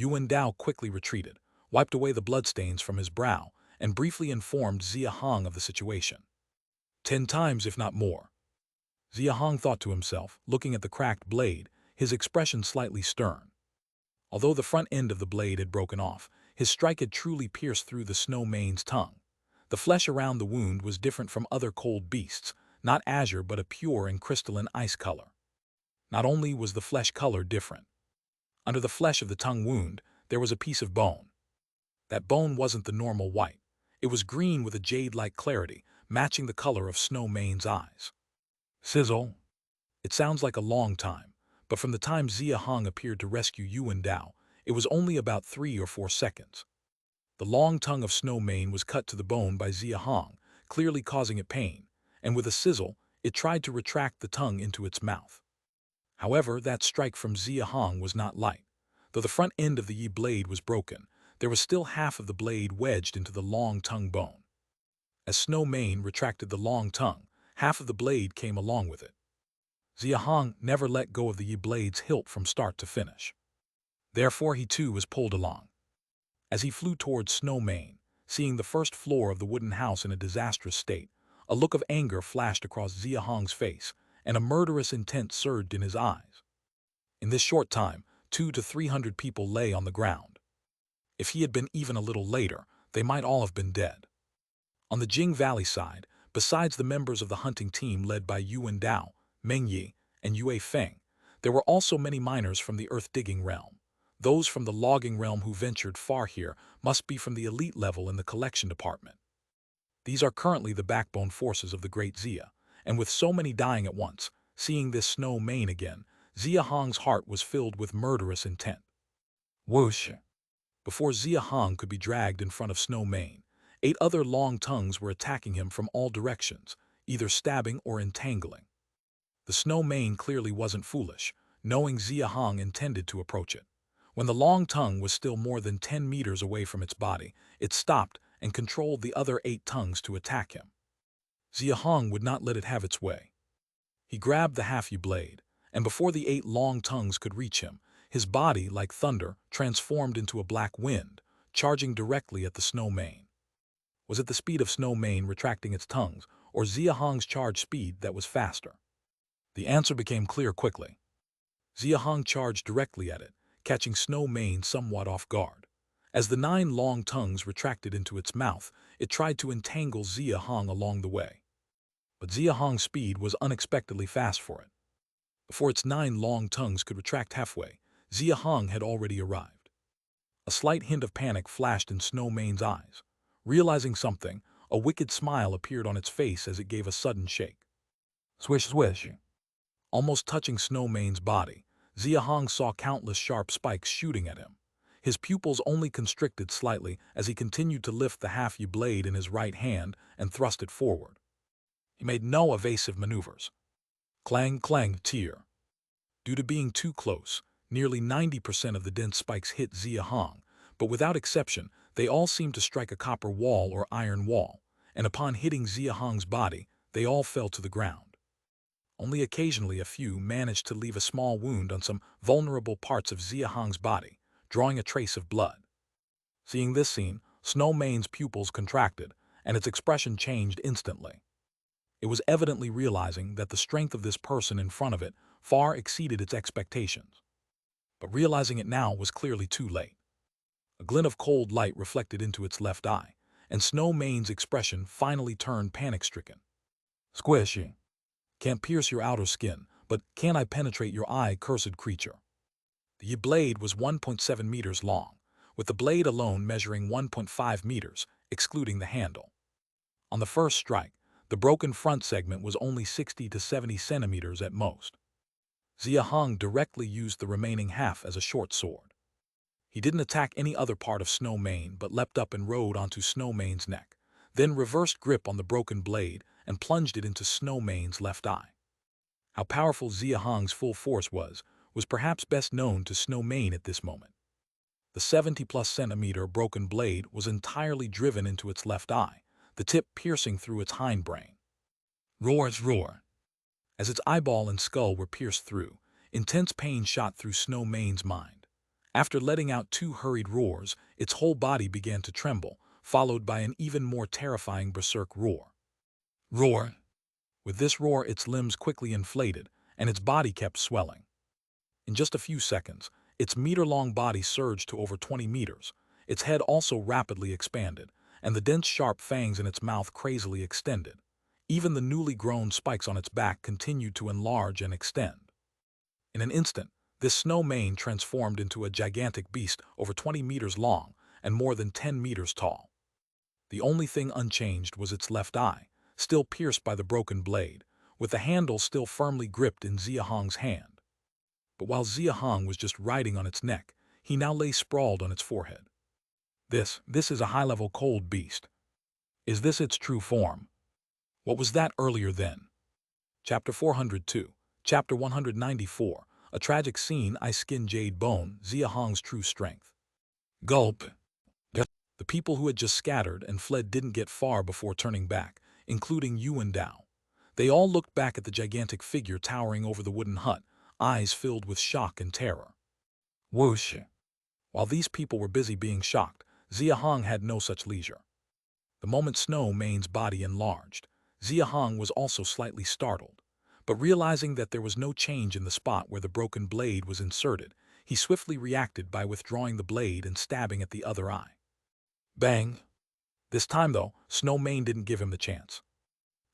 Yuan Dao quickly retreated, wiped away the bloodstains from his brow, and briefly informed Xia Hong of the situation. 10 times, if not more. Xia Hong thought to himself, looking at the cracked blade, his expression slightly stern. Although the front end of the blade had broken off, his strike had truly pierced through the snow mane's tongue. The flesh around the wound was different from other cold beasts, not azure but a pure and crystalline ice color. Not only was the flesh color different. Under the flesh of the tongue wound, there was a piece of bone. That bone wasn't the normal white. It was green with a jade-like clarity, matching the color of Snow Mane's eyes. Sizzle. It sounds like a long time, but from the time Xia Hong appeared to rescue Yuan Dao, it was only about 3 or 4 seconds. The long tongue of Snow Mane was cut to the bone by Xia Hong, clearly causing it pain, and with a sizzle, it tried to retract the tongue into its mouth. However, that strike from Xia Hong was not light. Though the front end of the Yi blade was broken, there was still half of the blade wedged into the long tongue bone. As Snow Mane retracted the long tongue, half of the blade came along with it. Xia Hong never let go of the Yi blade's hilt from start to finish. Therefore he too was pulled along. As he flew towards Snow Mane, seeing the first floor of the wooden house in a disastrous state, a look of anger flashed across Xia Hong's face, and a murderous intent surged in his eyes. In this short time, 200 to 300 people lay on the ground. If he had been even a little later, they might all have been dead. On the Jing Valley side, besides the members of the hunting team led by Yuan Dao, Meng Yi, and Yue Feng, there were also many miners from the earth-digging realm. Those from the logging realm who ventured far here must be from the elite level in the collection department. These are currently the backbone forces of the Great Xia, and with so many dying at once, seeing this Snow Mane again, Xia Hong's heart was filled with murderous intent. Whoosh! Before Xia Hong could be dragged in front of Snow Mane, 8 other long tongues were attacking him from all directions, either stabbing or entangling. The Snow Mane clearly wasn't foolish, knowing Xia Hong intended to approach it. When the long tongue was still more than 10 meters away from its body, it stopped and controlled the other 8 tongues to attack him. Xia Hong would not let it have its way. He grabbed the half-Yi blade, and before the 8 long tongues could reach him, his body, like thunder, transformed into a black wind, charging directly at the Snow Mane. Was it the speed of Snow Mane retracting its tongues, or Xia Hong's charge speed that was faster? The answer became clear quickly. Xia Hong charged directly at it, catching Snow Mane somewhat off guard. As the 9 long tongues retracted into its mouth, it tried to entangle Xia Hong along the way. But Xia Hong's speed was unexpectedly fast for it. Before its 9 long tongues could retract halfway, Xia Hong had already arrived. A slight hint of panic flashed in Snow Mane's eyes. Realizing something, a wicked smile appeared on its face as it gave a sudden shake. Swish, swish. Almost touching Snow Mane's body, Xia Hong saw countless sharp spikes shooting at him. His pupils only constricted slightly as he continued to lift the half-Yi blade in his right hand and thrust it forward. He made no evasive maneuvers. Clang, clang, tear. Due to being too close, nearly 90% of the dense spikes hit Xia Hong, but without exception, they all seemed to strike a copper wall or iron wall, and upon hitting Xia Hong's body, they all fell to the ground. Only occasionally a few managed to leave a small wound on some vulnerable parts of Xia Hong's body, drawing a trace of blood. Seeing this scene, Snow Mane's pupils contracted, and its expression changed instantly. It was evidently realizing that the strength of this person in front of it far exceeded its expectations. But realizing it now was clearly too late. A glint of cold light reflected into its left eye, and Snow Mane's expression finally turned panic-stricken. Squishy. Can't pierce your outer skin, but can I penetrate your eye, cursed creature? The Yi blade was 1.7 meters long, with the blade alone measuring 1.5 meters, excluding the handle. On the first strike, the broken front segment was only 60 to 70 centimeters at most. Xia Hong directly used the remaining half as a short sword. He didn't attack any other part of Snow Mane but leapt up and rode onto Snow Mane's neck, then reversed grip on the broken blade and plunged it into Snow Mane's left eye. How powerful Xia Hong's full force was perhaps best known to Snow Mane at this moment. The 70-plus centimeter broken blade was entirely driven into its left eye, the tip piercing through its hindbrain. Roars, roar. As its eyeball and skull were pierced through, intense pain shot through Snow Mane's mind. After letting out 2 hurried roars, its whole body began to tremble, followed by an even more terrifying berserk roar. Roar! With this roar, its limbs quickly inflated, and its body kept swelling. In just a few seconds, its meter-long body surged to over 20 meters. Its head also rapidly expanded, and the dense sharp fangs in its mouth crazily extended. Even the newly grown spikes on its back continued to enlarge and extend. In an instant, this snow mane transformed into a gigantic beast over 20 meters long and more than 10 meters tall. The only thing unchanged was its left eye, still pierced by the broken blade, with the handle still firmly gripped in Xia Hong's hand. But while Xia Hong was just riding on its neck, he now lay sprawled on its forehead. This is a high-level cold beast. Is this its true form? What was that earlier then? Chapter 402, Chapter 194, A Tragic Scene, I Skin Jade Bone, Xia Hong's True Strength. Gulp. The people who had just scattered and fled didn't get far before turning back, including Yuan Dao. They all looked back at the gigantic figure towering over the wooden hut, eyes filled with shock and terror. Whoosh! While these people were busy being shocked, Xia Hong had no such leisure. The moment Snow Mane's body enlarged, Xia Hong was also slightly startled, but realizing that there was no change in the spot where the broken blade was inserted, he swiftly reacted by withdrawing the blade and stabbing at the other eye. Bang! This time, though, Snow Mane didn't give him the chance.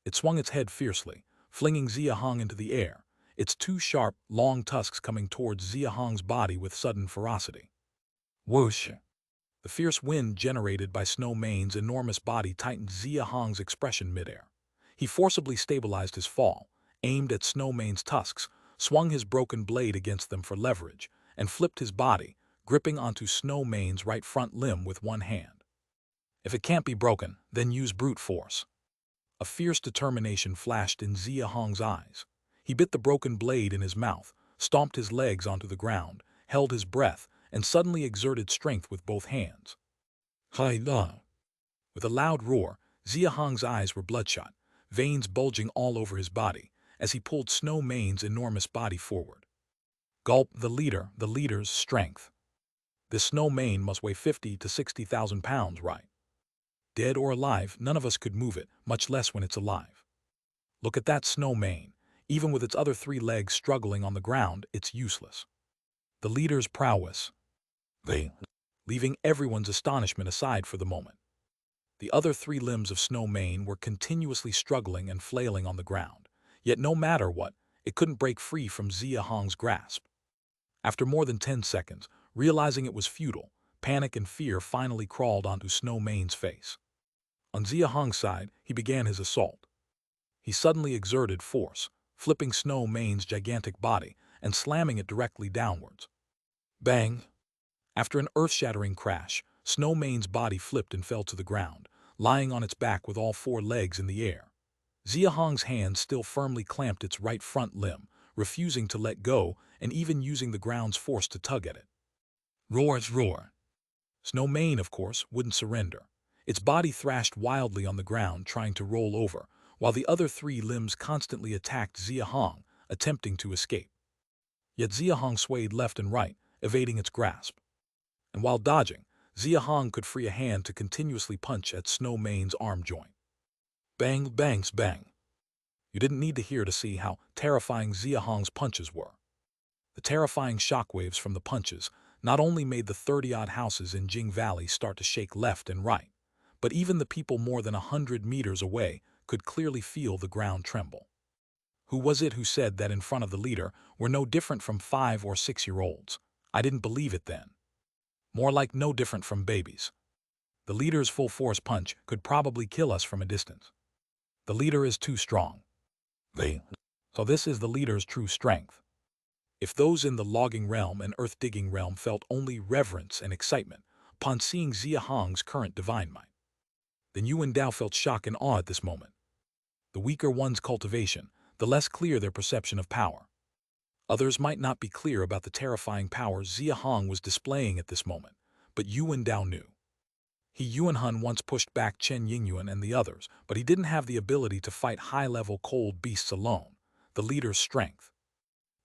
It swung its head fiercely, flinging Xia Hong into the air, its 2 sharp, long tusks coming towards Xia Hong's body with sudden ferocity. Whoosh! The fierce wind generated by Snow Mane's enormous body tightened Xia Hong's expression midair. He forcibly stabilized his fall, aimed at Snow Mane's tusks, swung his broken blade against them for leverage, and flipped his body, gripping onto Snow Mane's right front limb with one hand. If it can't be broken, then use brute force. A fierce determination flashed in Xia Hong's eyes. He bit the broken blade in his mouth, stomped his legs onto the ground, held his breath, and suddenly exerted strength with both hands. Hi-la! With a loud roar, Xia Hong's eyes were bloodshot, veins bulging all over his body, as he pulled Snow Mane's enormous body forward. Gulp! The leader's strength. This Snow Mane must weigh 50 to 60,000 pounds, right? Dead or alive, none of us could move it, much less when it's alive. Look at that Snow Mane. Even with its other 3 legs struggling on the ground, it's useless. The leader's prowess. Leaving everyone's astonishment aside for the moment. The other 3 limbs of Snow Mane were continuously struggling and flailing on the ground, yet no matter what, it couldn't break free from Xia Hong's grasp. After more than 10 seconds, realizing it was futile, panic and fear finally crawled onto Snow Mane's face. On Xia Hong's side, he began his assault. He suddenly exerted force, flipping Snow Mane's gigantic body and slamming it directly downwards. Bang! After an earth-shattering crash, Snow Mane's body flipped and fell to the ground, lying on its back with all 4 legs in the air. Xia Hong's hand still firmly clamped its right front limb, refusing to let go and even using the ground's force to tug at it. Roars roar! Snow Mane, of course, wouldn't surrender. Its body thrashed wildly on the ground, trying to roll over, while the other 3 limbs constantly attacked Xia Hong, attempting to escape. Yet Xia Hong swayed left and right, evading its grasp. And while dodging, Xia Hong could free a hand to continuously punch at Snow Mane's arm joint. Bang, bangs, bang. You didn't need to hear to see how terrifying Xia Hong's punches were. The terrifying shockwaves from the punches not only made the 30-odd houses in Jing Valley start to shake left and right, but even the people more than 100 meters away could clearly feel the ground tremble. Who was it who said that in front of the leader were no different from 5 or 6-year-olds? I didn't believe it then. More like no different from babies. The leader's full-force punch could probably kill us from a distance. The leader is too strong. So this is the leader's true strength. If those in the logging realm and earth-digging realm felt only reverence and excitement upon seeing Xia Hong's current divine might, then Yuan Dao felt shock and awe at this moment. The weaker one's cultivation, the less clear their perception of power. Others might not be clear about the terrifying power Xia Hong was displaying at this moment, but Yuan Dao knew. Yuan Hun once pushed back Chen Yingyuan and the others, but he didn't have the ability to fight high-level cold beasts alone, the leader's strength.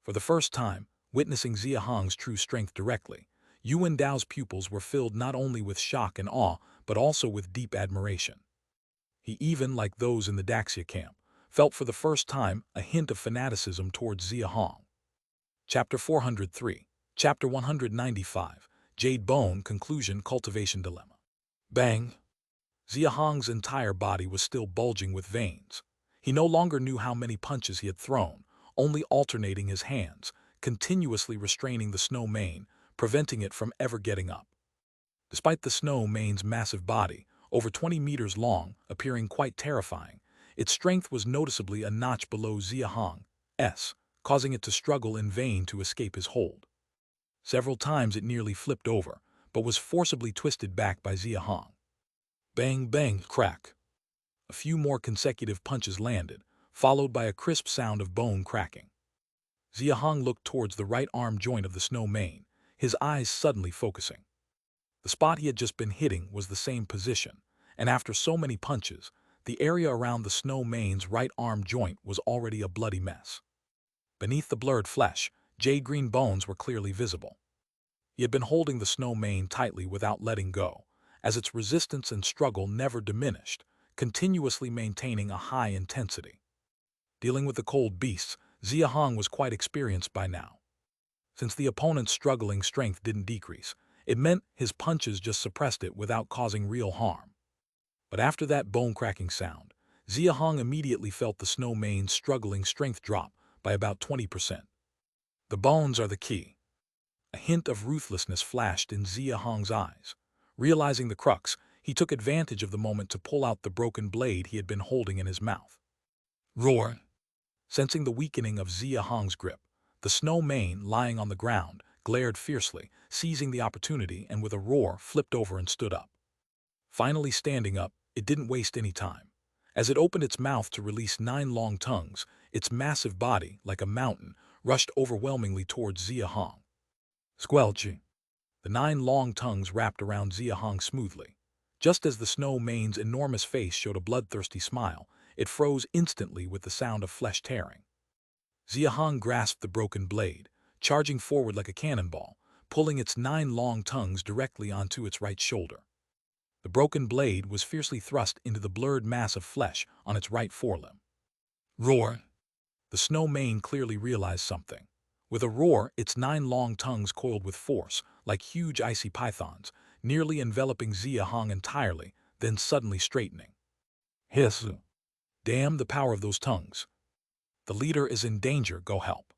For the first time, witnessing Xia Hong's true strength directly, Yuan Dao's pupils were filled not only with shock and awe, but also with deep admiration. He even, like those in the Daxia camp, felt for the first time a hint of fanaticism towards Xia Hong. Chapter 403. Chapter 195. Jade Bone Conclusion Cultivation Dilemma. Bang! Xia Hong's entire body was still bulging with veins. He no longer knew how many punches he had thrown, only alternating his hands, continuously restraining the snow mane, preventing it from ever getting up. Despite the snow mane's massive body, over 20 meters long, appearing quite terrifying, its strength was noticeably a notch below Xia Hong's, causing it to struggle in vain to escape his hold. Several times it nearly flipped over, but was forcibly twisted back by Xia Hong. Bang, bang, crack. A few more consecutive punches landed, followed by a crisp sound of bone cracking. Xia Hong looked towards the right arm joint of the snow mane, his eyes suddenly focusing. The spot he had just been hitting was the same position, and after so many punches, the area around the snow mane's right arm joint was already a bloody mess. Beneath the blurred flesh, jade-green bones were clearly visible. He had been holding the snow mane tightly without letting go, as its resistance and struggle never diminished, continuously maintaining a high intensity. Dealing with the cold beasts, Xia Hong was quite experienced by now. Since the opponent's struggling strength didn't decrease, it meant his punches just suppressed it without causing real harm. But after that bone-cracking sound, Xia Hong immediately felt the snow mane's struggling strength drop by about 20%. The bones are the key. A hint of ruthlessness flashed in Xia Hong's eyes. Realizing the crux, he took advantage of the moment to pull out the broken blade he had been holding in his mouth. Roar! Sensing the weakening of Xia Hong's grip, the snow mane, lying on the ground, glared fiercely, seizing the opportunity and with a roar flipped over and stood up. Finally standing up, it didn't waste any time. As it opened its mouth to release 9 long tongues, its massive body, like a mountain, rushed overwhelmingly towards Xia Hong. Squelch! The 9 long tongues wrapped around Xia Hong smoothly. Just as the snow mane's enormous face showed a bloodthirsty smile, it froze instantly with the sound of flesh tearing. Xia Hong grasped the broken blade, charging forward like a cannonball, pulling its 9 long tongues directly onto its right shoulder. The broken blade was fiercely thrust into the blurred mass of flesh on its right forelimb. Roar! The snow mane clearly realized something. With a roar, its 9 long tongues coiled with force, like huge icy pythons, nearly enveloping Xia Hong entirely, then suddenly straightening. Hiss! Damn the power of those tongues. The leader is in danger, go help.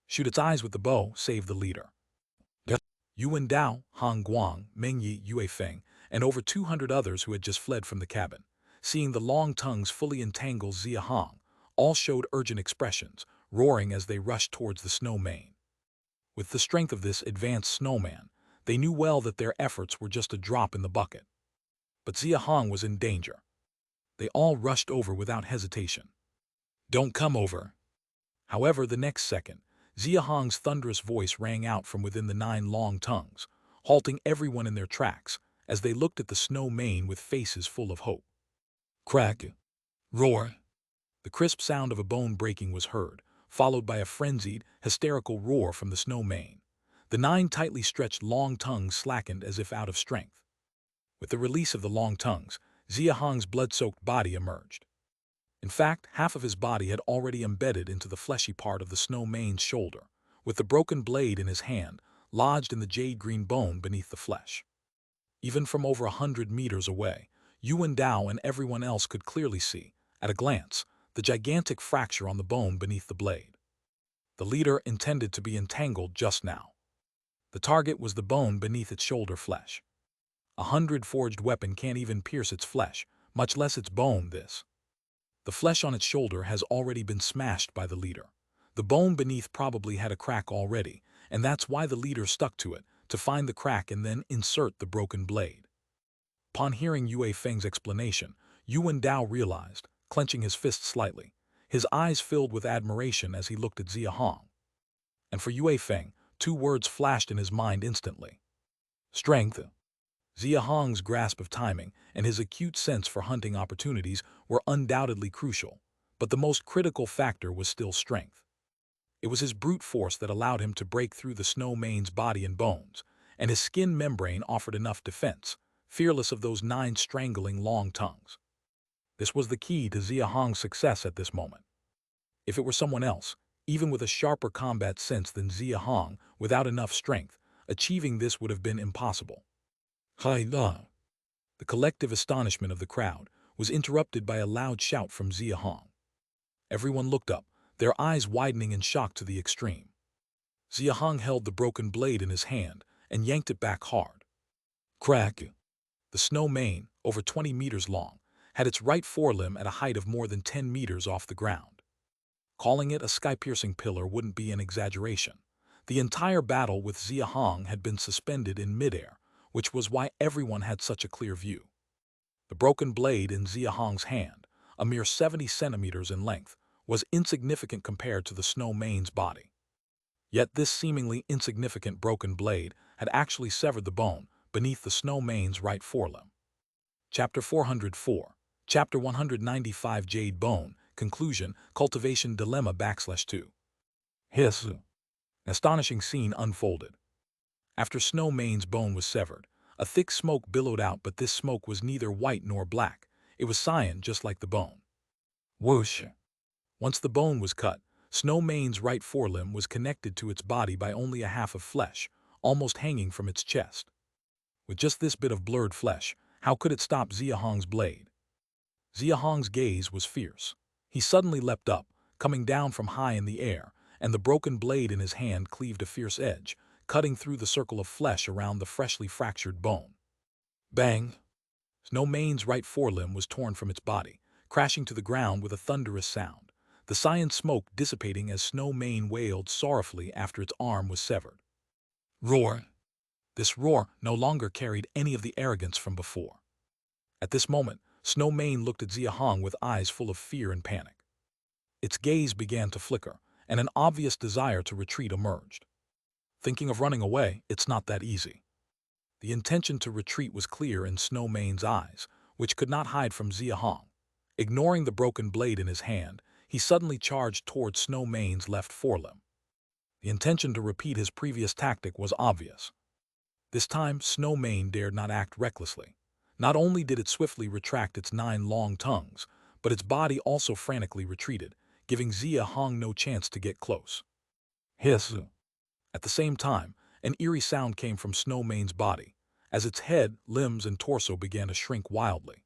Shoot its eyes with the bow, save the leader. Yuan Dao, Han Guang, Meng Yi, Yue Feng, and over 200 others who had just fled from the cabin, seeing the long tongues fully entangle Xia Hong, all showed urgent expressions, roaring as they rushed towards the snow mane. With the strength of this advanced snowman, they knew well that their efforts were just a drop in the bucket. But Xia Hong was in danger. They all rushed over without hesitation. Don't come over. However, the next second, Xia Hong's thunderous voice rang out from within the 9 long tongues, halting everyone in their tracks as they looked at the snow mane with faces full of hope. Crack! Roar! The crisp sound of a bone breaking was heard, followed by a frenzied, hysterical roar from the snow mane. The 9 tightly stretched long tongues slackened as if out of strength. With the release of the long tongues, Xia Hong's blood-soaked body emerged. In fact, half of his body had already embedded into the fleshy part of the snow mane's shoulder, with the broken blade in his hand, lodged in the jade-green bone beneath the flesh. Even from over 100 meters away, Yuan Dao and everyone else could clearly see, at a glance, the gigantic fracture on the bone beneath the blade. The leader intended to be entangled just now. The target was the bone beneath its shoulder flesh. 100 forged weapon can't even pierce its flesh, much less its bone. The flesh on its shoulder has already been smashed by the leader. The bone beneath probably had a crack already, and that's why the leader stuck to it, to find the crack and then insert the broken blade. Upon hearing Yue Feng's explanation, Yuan Dao realized, clenching his fist slightly. His eyes filled with admiration as he looked at Xia Hong. And for Yue Feng, 2 words flashed in his mind instantly. Strength. Xia Hong's grasp of timing and his acute sense for hunting opportunities were undoubtedly crucial, but the most critical factor was still strength. It was his brute force that allowed him to break through the snow mane's body and bones, and his skin membrane offered enough defense, fearless of those 9 strangling long tongues. This was the key to Xia Hong's success at this moment. If it were someone else, even with a sharper combat sense than Xia Hong, without enough strength, achieving this would have been impossible. Hai la! The collective astonishment of the crowd was interrupted by a loud shout from Xia Hong. Everyone looked up, their eyes widening in shock to the extreme. Xia Hong held the broken blade in his hand and yanked it back hard. Crack! The snow mane, over 20 meters long, had its right forelimb at a height of more than 10 meters off the ground. Calling it a sky-piercing pillar wouldn't be an exaggeration. The entire battle with Xia Hong had been suspended in midair, which was why everyone had such a clear view. The broken blade in Xia Hong's hand, a mere 70 centimeters in length, was insignificant compared to the snow mane's body. Yet this seemingly insignificant broken blade had actually severed the bone beneath the snow mane's right forelimb. Chapter 404, Chapter 195 Jade Bone, Conclusion, Cultivation Dilemma /2. Hiss! An astonishing scene unfolded. After Snow Mane's bone was severed, a thick smoke billowed out, but this smoke was neither white nor black. It was cyan, just like the bone. Whoosh! Once the bone was cut, Snow Mane's right forelimb was connected to its body by only a half of flesh, almost hanging from its chest. With just this bit of blurred flesh, how could it stop Xia Hong's blade? Xia Hong's gaze was fierce. He suddenly leapt up, coming down from high in the air, and the broken blade in his hand cleaved a fierce edge, cutting through the circle of flesh around the freshly fractured bone. Bang! Snow Mane's right forelimb was torn from its body, crashing to the ground with a thunderous sound, the cyan smoke dissipating as Snow Mane wailed sorrowfully after its arm was severed. Roar! This roar no longer carried any of the arrogance from before. At this moment, Snow Mane looked at Xia Hong with eyes full of fear and panic. Its gaze began to flicker, and an obvious desire to retreat emerged. Thinking of running away, it's not that easy. The intention to retreat was clear in Snow Mane's eyes, which could not hide from Xia Hong. Ignoring the broken blade in his hand, he suddenly charged toward Snow Mane's left forelimb. The intention to repeat his previous tactic was obvious. This time, Snow Mane dared not act recklessly. Not only did it swiftly retract its 9 long tongues, but its body also frantically retreated, giving Xia Hong no chance to get close. Hiss! At the same time, an eerie sound came from Snow Mane's body, as its head, limbs, and torso began to shrink wildly.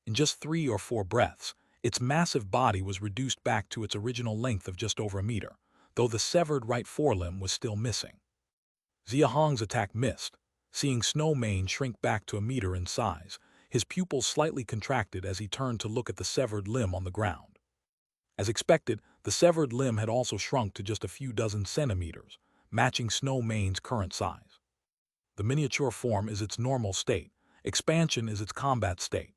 In just 3 or 4 breaths, its massive body was reduced back to its original length of just over a meter, though the severed right forelimb was still missing. Xia Hong's attack missed. Seeing Snow Mane shrink back to a meter in size, his pupils slightly contracted as he turned to look at the severed limb on the ground. As expected, the severed limb had also shrunk to just a few dozen centimeters, matching Snow Mane's current size. The miniature form is its normal state, expansion is its combat state.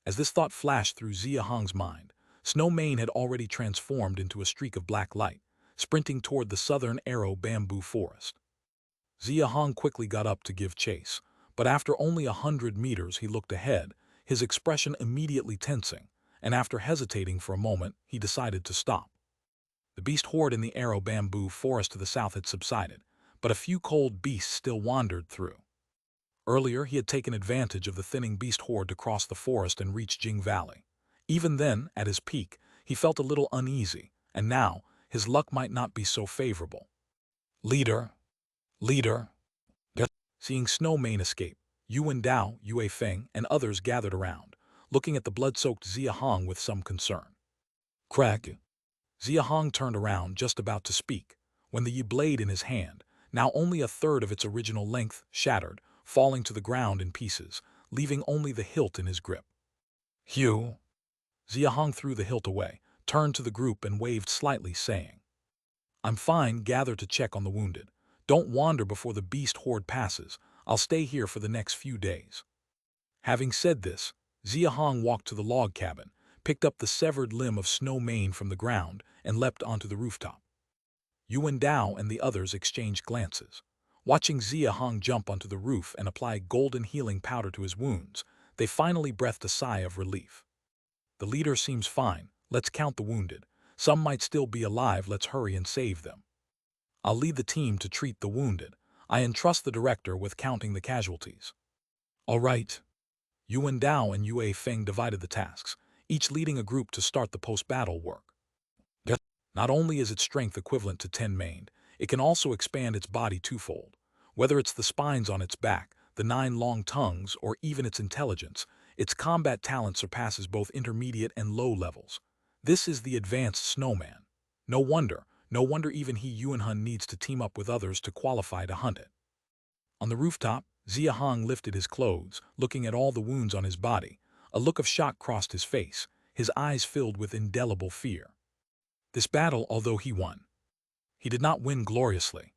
As this thought flashed through Xia Hong's mind, Snow Mane had already transformed into a streak of black light, sprinting toward the southern Arrow bamboo forest. Xia Hong quickly got up to give chase, but after only 100 meters he looked ahead, his expression immediately tensing, and after hesitating for a moment, he decided to stop. The beast horde in the Arrow bamboo forest to the south had subsided, but a few cold beasts still wandered through. Earlier, he had taken advantage of the thinning beast horde to cross the forest and reach Jing Valley. Even then, at his peak, he felt a little uneasy, and now, his luck might not be so favorable. Leader! Seeing Snow Mane escape, Yuan Dao, Yue Feng, and others gathered around, looking at the blood-soaked Xia Hong with some concern. Crack! Xia Hong turned around, just about to speak, when the blade in his hand, now only a third of its original length, shattered, falling to the ground in pieces, leaving only the hilt in his grip. Hugh! Xia Hong threw the hilt away, turned to the group and waved slightly, saying, "I'm fine, gather to check on the wounded. Don't wander before the beast horde passes. I'll stay here for the next few days." Having said this, Xia Hong walked to the log cabin, picked up the severed limb of Snow Mane from the ground, and leapt onto the rooftop. Yuan Dao and the others exchanged glances. Watching Xia Hong jump onto the roof and apply golden healing powder to his wounds, they finally breathed a sigh of relief. The leader seems fine, let's count the wounded. Some might still be alive, let's hurry and save them. I'll lead the team to treat the wounded. I entrust the director with counting the casualties. All right. Yuan Dao and Yue Feng divided the tasks, each leading a group to start the post-battle work. Not only is its strength equivalent to 10 maned, it can also expand its body twofold. Whether it's the spines on its back, the 9 long tongues, or even its intelligence, its combat talent surpasses both intermediate and low levels. This is the advanced snowman. No wonder even Yuanhun needs to team up with others to qualify to hunt it. On the rooftop, Xia Hong lifted his clothes, looking at all the wounds on his body. A look of shock crossed his face, his eyes filled with indelible fear. This battle, although he won, he did not win gloriously.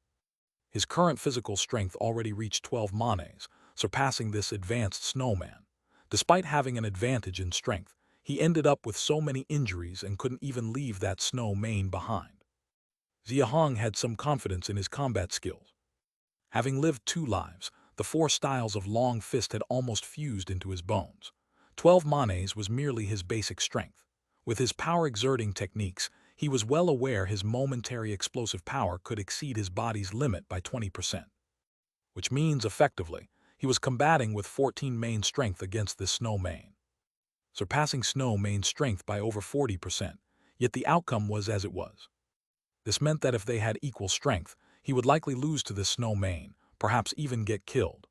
His current physical strength already reached 12 manes, surpassing this advanced snowman. Despite having an advantage in strength, he ended up with so many injuries and couldn't even leave that snow mane behind. Xia Hong had some confidence in his combat skills. Having lived 2 lives, the 4 styles of long fist had almost fused into his bones. 12 manes was merely his basic strength. With his power-exerting techniques, he was well aware his momentary explosive power could exceed his body's limit by 20%. Which means, effectively, he was combating with 14 main strength against this snow mane, surpassing snow main strength by over 40%, yet the outcome was as it was. This meant that if they had equal strength, he would likely lose to this snow mane, perhaps even get killed.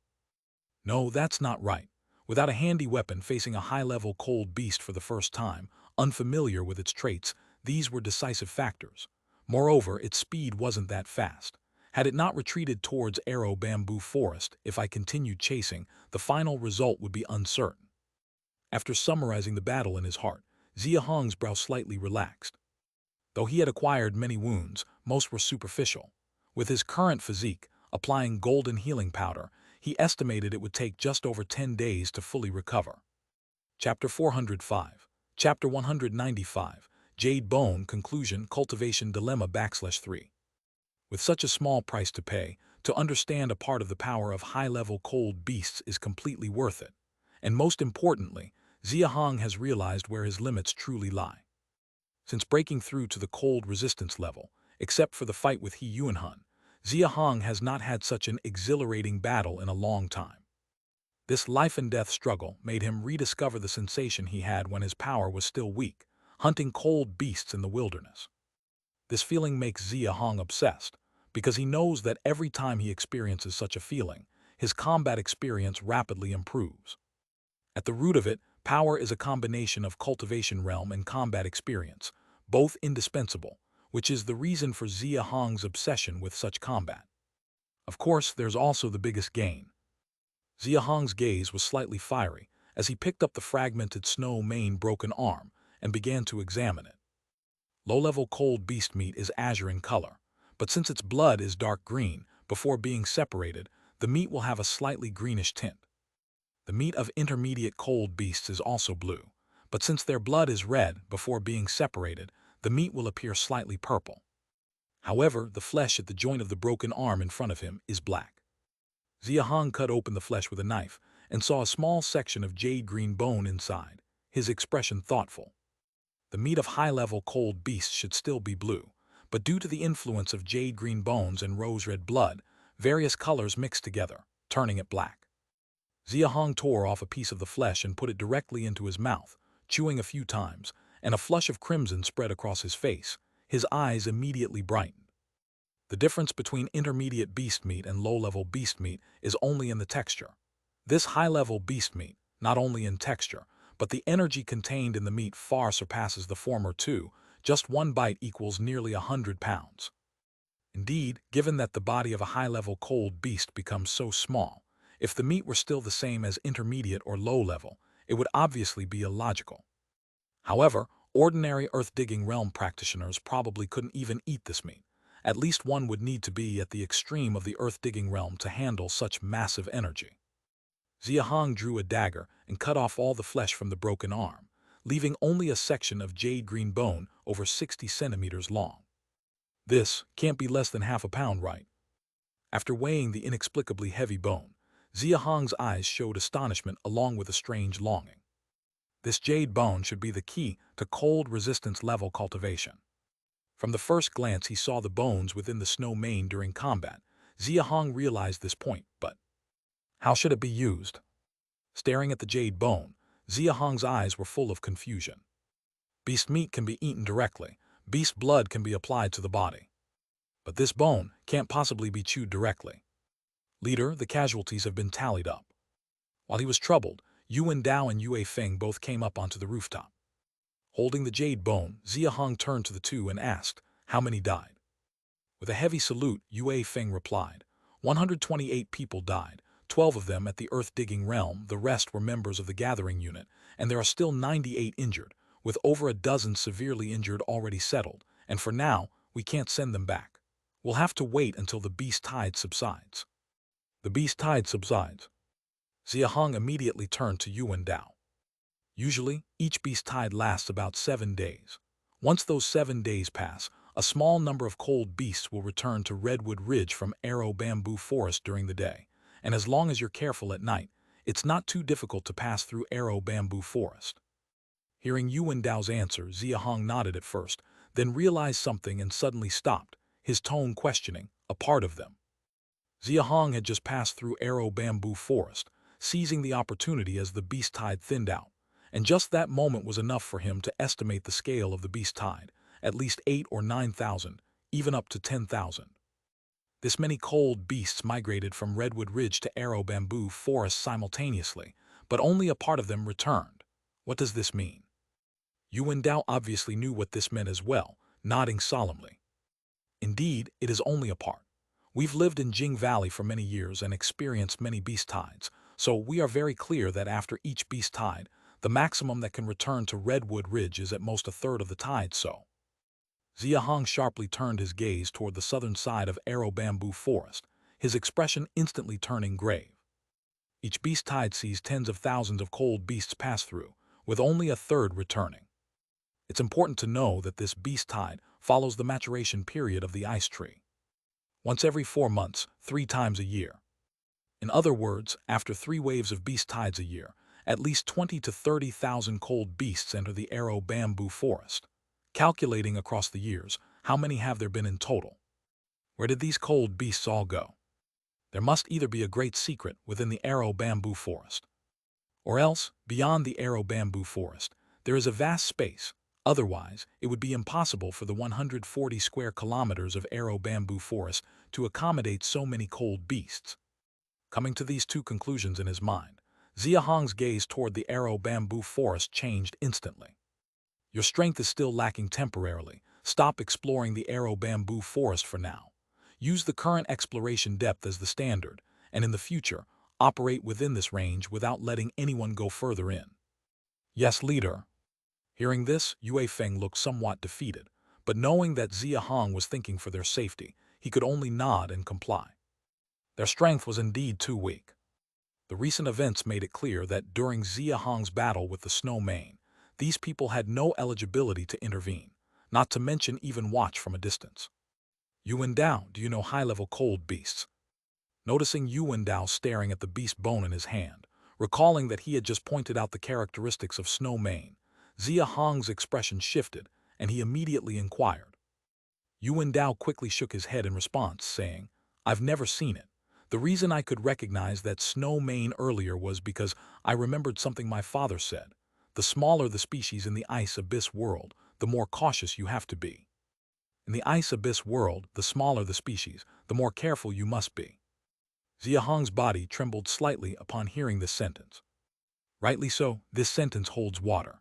No, that's not right. Without a handy weapon facing a high-level cold beast for the first time, unfamiliar with its traits, these were decisive factors. Moreover, its speed wasn't that fast. Had it not retreated towards Arrow Bamboo Forest, if I continued chasing, the final result would be uncertain. After summarizing the battle in his heart, Xia Hong's brow slightly relaxed. Though he had acquired many wounds, most were superficial. With his current physique, applying golden healing powder, he estimated it would take just over 10 days to fully recover. Chapter 405. Chapter 195. Jade Bone Conclusion Cultivation Dilemma /3. With such a small price to pay, to understand a part of the power of high-level cold beasts is completely worth it. And most importantly, Xia Hong has realized where his limits truly lie. Since breaking through to the cold resistance level, except for the fight with Yuanhun, Xia Hong has not had such an exhilarating battle in a long time. This life-and-death struggle made him rediscover the sensation he had when his power was still weak, hunting cold beasts in the wilderness. This feeling makes Xia Hong obsessed, because he knows that every time he experiences such a feeling, his combat experience rapidly improves. At the root of it, power is a combination of cultivation realm and combat experience, both indispensable, which is the reason for Xia Hong's obsession with such combat. Of course, there's also the biggest gain. Xia Hong's gaze was slightly fiery as he picked up the fragmented snow mane broken arm and began to examine it. Low-level cold beast meat is azure in color, but since its blood is dark green, before being separated, the meat will have a slightly greenish tint. The meat of intermediate cold beasts is also blue, but since their blood is red before being separated, the meat will appear slightly purple. However, the flesh at the joint of the broken arm in front of him is black. Xia Hong cut open the flesh with a knife and saw a small section of jade green bone inside, his expression thoughtful. The meat of high-level cold beasts should still be blue, but due to the influence of jade green bones and rose-red blood, various colors mixed together, turning it black. Xia Hong tore off a piece of the flesh and put it directly into his mouth, chewing a few times, and a flush of crimson spread across his face. His eyes immediately brightened. The difference between intermediate beast meat and low-level beast meat is only in the texture. This high-level beast meat, not only in texture, but the energy contained in the meat far surpasses the former too. Just one bite equals nearly 100 pounds. Indeed, given that the body of a high-level cold beast becomes so small, if the meat were still the same as intermediate or low-level, it would obviously be illogical. However, ordinary earth-digging realm practitioners probably couldn't even eat this meat. At least one would need to be at the extreme of the earth-digging realm to handle such massive energy. Xia Hong drew a dagger and cut off all the flesh from the broken arm, leaving only a section of jade green bone over 60 centimeters long. This can't be less than half a pound, right? After weighing the inexplicably heavy bone, Xia Hong's eyes showed astonishment along with a strange longing. This jade bone should be the key to cold resistance level cultivation. From the first glance he saw the bones within the snow mane during combat, Xia Hong realized this point, but how should it be used? Staring at the jade bone, Xia Hong's eyes were full of confusion. Beast meat can be eaten directly. Beast blood can be applied to the body. But this bone can't possibly be chewed directly. Leader, the casualties have been tallied up. While he was troubled, Yuan Dao and Yue Feng both came up onto the rooftop. Holding the jade bone, Xia Hong turned to the two and asked, how many died? With a heavy salute, Yue Feng replied, 128 people died, 12 of them at the earth-digging realm, the rest were members of the gathering unit, and there are still 98 injured, with over a dozen severely injured already settled, and for now, we can't send them back. We'll have to wait until the beast tide subsides. The beast tide subsides. Xia Hong immediately turned to Yuan Dao. Usually, each beast tide lasts about 7 days. Once those 7 days pass, a small number of cold beasts will return to Redwood Ridge from Arrow Bamboo Forest during the day, and as long as you're careful at night, it's not too difficult to pass through Arrow Bamboo Forest. Hearing Yuan Dao's answer, Xia Hong nodded at first, then realized something and suddenly stopped, his tone questioning, a part of them. Xia Hong had just passed through Arrow Bamboo Forest, seizing the opportunity as the beast tide thinned out, and just that moment was enough for him to estimate the scale of the beast tide, at least 8 or 9,000, even up to 10,000. This many cold beasts migrated from Redwood Ridge to Arrow Bamboo Forest simultaneously, but only a part of them returned. What does this mean? Yuan Dao obviously knew what this meant as well, nodding solemnly. Indeed, it is only a part. We've lived in Jing Valley for many years and experienced many beast tides, so we are very clear that after each beast tide, the maximum that can return to Redwood Ridge is at most a third of the tide, so. Xia Hong sharply turned his gaze toward the southern side of Arrow Bamboo Forest, his expression instantly turning grave. Each beast tide sees tens of thousands of cold beasts pass through, with only a third returning. It's important to know that this beast tide follows the maturation period of the ice tree. Once every 4 months, 3 times a year. In other words, after 3 waves of beast tides a year, at least 20 to 30,000 cold beasts enter the Arrow Bamboo Forest. Calculating across the years, how many have there been in total? Where did these cold beasts all go? There must either be a great secret within the Arrow Bamboo Forest, or else, beyond the Arrow Bamboo Forest, there is a vast space. Otherwise, it would be impossible for the 140 square kilometers of Arrow Bamboo Forest to accommodate so many cold beasts. Coming to these 2 conclusions in his mind, Xia Hong's gaze toward the Arrow Bamboo Forest changed instantly. Your strength is still lacking temporarily. Stop exploring the Arrow Bamboo Forest for now. Use the current exploration depth as the standard, and in the future, operate within this range without letting anyone go further in. Yes, leader. Hearing this, Yue Feng looked somewhat defeated, but knowing that Xia Hong was thinking for their safety, he could only nod and comply. Their strength was indeed too weak. The recent events made it clear that during Xia Hong's battle with the Snow Mane, these people had no eligibility to intervene, not to mention even watch from a distance. Yuan Dao, do you know high-level cold beasts? Noticing Yuan Dao staring at the beast bone in his hand, recalling that he had just pointed out the characteristics of Snow Mane, Xia Hong's expression shifted, and he immediately inquired. Yuan Dao quickly shook his head in response, saying, I've never seen it. The reason I could recognize that Snow Mane earlier was because I remembered something my father said. The smaller the species in the ice abyss world, the more cautious you have to be. In the ice abyss world, the smaller the species, the more careful you must be. Xia Hong's body trembled slightly upon hearing this sentence. Rightly so, this sentence holds water.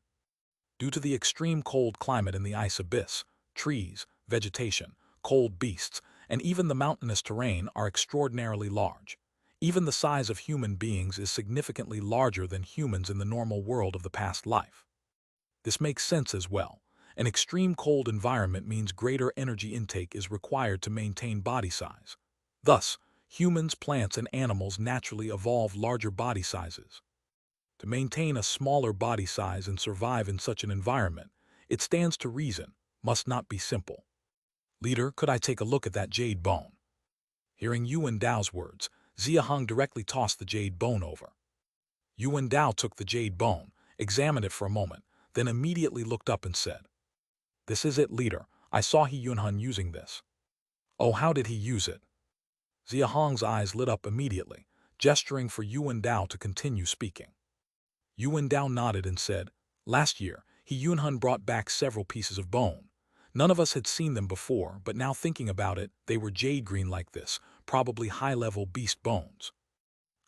Due to the extreme cold climate in the ice abyss, trees, vegetation, cold beasts, and even the mountainous terrain are extraordinarily large. Even the size of human beings is significantly larger than humans in the normal world of the past life. This makes sense as well. An extreme cold environment means greater energy intake is required to maintain body size. Thus, humans, plants, and animals naturally evolve larger body sizes. To maintain a smaller body size and survive in such an environment, it stands to reason, must not be simple. Leader, could I take a look at that jade bone? Hearing Yuan Dao's words, Xia Hong directly tossed the jade bone over. Yuan Dao took the jade bone, examined it for a moment, then immediately looked up and said, This is it, leader. I saw Yunhan using this. Oh, how did he use it? Xia Hong's eyes lit up immediately, gesturing for Yuan Dao to continue speaking. Yuan Dao nodded and said, "Last year, Yunhun brought back several pieces of bone. None of us had seen them before, but now thinking about it, they were jade green like this, probably high-level beast bones.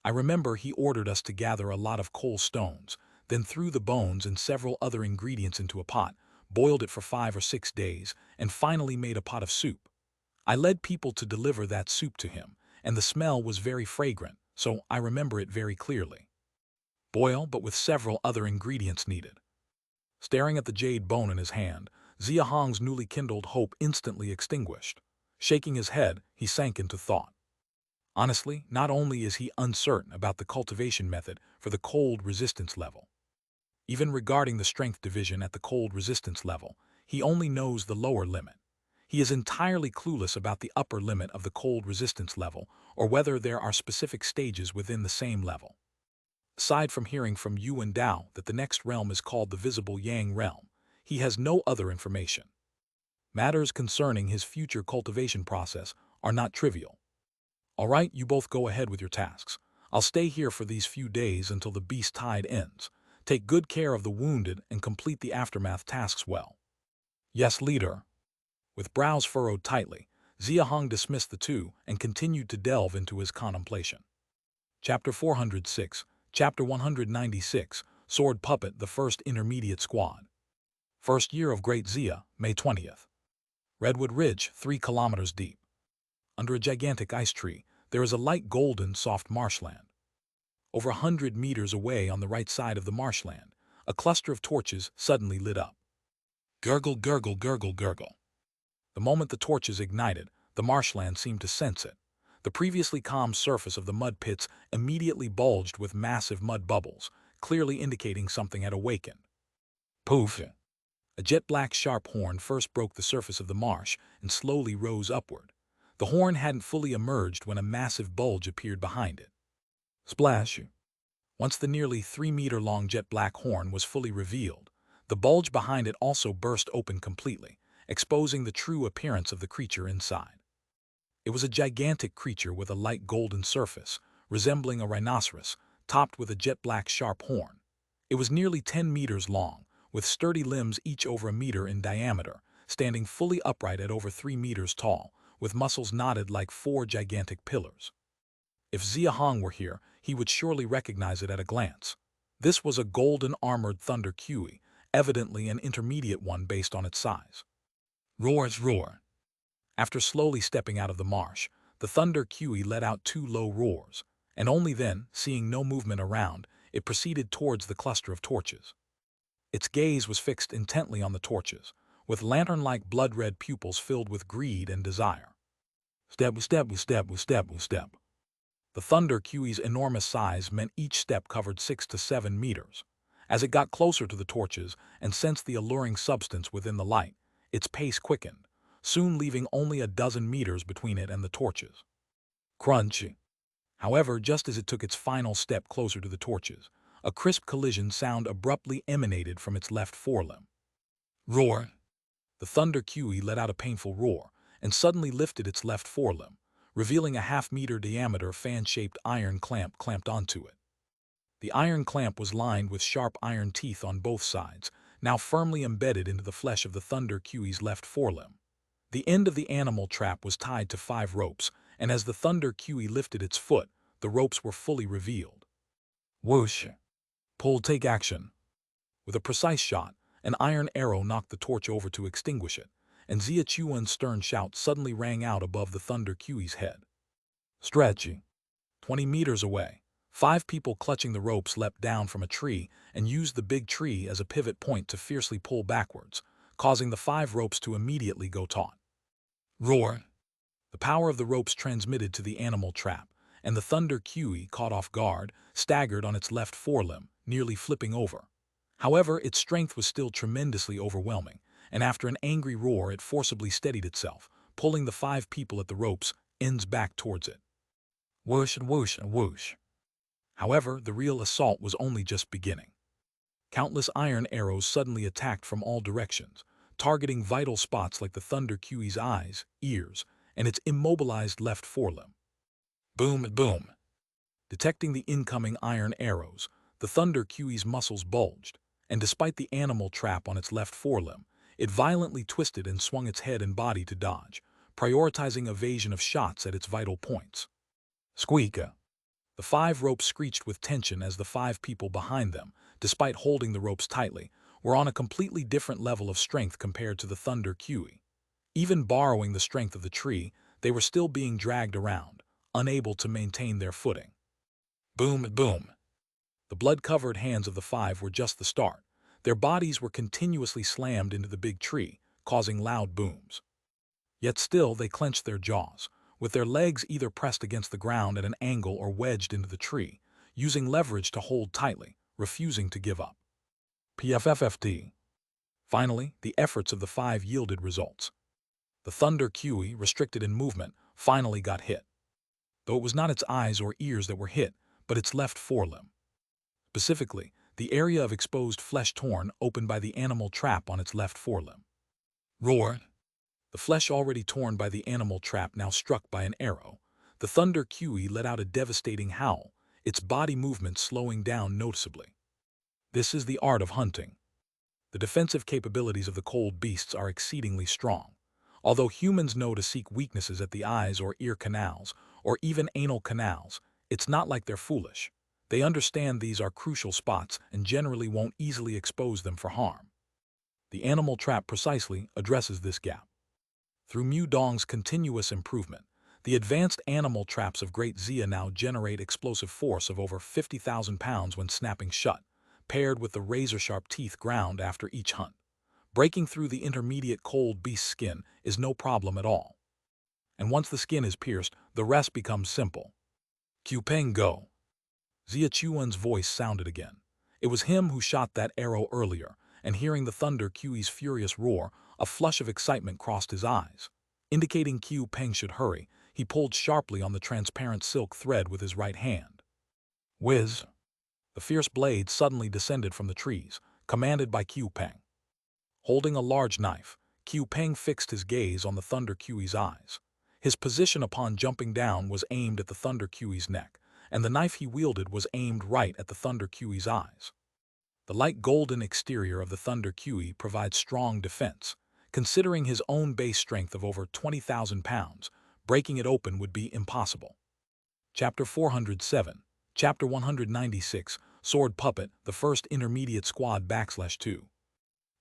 I remember he ordered us to gather a lot of coal stones, then threw the bones and several other ingredients into a pot, boiled it for 5 or 6 days, and finally made a pot of soup. I led people to deliver that soup to him, and the smell was very fragrant, so I remember it very clearly. Boil, but with several other ingredients needed." Staring at the jade bone in his hand, Xia Hong's newly kindled hope instantly extinguished. Shaking his head, he sank into thought. Honestly, not only is he uncertain about the cultivation method for the cold resistance level, even regarding the strength division at the cold resistance level, he only knows the lower limit. He is entirely clueless about the upper limit of the cold resistance level, or whether there are specific stages within the same level. Aside from hearing from Yuan Dao that the next realm is called the visible Yang realm, he has no other information. Matters concerning his future cultivation process are not trivial. "All right, you both go ahead with your tasks. I'll stay here for these few days until the beast tide ends. Take good care of the wounded and complete the aftermath tasks well." "Yes, leader." With brows furrowed tightly, Xia Hong dismissed the two and continued to delve into his contemplation. Chapter 406, Chapter 196, Sword Puppet, the First Intermediate Squad. First year of Great Xia, May 20th. Redwood Ridge, 3 kilometers deep. Under a gigantic ice tree, there is a light golden, soft marshland. Over 100 meters away on the right side of the marshland, a cluster of torches suddenly lit up. Gurgle, gurgle, gurgle, gurgle. The moment the torches ignited, the marshland seemed to sense it. The previously calm surface of the mud pits immediately bulged with massive mud bubbles, clearly indicating something had awakened. Poof! A jet-black sharp horn first broke the surface of the marsh and slowly rose upward. The horn hadn't fully emerged when a massive bulge appeared behind it. Splash! Once the nearly 3-meter-long jet-black horn was fully revealed, the bulge behind it also burst open completely, exposing the true appearance of the creature inside. It was a gigantic creature with a light golden surface, resembling a rhinoceros, topped with a jet-black sharp horn. It was nearly 10 meters long, with sturdy limbs each over a meter in diameter, standing fully upright at over 3 meters tall, with muscles knotted like 4 gigantic pillars. If Xia Hong were here, he would surely recognize it at a glance. This was a golden armored thunder Kui, evidently an intermediate one based on its size. Roars, roar. After slowly stepping out of the marsh, the thunder Kui let out 2 low roars, and only then, seeing no movement around, it proceeded towards the cluster of torches. Its gaze was fixed intently on the torches, with lantern-like blood-red pupils filled with greed and desire. Step, step, step, step, step. The thunder Kui's enormous size meant each step covered 6 to 7 meters. As it got closer to the torches and sensed the alluring substance within the light, its pace quickened, soon leaving only a dozen meters between it and the torches. Crunch! However, just as it took its final step closer to the torches, a crisp collision sound abruptly emanated from its left forelimb. Roar! The thunder Kui let out a painful roar and suddenly lifted its left forelimb, revealing a half-meter diameter fan-shaped iron clamp clamped onto it. The iron clamp was lined with sharp iron teeth on both sides, now firmly embedded into the flesh of the thunder Kui's left forelimb. The end of the animal trap was tied to 5 ropes, and as the thunder Kui lifted its foot, the ropes were fully revealed. Whoosh! Pull, take action. With a precise shot, an iron arrow knocked the torch over to extinguish it, and Xia Chuan's stern shout suddenly rang out above the thunder Kui's head. Stretchy. 20 meters away, 5 people clutching the ropes leapt down from a tree and used the big tree as a pivot point to fiercely pull backwards, causing the 5 ropes to immediately go taut. Roar! The power of the ropes transmitted to the animal trap, and the thunder Kui, caught off guard, staggered on its left forelimb, nearly flipping over. However, its strength was still tremendously overwhelming, and after an angry roar it forcibly steadied itself, pulling the 5 people at the ropes' ends back towards it. Whoosh and whoosh and whoosh. However, the real assault was only just beginning. Countless iron arrows suddenly attacked from all directions, targeting vital spots like the thunder Kui's eyes, ears, and its immobilized left forelimb. Boom, boom. Detecting the incoming iron arrows, the Thunder Q's muscles bulged, and despite the animal trap on its left forelimb, it violently twisted and swung its head and body to dodge, prioritizing evasion of shots at its vital points. Squeak! The 5 ropes screeched with tension as the 5 people behind them, despite holding the ropes tightly, were on a completely different level of strength compared to the Thunder Q. Even borrowing the strength of the tree, they were still being dragged around, unable to maintain their footing. Boom, boom. The blood-covered hands of the 5 were just the start. Their bodies were continuously slammed into the big tree, causing loud booms. Yet still they clenched their jaws, with their legs either pressed against the ground at an angle or wedged into the tree, using leverage to hold tightly, refusing to give up. PFFFD. Finally, the efforts of the 5 yielded results. The Thunder QE, restricted in movement, finally got hit. Though it was not its eyes or ears that were hit, but its left forelimb. Specifically, the area of exposed flesh torn open by the animal trap on its left forelimb. Roar! The flesh already torn by the animal trap now struck by an arrow. The Thunder QE let out a devastating howl, its body movement slowing down noticeably. This is the art of hunting. The defensive capabilities of the cold beasts are exceedingly strong. Although humans know to seek weaknesses at the eyes or ear canals, or even anal canals, it's not like they're foolish. They understand these are crucial spots and generally won't easily expose them for harm. The animal trap precisely addresses this gap. Through Mu Dong's continuous improvement, the advanced animal traps of Great Xia now generate explosive force of over 50,000 pounds when snapping shut, paired with the razor-sharp teeth ground after each hunt. Breaking through the intermediate cold beast skin is no problem at all. And once the skin is pierced, the rest becomes simple. Qiu Peng go! Xia Chuan's voice sounded again. It was him who shot that arrow earlier, and hearing the Thunder Q's furious roar, a flush of excitement crossed his eyes. Indicating Qiu Peng should hurry, he pulled sharply on the transparent silk thread with his right hand. Whiz! The fierce blade suddenly descended from the trees, commanded by Qiu Peng. Holding a large knife, Qiu Peng fixed his gaze on the Thunder Q's eyes. His position upon jumping down was aimed at the Thunder Q's neck, and the knife he wielded was aimed right at the Thunder Q's eyes. The light golden exterior of the Thunder QE provides strong defense. Considering his own base strength of over 20,000 pounds, breaking it open would be impossible. Chapter 407, Chapter 196, Sword Puppet, the First Intermediate Squad /2.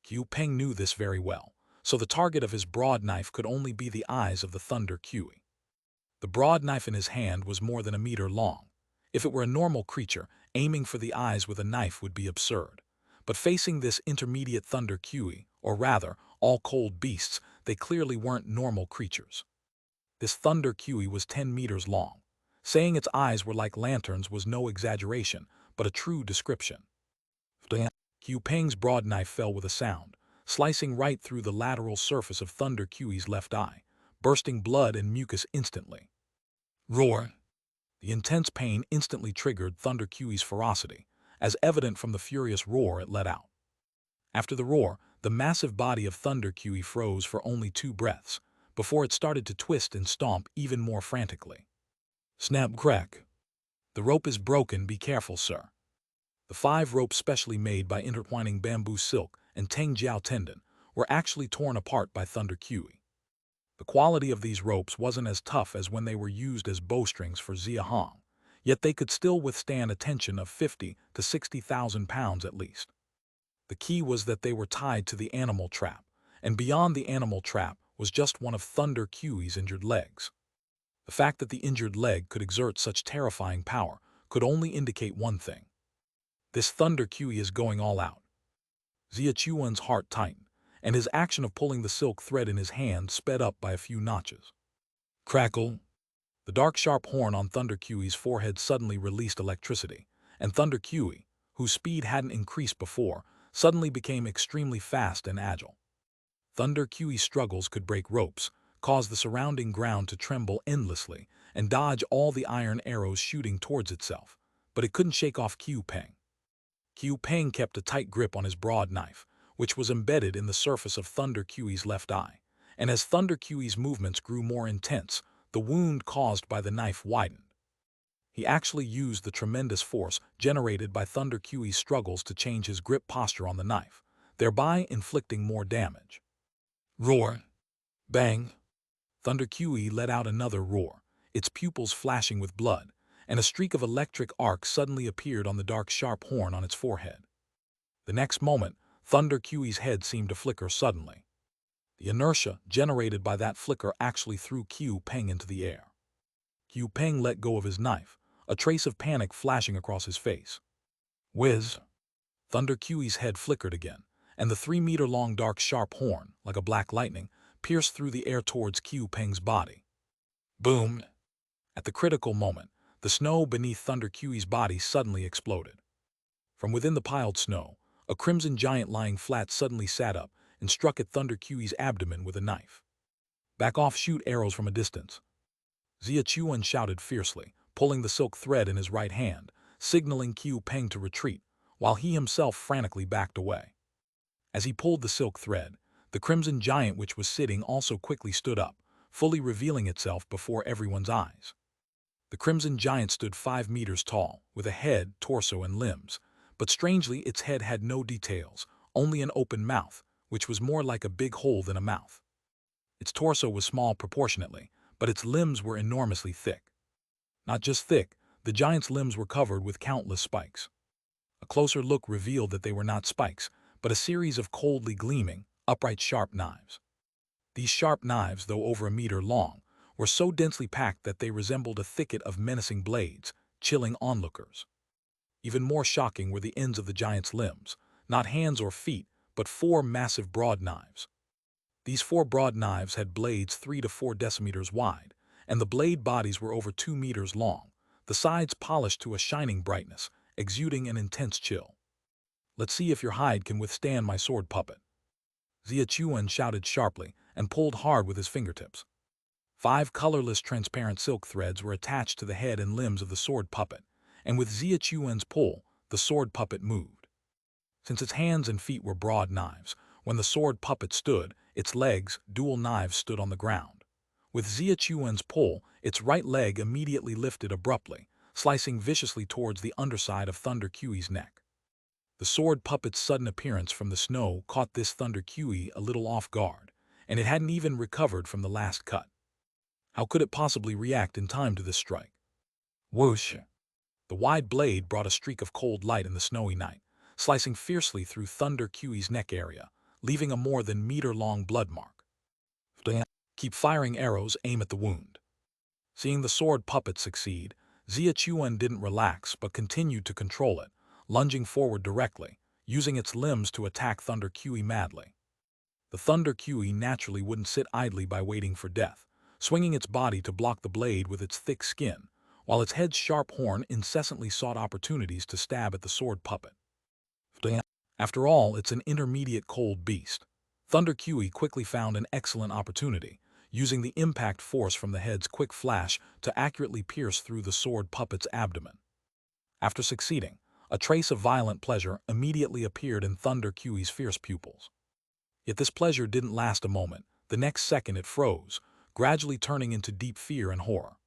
Qiu Peng knew this very well, so the target of his broad knife could only be the eyes of the Thunder QE. The broad knife in his hand was more than a meter long. If it were a normal creature, aiming for the eyes with a knife would be absurd. But facing this intermediate Thunder QE, or rather, all cold beasts, they clearly weren't normal creatures. This Thunder QE was 10 meters long. Saying its eyes were like lanterns was no exaggeration, but a true description. Qiu Peng's broad knife fell with a sound, slicing right through the lateral surface of Thunder QE's left eye, bursting blood and mucus instantly. Roar! The intense pain instantly triggered Thunder QE's ferocity, as evident from the furious roar it let out. After the roar, the massive body of Thunder QE froze for only 2 breaths, before it started to twist and stomp even more frantically. Snap crack! The rope is broken, be careful, sir. The 5 ropes specially made by intertwining bamboo silk and Teng Jiao tendon were actually torn apart by Thunder QE. The quality of these ropes wasn't as tough as when they were used as bowstrings for Xia Hong, yet they could still withstand a tension of 50 to 60,000 pounds at least. The key was that they were tied to the animal trap, and beyond the animal trap was just one of Thunder QE's injured legs. The fact that the injured leg could exert such terrifying power could only indicate one thing. This Thunder QE is going all out. Xia Chuan's heart tightened, and his action of pulling the silk thread in his hand sped up by a few notches. Crackle! The dark sharp horn on Thunder QE's forehead suddenly released electricity, and Thunder QE, whose speed hadn't increased before, suddenly became extremely fast and agile. Thunder QE's struggles could break ropes, cause the surrounding ground to tremble endlessly, and dodge all the iron arrows shooting towards itself, but it couldn't shake off Qiu Peng. Qiu Peng kept a tight grip on his broad knife, which was embedded in the surface of Thunder QE's left eye, and as Thunder QE's movements grew more intense, the wound caused by the knife widened. He actually used the tremendous force generated by Thunder Qiu's struggles to change his grip posture on the knife, thereby inflicting more damage. Roar! Bang! Thunder Qiu let out another roar, its pupils flashing with blood, and a streak of electric arc suddenly appeared on the dark sharp horn on its forehead. The next moment, Thunder Qiu's head seemed to flicker suddenly. The inertia generated by that flicker actually threw Qiu Peng into the air. Qiu Peng let go of his knife, a trace of panic flashing across his face. Whiz! Thunder Qiu's head flickered again, and the 3-meter-long dark sharp horn, like a black lightning, pierced through the air towards Qiu Peng's body. Boom! At the critical moment, the snow beneath Thunder Qiu's body suddenly exploded. From within the piled snow, a crimson giant lying flat suddenly sat up and struck at Thunder Qiu's abdomen with a knife. Back off, shoot arrows from a distance. Xia Chuan shouted fiercely, pulling the silk thread in his right hand, signaling Qiu Peng to retreat, while he himself frantically backed away. As he pulled the silk thread, the crimson giant which was sitting also quickly stood up, fully revealing itself before everyone's eyes. The crimson giant stood 5 meters tall, with a head, torso, and limbs, but strangely its head had no details, only an open mouth, which was more like a big hole than a mouth. Its torso was small proportionately, but its limbs were enormously thick. Not just thick, the giant's limbs were covered with countless spikes. A closer look revealed that they were not spikes, but a series of coldly gleaming, upright sharp knives. These sharp knives, though over a meter long, were so densely packed that they resembled a thicket of menacing blades, chilling onlookers. Even more shocking were the ends of the giant's limbs, not hands or feet, but 4 massive broad knives. These 4 broad knives had blades 3 to 4 decimeters wide, and the blade bodies were over 2 meters long, the sides polished to a shining brightness, exuding an intense chill. Let's see if your hide can withstand my sword puppet. Xia Chuan shouted sharply and pulled hard with his fingertips. 5 colorless transparent silk threads were attached to the head and limbs of the sword puppet, and with Xia Chuan's pull, the sword puppet moved. Since its hands and feet were broad knives, when the sword puppet stood, its legs, dual knives, stood on the ground. With Xia Chuan's pull, its right leg immediately lifted abruptly, slicing viciously towards the underside of Thunder Qiu's neck. The sword puppet's sudden appearance from the snow caught this Thunder Qiu a little off guard, and it hadn't even recovered from the last cut. How could it possibly react in time to this strike? Whoosh! The wide blade brought a streak of cold light in the snowy night, slicing fiercely through Thunder Qiu's neck area, leaving a more than meter-long blood mark. Keep firing arrows, aim at the wound. Seeing the sword puppet succeed, Xia Chuan didn't relax but continued to control it, lunging forward directly, using its limbs to attack Thunder Qiu madly. The Thunder Qiu naturally wouldn't sit idly by waiting for death, swinging its body to block the blade with its thick skin, while its head's sharp horn incessantly sought opportunities to stab at the sword puppet. After all, it's an intermediate cold beast. Thunder Qiu quickly found an excellent opportunity, using the impact force from the head's quick flash to accurately pierce through the sword puppet's abdomen. After succeeding, a trace of violent pleasure immediately appeared in Thunder Qiu's fierce pupils. Yet this pleasure didn't last a moment. The next second it froze, gradually turning into deep fear and horror.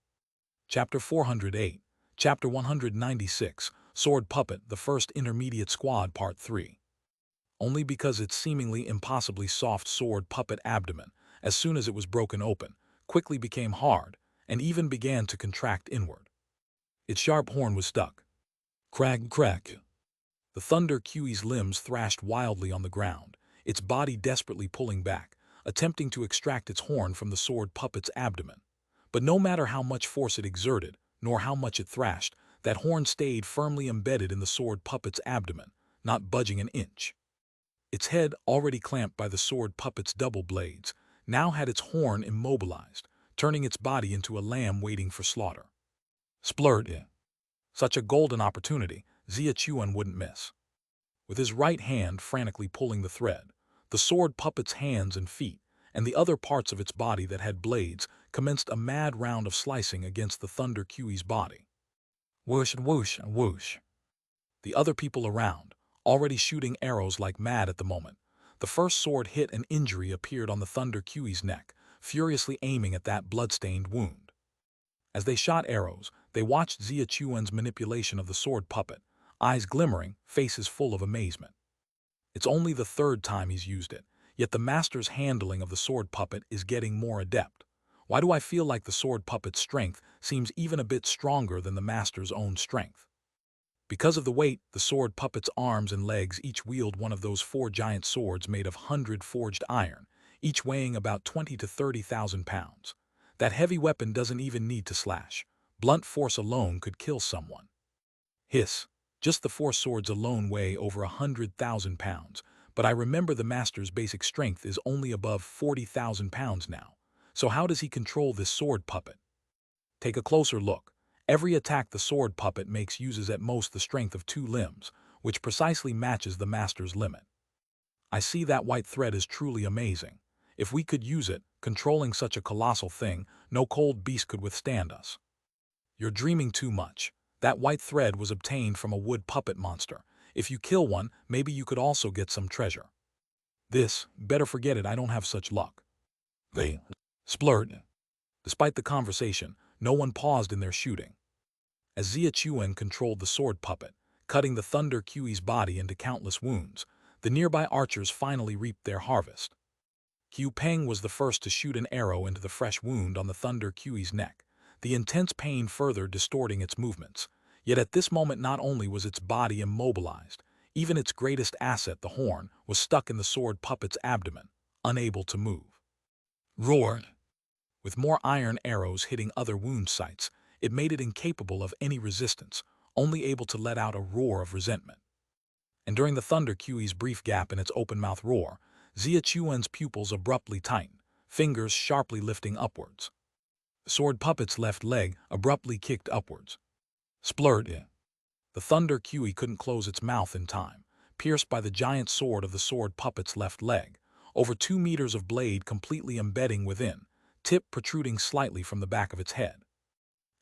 Chapter 408, Chapter 196, Sword Puppet, the First Intermediate Squad, Part 3. Only because its seemingly impossibly soft sword puppet abdomen, as soon as it was broken open, quickly became hard, and even began to contract inward. Its sharp horn was stuck. Crack, crack. The Thunder Qiu's limbs thrashed wildly on the ground, its body desperately pulling back, attempting to extract its horn from the sword puppet's abdomen. But no matter how much force it exerted, nor how much it thrashed, that horn stayed firmly embedded in the sword puppet's abdomen, not budging an inch. Its head, already clamped by the sword puppet's double blades, now had its horn immobilized, turning its body into a lamb waiting for slaughter. Splurd! Such a golden opportunity, Xia Chuan wouldn't miss. With his right hand frantically pulling the thread, the sword puppet's hands and feet, and the other parts of its body that had blades, commenced a mad round of slicing against the Thunder Qiu's body. Whoosh, whoosh, whoosh. The other people around, already shooting arrows like mad at the moment, the first sword hit and injury appeared on the Thunder Qiu's neck, furiously aiming at that blood-stained wound. As they shot arrows, they watched Xia Chuan's manipulation of the sword puppet, eyes glimmering, faces full of amazement. It's only the third time he's used it, yet the master's handling of the sword puppet is getting more adept. Why do I feel like the sword puppet's strength seems even a bit stronger than the master's own strength? Because of the weight, the sword puppet's arms and legs each wield one of those 4 giant swords made of 100 forged iron, each weighing about 20 to 30,000 pounds. That heavy weapon doesn't even need to slash. Blunt force alone could kill someone. Hiss. Just the 4 swords alone weigh over 100,000 pounds, but I remember the master's basic strength is only above 40,000 pounds now. So how does he control this sword puppet? Take a closer look. Every attack the sword puppet makes uses at most the strength of 2 limbs, which precisely matches the master's limit. I see that white thread is truly amazing. If we could use it, controlling such a colossal thing, no cold beast could withstand us. You're dreaming too much. That white thread was obtained from a wood puppet monster. If you kill one, maybe you could also get some treasure. Better forget it, I don't have such luck. They splurred. Despite the conversation, no one paused in their shooting. As Xia Chuan controlled the sword puppet, cutting the Thunder Q's body into countless wounds, the nearby archers finally reaped their harvest. Qiu Peng was the first to shoot an arrow into the fresh wound on the Thunder Q's neck, the intense pain further distorting its movements. Yet at this moment not only was its body immobilized, even its greatest asset, the horn, was stuck in the sword puppet's abdomen, unable to move. Roared. With more iron arrows hitting other wound sites, it made it incapable of any resistance, only able to let out a roar of resentment. And during the Thunder Q's brief gap in its open-mouth roar, Xia Chuan's pupils abruptly tightened, fingers sharply lifting upwards. The sword puppet's left leg abruptly kicked upwards. Splurred. The Thunder Q couldn't close its mouth in time, pierced by the giant sword of the sword puppet's left leg, over 2 meters of blade completely embedding within, tip protruding slightly from the back of its head.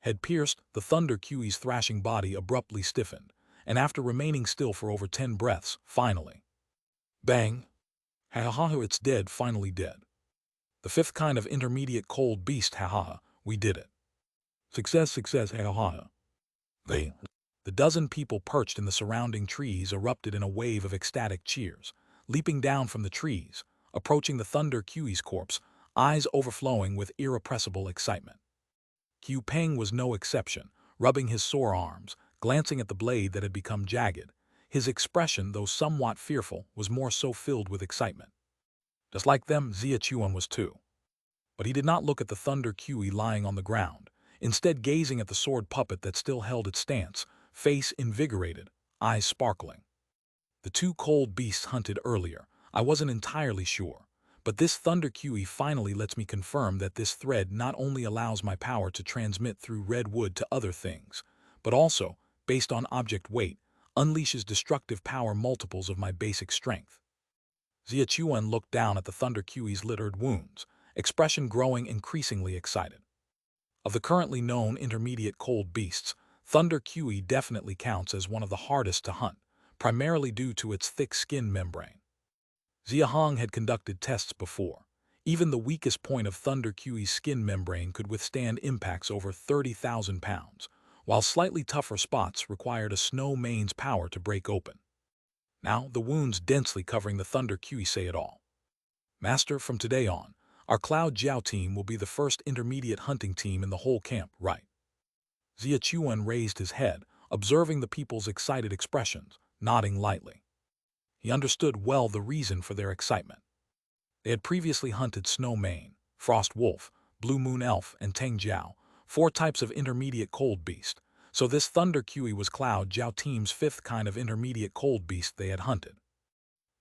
Head pierced, the Thunder Q's thrashing body abruptly stiffened, and after remaining still for over 10 breaths, finally. Bang! Ha-ha-ha, it's dead, finally dead. The 5th kind of intermediate cold beast, ha-ha, we did it. Success, success, ha-ha-ha. The dozen people perched in the surrounding trees erupted in a wave of ecstatic cheers, leaping down from the trees, approaching the Thunder Q's corpse, eyes overflowing with irrepressible excitement. Qiu Peng was no exception, rubbing his sore arms, glancing at the blade that had become jagged. His expression, though somewhat fearful, was more so filled with excitement. Just like them, Xia Chuan was too. But he did not look at the Thunder Q lying on the ground, instead gazing at the sword puppet that still held its stance, face invigorated, eyes sparkling. The 2 cold beasts hunted earlier, I wasn't entirely sure, but this Thunder Q finally lets me confirm that this thread not only allows my power to transmit through red wood to other things, but also, based on object weight, unleashes destructive power multiples of my basic strength. Xia Chuan looked down at the Thunder Q's littered wounds, expression growing increasingly excited. Of the currently known intermediate cold beasts, Thunder Q definitely counts as one of the hardest to hunt, primarily due to its thick skin membrane. Xia Hong had conducted tests before. Even the weakest point of Thunder Q's skin membrane could withstand impacts over 30,000 pounds, while slightly tougher spots required a snow mane's power to break open. Now, the wounds densely covering the Thunder Q say it all. Master, from today on, our Cloud Jiao team will be the first intermediate hunting team in the whole camp, right? Xia Chuan raised his head, observing the people's excited expressions, nodding lightly. He understood well the reason for their excitement. They had previously hunted Snow Mane, Frost Wolf, Blue Moon Elf, and Teng Jiao, 4 types of intermediate cold beast, so this Thunder Q was Cloud Jiao team's 5th kind of intermediate cold beast they had hunted.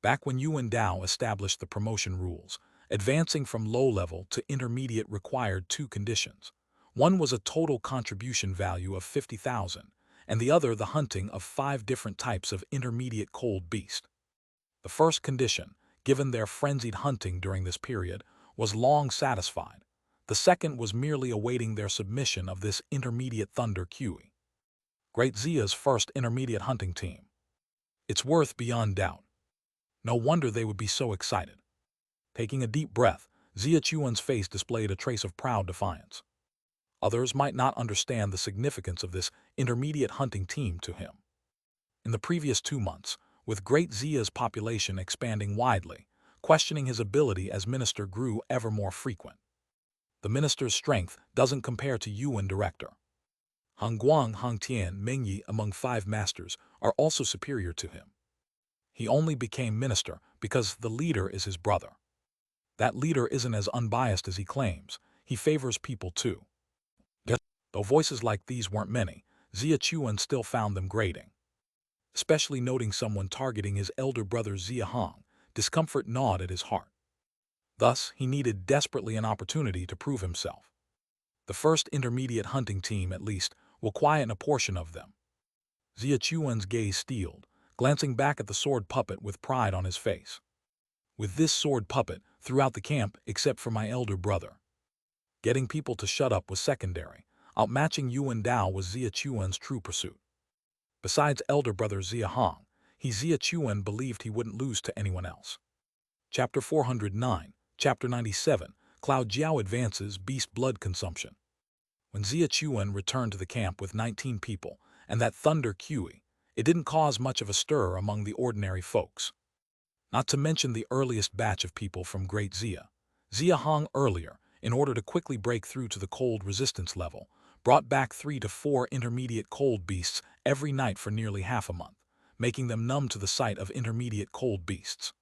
Back when Yuan Dao established the promotion rules, advancing from low-level to intermediate required 2 conditions. One was a total contribution value of 50,000, and the other the hunting of 5 different types of intermediate cold beast. The first condition, given their frenzied hunting during this period, was long satisfied. The second was merely awaiting their submission of this intermediate Thunder Q. Great Xia's first intermediate hunting team. It's worth beyond doubt. No wonder they would be so excited. Taking a deep breath, Xia Chuan's face displayed a trace of proud defiance. Others might not understand the significance of this intermediate hunting team to him. In the previous 2 months, with Great Xia's population expanding widely, questioning his ability as minister grew ever more frequent. The minister's strength doesn't compare to Yuan director. Han Guang, Han Tian, Meng Yi among 5 masters are also superior to him. He only became minister because the leader is his brother. That leader isn't as unbiased as he claims. He favors people too. Yet, though voices like these weren't many, Xia Chuan still found them grating. Especially noting someone targeting his elder brother Xia Hong, discomfort gnawed at his heart. Thus, he needed desperately an opportunity to prove himself. The first intermediate hunting team, at least, will quieten a portion of them. Xia Chuan's gaze steeled, glancing back at the sword puppet with pride on his face. With this sword puppet, throughout the camp except for my elder brother. Getting people to shut up was secondary. Outmatching Yuan Dao was Xia Chuan's true pursuit. Besides elder brother Xia Hong, Xia Chuan believed he wouldn't lose to anyone else. Chapter 409, Chapter 97, Cloud Jiao advances beast blood consumption. When Xia Chuan returned to the camp with 19 people and that thunder QE, it didn't cause much of a stir among the ordinary folks. Not to mention the earliest batch of people from Great Xia. Xia Hong earlier, in order to quickly break through to the cold resistance level, brought back 3 to 4 intermediate cold beasts every night for nearly half a month, making them numb to the sight of intermediate cold beasts.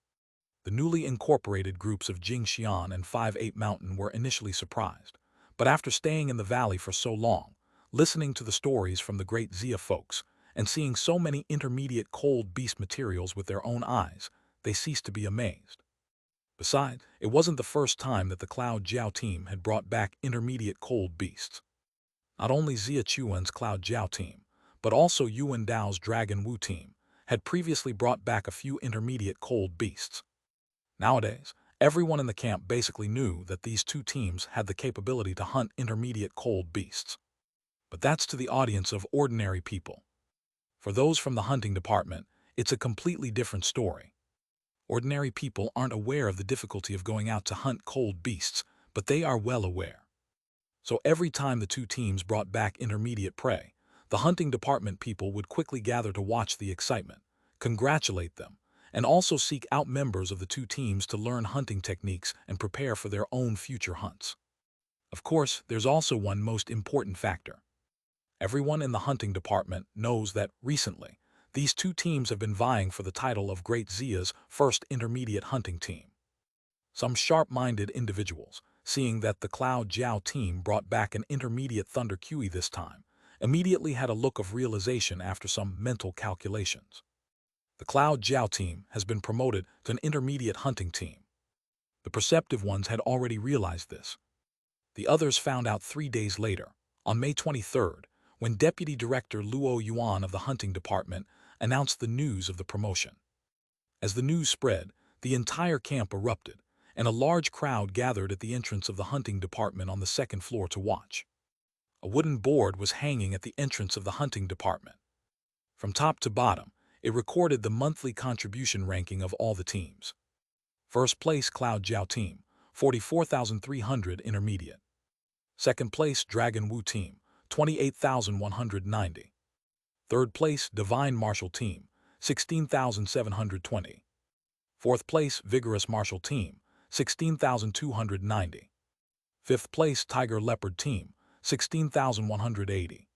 The newly incorporated groups of Jingxian and 5-8 Mountain were initially surprised, but after staying in the valley for so long, listening to the stories from the Great Xia folks, and seeing so many intermediate cold beast materials with their own eyes, they ceased to be amazed. Besides, it wasn't the first time that the Cloud Jiao team had brought back intermediate cold beasts. Not only Xia Chuan's Cloud Jiao team, but also Yuan Dao's Dragon Wu team, had previously brought back a few intermediate cold beasts. Nowadays, everyone in the camp basically knew that these 2 teams had the capability to hunt intermediate cold beasts. But that's to the audience of ordinary people. For those from the hunting department, it's a completely different story. Ordinary people aren't aware of the difficulty of going out to hunt cold beasts, but they are well aware. So every time the 2 teams brought back intermediate prey, the hunting department people would quickly gather to watch the excitement, congratulate them, and also seek out members of the 2 teams to learn hunting techniques and prepare for their own future hunts. Of course, there's also one most important factor. Everyone in the hunting department knows that, recently, these 2 teams have been vying for the title of Great Xia's first intermediate hunting team. Some sharp-minded individuals, seeing that the Cloud Jiao team brought back an intermediate Thunder QE this time, immediately had a look of realization after some mental calculations. The Cloud Jiao team has been promoted to an intermediate hunting team. The perceptive ones had already realized this. The others found out 3 days later, on May 23rd, when Deputy Director Luo Yuan of the hunting department announced the news of the promotion. As the news spread, the entire camp erupted, and a large crowd gathered at the entrance of the hunting department on the 2nd floor to watch. A wooden board was hanging at the entrance of the hunting department. From top to bottom, it recorded the monthly contribution ranking of all the teams. First place Cloud Jiao team, 44,300 intermediate. Second place Dragon Wu team, 28,190. Third place Divine Martial team, 16,720. Fourth place Vigorous Martial team, 16,290. Fifth place Tiger Leopard team, 16,180.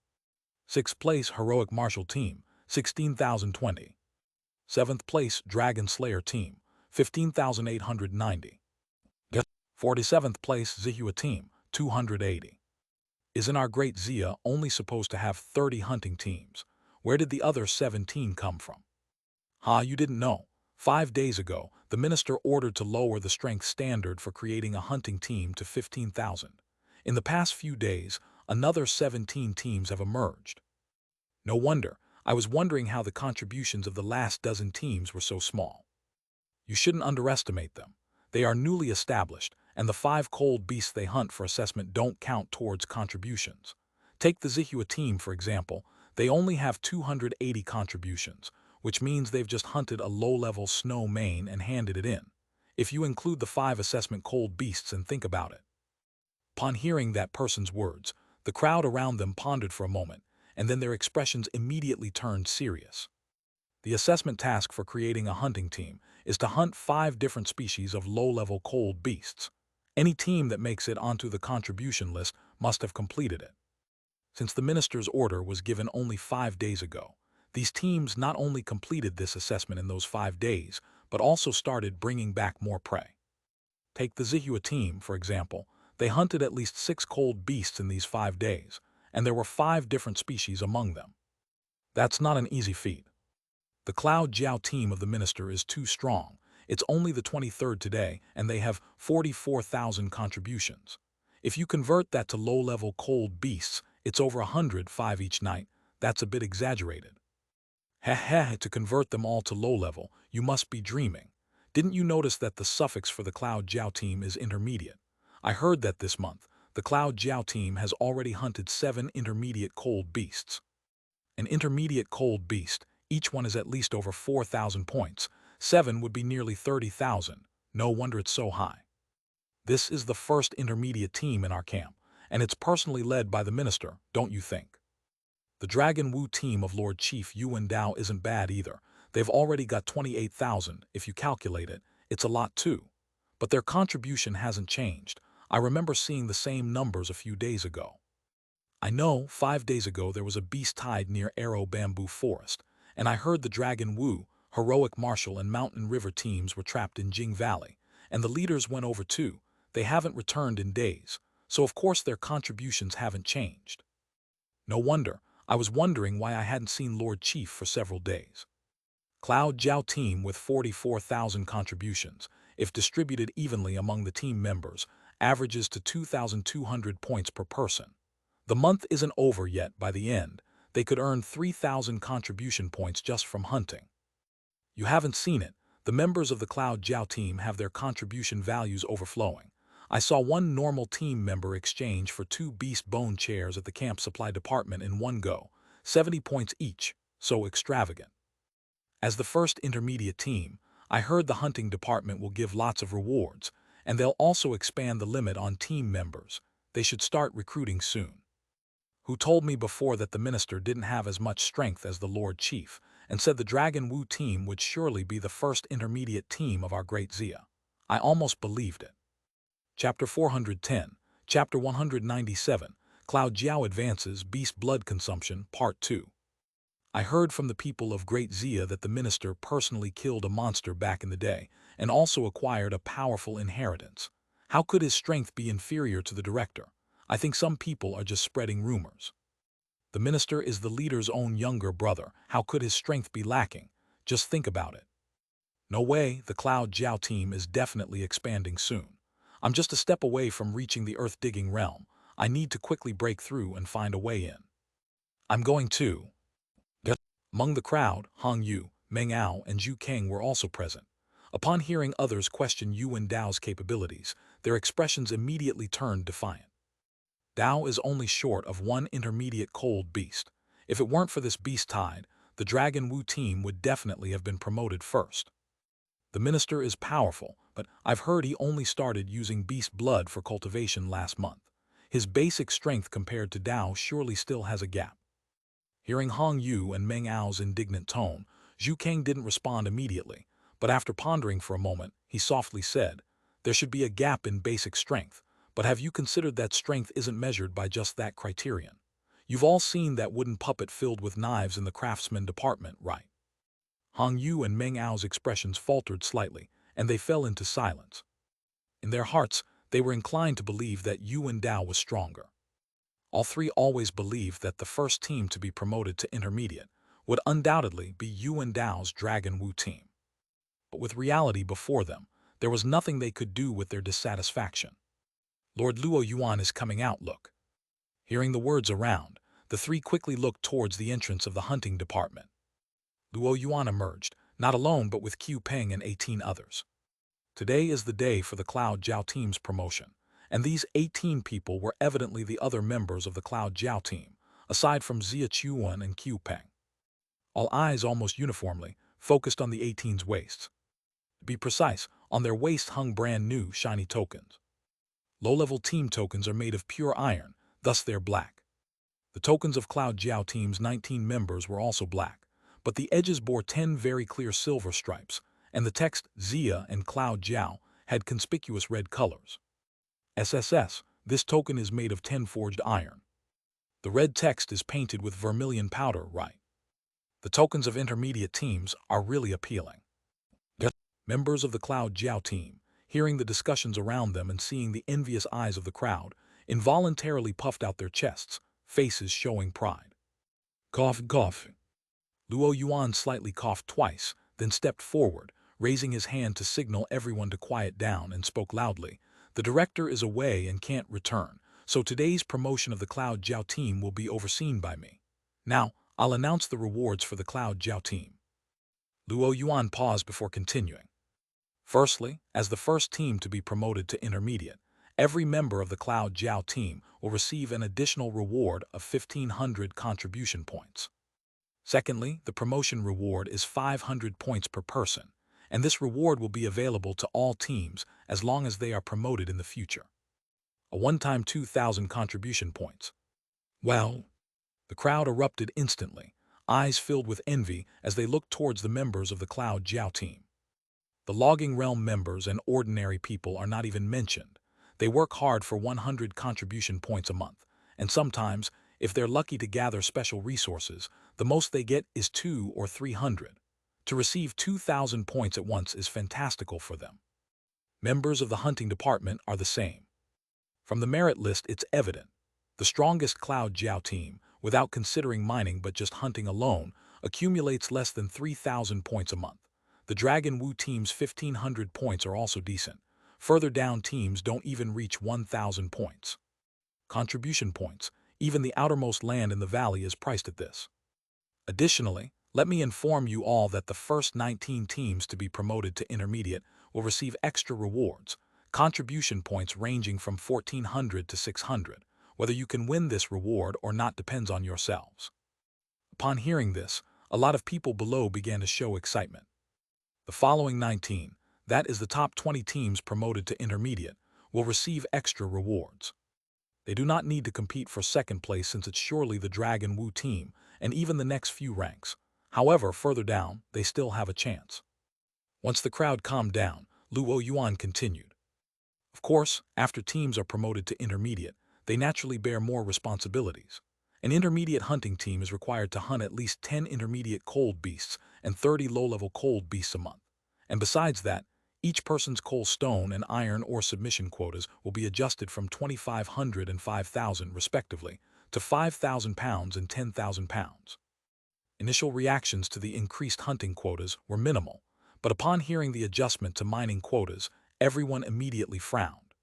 Sixth place Heroic Martial team, 16,020. Seventh place Dragon Slayer team, 15,890. 47th place Zihua team, 280. Isn't our Great Xia only supposed to have 30 hunting teams? Where did the other 17 come from? You didn't know. 5 days ago, the minister ordered to lower the strength standard for creating a hunting team to 15,000. In the past few days, another 17 teams have emerged. No wonder. I was wondering how the contributions of the last dozen teams were so small. You shouldn't underestimate them. They are newly established, and the 5 cold beasts they hunt for assessment don't count towards contributions. Take the Zihua team, for example. They only have 280 contributions, which means they've just hunted a low-level snow mane and handed it in, if you include the 5 assessment cold beasts and think about it. Upon hearing that person's words, The crowd around them pondered for a moment, and then their expressions immediately turned serious. The assessment task for creating a hunting team is to hunt 5 different species of low-level cold beasts. Any team that makes it onto the contribution list must have completed it. Since the minister's order was given only 5 days ago, these teams not only completed this assessment in those 5 days, but also started bringing back more prey. Take the Xia team, for example. They hunted at least 6 cold beasts in these 5 days, and there were 5 different species among them. That's not an easy feat. The Cloud Jiao team of the minister is too strong. It's only the 23rd today, and they have 44,000 contributions. If you convert that to low-level cold beasts, it's over 105 each night. That's a bit exaggerated. Heh, to convert them all to low-level, you must be dreaming. Didn't you notice that the suffix for the Cloud Jiao team is intermediate? I heard that this month, the Cloud Jiao team has already hunted 7 intermediate cold beasts. An intermediate cold beast, each one is at least over 4,000 points. 7 would be nearly 30,000. No wonder it's so high. This is the first intermediate team in our camp, and it's personally led by the minister, don't you think? The Dragon Wu team of Lord Chief Yuan Dao isn't bad either. They've already got 28,000. If you calculate it, it's a lot too. But their contribution hasn't changed. I remember seeing the same numbers a few days ago. I know 5 days ago there was a beast tied near Arrow Bamboo Forest, and I heard the Dragon Wu, Heroic Martial and Mountain River teams were trapped in Jing Valley, and the leaders went over too. They haven't returned in days, so of course their contributions haven't changed. No wonder. I was wondering why I hadn't seen Lord Chief for several days. Cloud Jiao team with 44,000 contributions, if distributed evenly among the team members, averages to 2,200 points per person. The month isn't over yet. By the end, they could earn 3,000 contribution points just from hunting. You haven't seen it. The members of the Cloud Jiao team have their contribution values overflowing. I saw one normal team member exchange for 2 beast bone chairs at the camp supply department in one go, 70 points each, so extravagant. As the first intermediate team, I heard the hunting department will give lots of rewards, and they'll also expand the limit on team members. They should start recruiting soon. Who told me before that the minister didn't have as much strength as the Lord Chief, and said the Dragon Wu team would surely be the first intermediate team of our great Xia? I almost believed it. Chapter 410, Chapter 197, Cloud Jiao Advances Beast Blood Consumption, Part 2. I heard from the people of Great Xia that the minister personally killed a monster back in the day, and also acquired a powerful inheritance. How could his strength be inferior to the director? I think some people are just spreading rumors. The minister is the leader's own younger brother. How could his strength be lacking? Just think about it. No way, the Cloud Jiao team is definitely expanding soon. I'm just a step away from reaching the earth-digging realm. I need to quickly break through and find a way in. I'm going to. Among the crowd, Hong Yu, Meng Ao, and Zhu Kang were also present. Upon hearing others question Yuan Dao's capabilities, their expressions immediately turned defiant. Dao is only short of 1 intermediate cold beast. If it weren't for this beast tide, the Dragon Wu team would definitely have been promoted first. The minister is powerful, but I've heard he only started using beast blood for cultivation last month. His basic strength compared to Dao surely still has a gap. Hearing Hong Yu and Meng Ao's indignant tone, Zhu Kang didn't respond immediately, but after pondering for a moment, he softly said, "There should be a gap in basic strength, but have you considered that strength isn't measured by just that criterion? You've all seen that wooden puppet filled with knives in the craftsman department, right?" Hong Yu and Meng Ao's expressions faltered slightly, and they fell into silence. In their hearts, they were inclined to believe that Yuan Dao was stronger. All three always believed that the first team to be promoted to intermediate would undoubtedly be Yuan Dao's Dragon Wu team. But with reality before them, there was nothing they could do with their dissatisfaction. "Lord Luo Yuan is coming out, look." Hearing the words around, the three quickly looked towards the entrance of the hunting department. Luo Yuan emerged, not alone but with Qiu Peng and 18 others. Today is the day for the Cloud Jiao team's promotion, and these 18 people were evidently the other members of the Cloud Jiao team, aside from Xia Chuan and Qiu Peng. All eyes almost uniformly focused on the 18's waists. To be precise, on their waist hung brand new shiny tokens. Low-level team tokens are made of pure iron, thus they're black. The tokens of Cloud Jiao Team's 19 members were also black, but the edges bore 10 very clear silver stripes, and the text Xia and Cloud Jiao had conspicuous red colors. SSS, this token is made of 10 forged iron. The red text is painted with vermilion powder, right? The tokens of intermediate teams are really appealing. Members of the Cloud Jiao team, hearing the discussions around them and seeing the envious eyes of the crowd, involuntarily puffed out their chests, faces showing pride. Cough, cough. Luo Yuan slightly coughed twice, then stepped forward, raising his hand to signal everyone to quiet down, and spoke loudly. The director is away and can't return, so today's promotion of the Cloud Jiao team will be overseen by me. Now, I'll announce the rewards for the Cloud Jiao team. Luo Yuan paused before continuing. Firstly, as the first team to be promoted to intermediate, every member of the Cloud Jiao team will receive an additional reward of 1,500 contribution points. Secondly, the promotion reward is 500 points per person, and this reward will be available to all teams as long as they are promoted in the future. A one-time 2,000 contribution points. Well, the crowd erupted instantly, eyes filled with envy as they looked towards the members of the Cloud Jiao team. The Logging Realm members and ordinary people are not even mentioned. They work hard for 100 contribution points a month, and sometimes, if they're lucky to gather special resources, the most they get is 200 or 300. To receive 2,000 points at once is fantastical for them. Members of the hunting department are the same. From the merit list, it's evident. The strongest Cloud Jiao team, without considering mining but just hunting alone, accumulates less than 3,000 points a month. The Dragon Wu team's 1,500 points are also decent. Further down teams don't even reach 1,000 points. Contribution points. Even the outermost land in the valley is priced at this. Additionally, let me inform you all that the first 19 teams to be promoted to intermediate will receive extra rewards, contribution points ranging from 1,400 to 600. Whether you can win this reward or not depends on yourselves. Upon hearing this, a lot of people below began to show excitement. The following 19, that is the top 20 teams promoted to intermediate, will receive extra rewards. They do not need to compete for second place since it's surely the Dragon Wu team and even the next few ranks. However, further down, they still have a chance. Once the crowd calmed down, Luo Yuan continued. Of course, after teams are promoted to intermediate, they naturally bear more responsibilities. An intermediate hunting team is required to hunt at least 10 intermediate cold beasts and 30 low-level cold beasts a month. And besides that, each person's coal stone and iron ore submission quotas will be adjusted from 2,500 and 5,000 respectively to 5,000 pounds and 10,000 pounds. Initial reactions to the increased hunting quotas were minimal, but upon hearing the adjustment to mining quotas, everyone immediately frowned.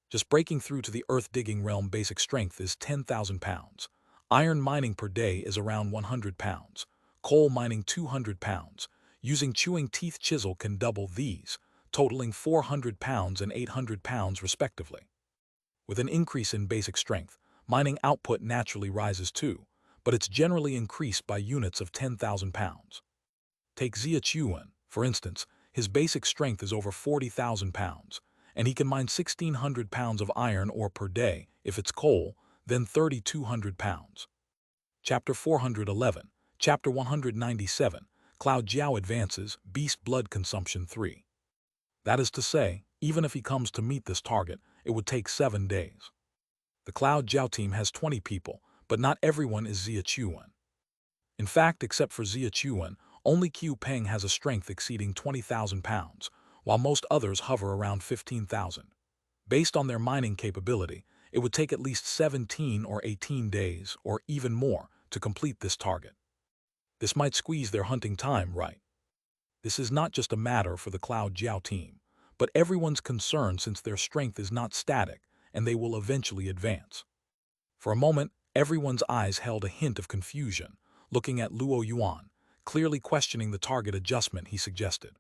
Just breaking through to the earth-digging realm basic strength is 10,000 pounds. Iron mining per day is around 100 pounds. Coal mining 200 pounds. Using chewing teeth chisel can double these, totaling 400 pounds and 800 pounds respectively. With an increase in basic strength, mining output naturally rises too, but it's generally increased by units of 10,000 pounds. Take Xia Chuan, for instance, his basic strength is over 40,000 pounds, and he can mine 1,600 pounds of iron ore per day. If it's coal, then 3,200 pounds. Chapter 411, Chapter 197, Cloud Jiao Advances, Beast Blood Consumption 3. That is to say, even if he comes to meet this target, it would take 7 days. The Cloud Jiao team has 20 people, but not everyone is Xia Chuan. In fact, except for Xia Chuan, only Qiu Peng has a strength exceeding 20,000 pounds, while most others hover around 15,000. Based on their mining capability, it would take at least 17 or 18 days, or even more, to complete this target. This might squeeze their hunting time, right? This is not just a matter for the Cloud Jiao team, but everyone's concern since their strength is not static and they will eventually advance. For a moment, everyone's eyes held a hint of confusion, looking at Luo Yuan, clearly questioning the target adjustment he suggested.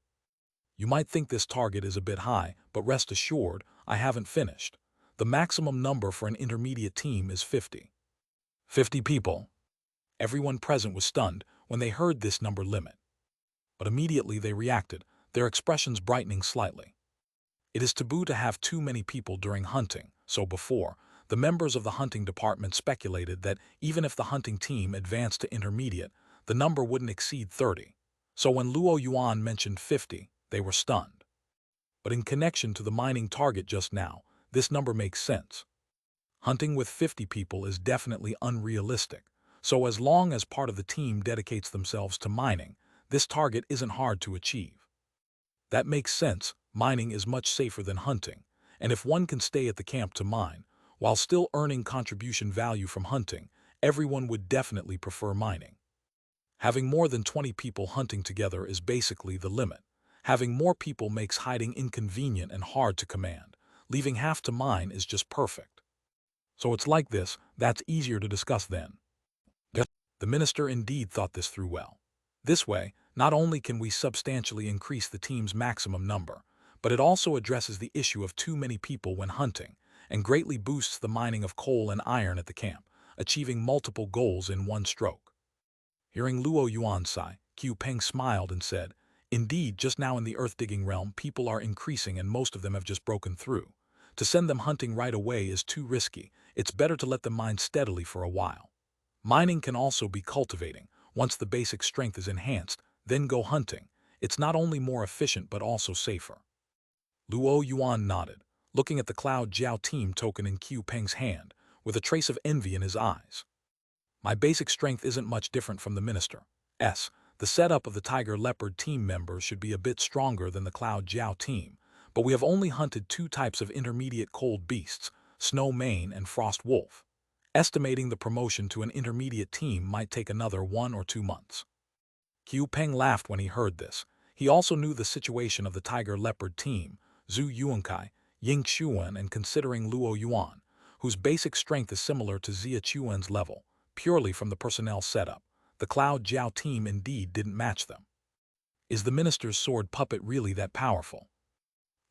You might think this target is a bit high, but rest assured, I haven't finished. The maximum number for an intermediate team is 50. 50 people. Everyone present was stunned when they heard this number limit. But immediately they reacted, their expressions brightening slightly. It is taboo to have too many people during hunting, so before, the members of the hunting department speculated that even if the hunting team advanced to intermediate, the number wouldn't exceed 30. So when Luo Yuan mentioned 50, they were stunned. But in connection to the mining target just now, this number makes sense. Hunting with 50 people is definitely unrealistic, so as long as part of the team dedicates themselves to mining, this target isn't hard to achieve. That makes sense. Mining is much safer than hunting, and if one can stay at the camp to mine, while still earning contribution value from hunting, everyone would definitely prefer mining. Having more than 20 people hunting together is basically the limit. Having more people makes hiding inconvenient and hard to command. Leaving half to mine is just perfect. So it's like this, that's easier to discuss then. The minister indeed thought this through well. This way, not only can we substantially increase the team's maximum number, but it also addresses the issue of too many people when hunting, and greatly boosts the mining of coal and iron at the camp, achieving multiple goals in one stroke. Hearing Luo Yuan sigh, Qiu Peng smiled and said, "Indeed, just now in the earth-digging realm, people are increasing and most of them have just broken through. To send them hunting right away is too risky. It's better to let them mine steadily for a while. Mining can also be cultivating. Once the basic strength is enhanced, then go hunting. It's not only more efficient but also safer." Luo Yuan nodded, looking at the Cloud Jiao team token in Qiu Peng's hand, with a trace of envy in his eyes. "My basic strength isn't much different from the minister's. The setup of the Tiger Leopard team members should be a bit stronger than the Cloud Jiao team, but we have only hunted 2 types of intermediate cold beasts, Snow Mane and Frost Wolf. Estimating the promotion to an intermediate team might take another 1 or 2 months." Qiu Peng laughed when he heard this. He also knew the situation of the Tiger Leopard team, Zhu Yuankai, Ying Xuan, and considering Luo Yuan, whose basic strength is similar to Xia Chuan's level, purely from the personnel setup, the Cloud Jiao team indeed didn't match them. Is the minister's sword puppet really that powerful?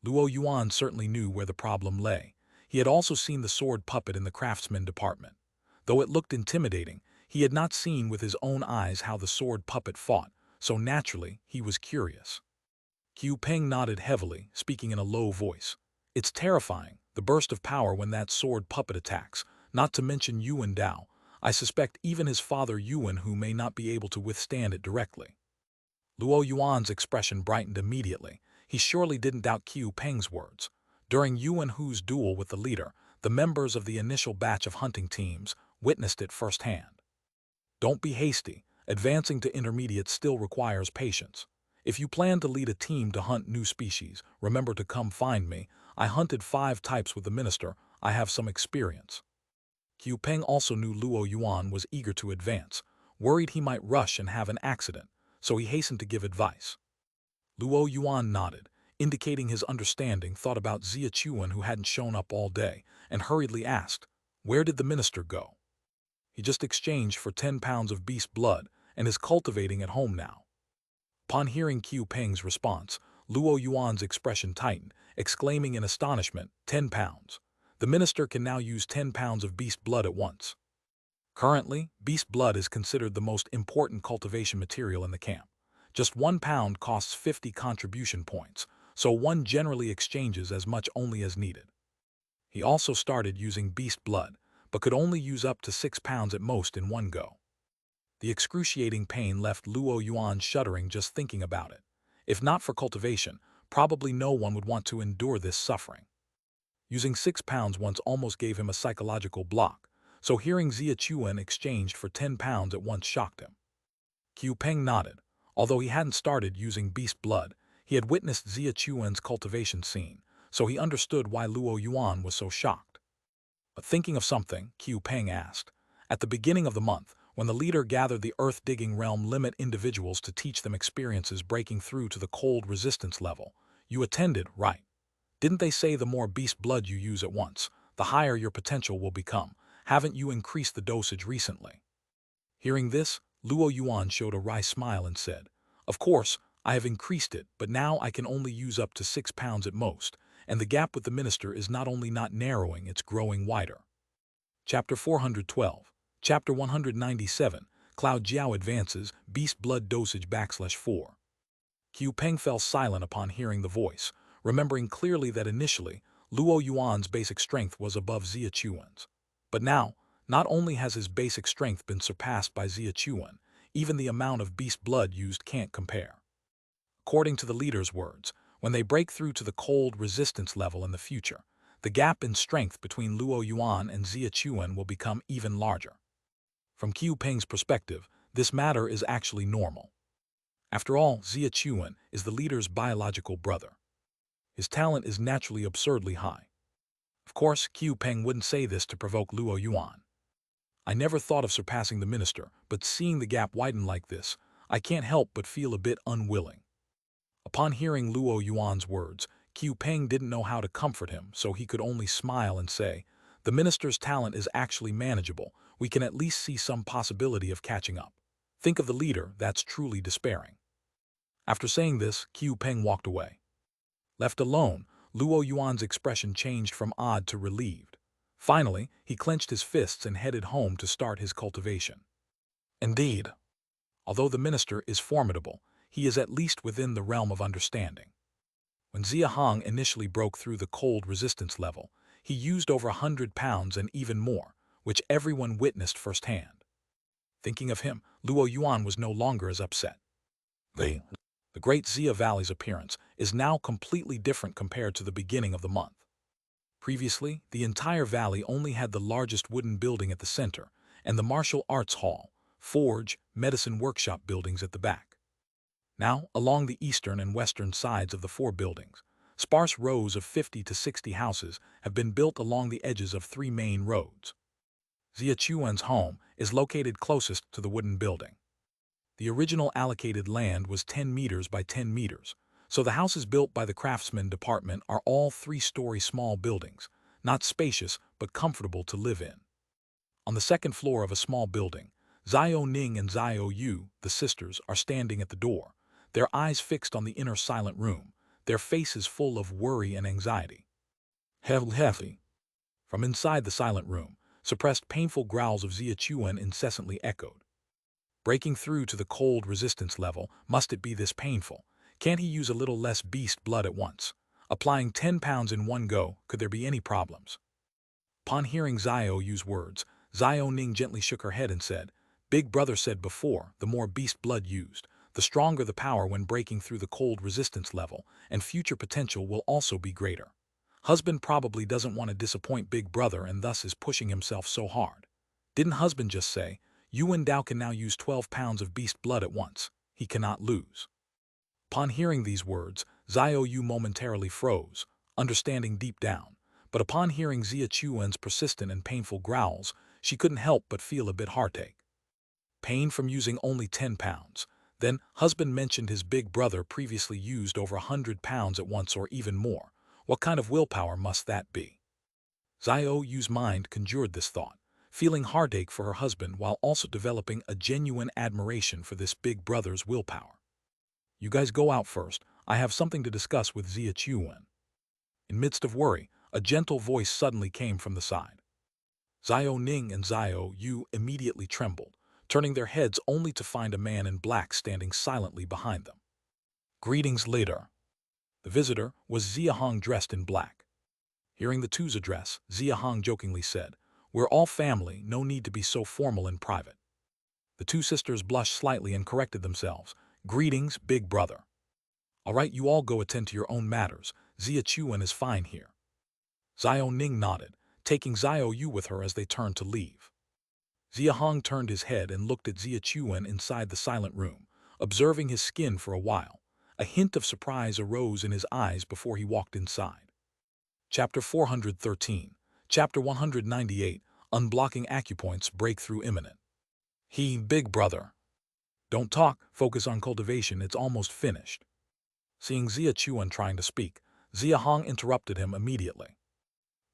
Luo Yuan certainly knew where the problem lay. He had also seen the sword puppet in the craftsman department. Though it looked intimidating, he had not seen with his own eyes how the sword puppet fought, so naturally he was curious. Qiu Peng nodded heavily, speaking in a low voice. "It's terrifying, the burst of power when that sword puppet attacks, not to mention Yuan Dao. I suspect even his father Yuan who may not be able to withstand it directly." Luo Yuan's expression brightened immediately. He surely didn't doubt Qiu Peng's words. During Yuan Hu's duel with the leader, the members of the initial batch of hunting teams witnessed it firsthand. Don't be hasty. Advancing to intermediate still requires patience. If you plan to lead a team to hunt new species, remember to come find me. I hunted 5 types with the minister. I have some experience. Qiu Peng also knew Luo Yuan was eager to advance, worried he might rush and have an accident, so he hastened to give advice. Luo Yuan nodded, indicating his understanding, thought about Xia Chuan who hadn't shown up all day, and hurriedly asked, "Where did the minister go?" "He just exchanged for 10 pounds of beast blood and is cultivating at home now." Upon hearing Qiu Peng's response, Luo Yuan's expression tightened, exclaiming in astonishment, 10 pounds. The minister can now use 10 pounds of beast blood at once. Currently, beast blood is considered the most important cultivation material in the camp. Just 1 pound costs 50 contribution points, so one generally exchanges as much only as needed. He also started using beast blood, but could only use up to 6 pounds at most in one go. The excruciating pain left Luo Yuan shuddering just thinking about it. If not for cultivation, probably no one would want to endure this suffering. Using 6 pounds once almost gave him a psychological block, so hearing Xia Chuan exchanged for 10 pounds at once shocked him. Qiu Peng nodded. Although he hadn't started using beast blood, he had witnessed Xia Chuan's cultivation scene, so he understood why Luo Yuan was so shocked. But thinking of something, Qiu Peng asked, "At the beginning of the month, when the leader gathered the earth-digging realm limit individuals to teach them experiences breaking through to the cold resistance level, you attended, right? Didn't they say the more beast blood you use at once, the higher your potential will become? Haven't you increased the dosage recently?" Hearing this, Luo Yuan showed a wry smile and said, "Of course, I have increased it, but now I can only use up to 6 pounds at most, and the gap with the minister is not only not narrowing, it's growing wider." Chapter 412, Chapter 197, Cloud Jiao Advances, Beast Blood Dosage /4. Qiu Peng fell silent upon hearing the voice, remembering clearly that initially, Luo Yuan's basic strength was above Xia Chuan's. But now, not only has his basic strength been surpassed by Xia Chuan, even the amount of beast blood used can't compare. According to the leader's words, when they break through to the cold resistance level in the future, the gap in strength between Luo Yuan and Xia Chuan will become even larger. From Qiu Peng's perspective, this matter is actually normal. After all, Xia Chuan is the leader's biological brother. His talent is naturally absurdly high. Of course, Qiu Peng wouldn't say this to provoke Luo Yuan. I never thought of surpassing the minister, but seeing the gap widen like this, I can't help but feel a bit unwilling. Upon hearing Luo Yuan's words, Qiu Peng didn't know how to comfort him, so he could only smile and say, "The minister's talent is actually manageable. We can at least see some possibility of catching up. Think of the leader that's truly despairing." After saying this, Qiu Peng walked away. Left alone, Luo Yuan's expression changed from odd to relieved. Finally, he clenched his fists and headed home to start his cultivation. Indeed, although the minister is formidable, he is at least within the realm of understanding. When Xia Hong initially broke through the cold resistance level, he used over 100 pounds and even more, which everyone witnessed firsthand. Thinking of him, Luo Yuan was no longer as upset. The Great Xia Valley's appearance is now completely different compared to the beginning of the month. Previously, the entire valley only had the largest wooden building at the center and the martial arts hall, forge, medicine workshop buildings at the back. Now, along the eastern and western sides of the four buildings, sparse rows of 50 to 60 houses have been built along the edges of three main roads. Xia Chuan's home is located closest to the wooden building. The original allocated land was 10 meters by 10 meters, so the houses built by the craftsman department are all three-story small buildings, not spacious but comfortable to live in. On the second floor of a small building, Xiao Ning and Xiao Yu, the sisters, are standing at the door, their eyes fixed on the inner silent room, their faces full of worry and anxiety. Heavy. From inside the silent room, suppressed painful growls of Xia Chuan incessantly echoed. Breaking through to the cold resistance level, must it be this painful? Can't he use a little less beast blood at once? Applying 10 pounds in one go, could there be any problems? Upon hearing Xiao Yu's words, Xiao Ning gently shook her head and said, "Big brother said before, the more beast blood used, the stronger the power when breaking through the cold resistance level, and future potential will also be greater. Husband probably doesn't want to disappoint big brother and thus is pushing himself so hard. Didn't husband just say, Yuan Dao can now use 12 pounds of beast blood at once. He cannot lose." Upon hearing these words, Xiao Yu momentarily froze, understanding deep down, but upon hearing Xia Chuan's persistent and painful growls, she couldn't help but feel a bit heartache. Pain from using only 10 pounds. Then, husband mentioned his big brother previously used over 100 pounds at once or even more. What kind of willpower must that be? Xiao Yu's mind conjured this thought, feeling heartache for her husband while also developing a genuine admiration for this big brother's willpower. "You guys go out first. I have something to discuss with Xia Chuan." In midst of worry, a gentle voice suddenly came from the side. Xiao Ning and Xiao Yu immediately trembled, turning their heads only to find a man in black standing silently behind them. "Greetings, leader." The visitor was Xia Hong dressed in black. Hearing the two's address, Xia Hong jokingly said, "We're all family, no need to be so formal in private." The two sisters blushed slightly and corrected themselves. "Greetings, big brother." "All right, you all go attend to your own matters. Xia Chuan is fine here." Xiao Ning nodded, taking Xiao Yu with her as they turned to leave. Xia Hong turned his head and looked at Xia Chuan inside the silent room, observing his skin for a while. A hint of surprise arose in his eyes before he walked inside. Chapter 413. Chapter 198. Unblocking acupoints, breakthrough imminent. Big brother. Don't talk, focus on cultivation, it's almost finished." Seeing Xia Chuan trying to speak, Xia Hong interrupted him immediately.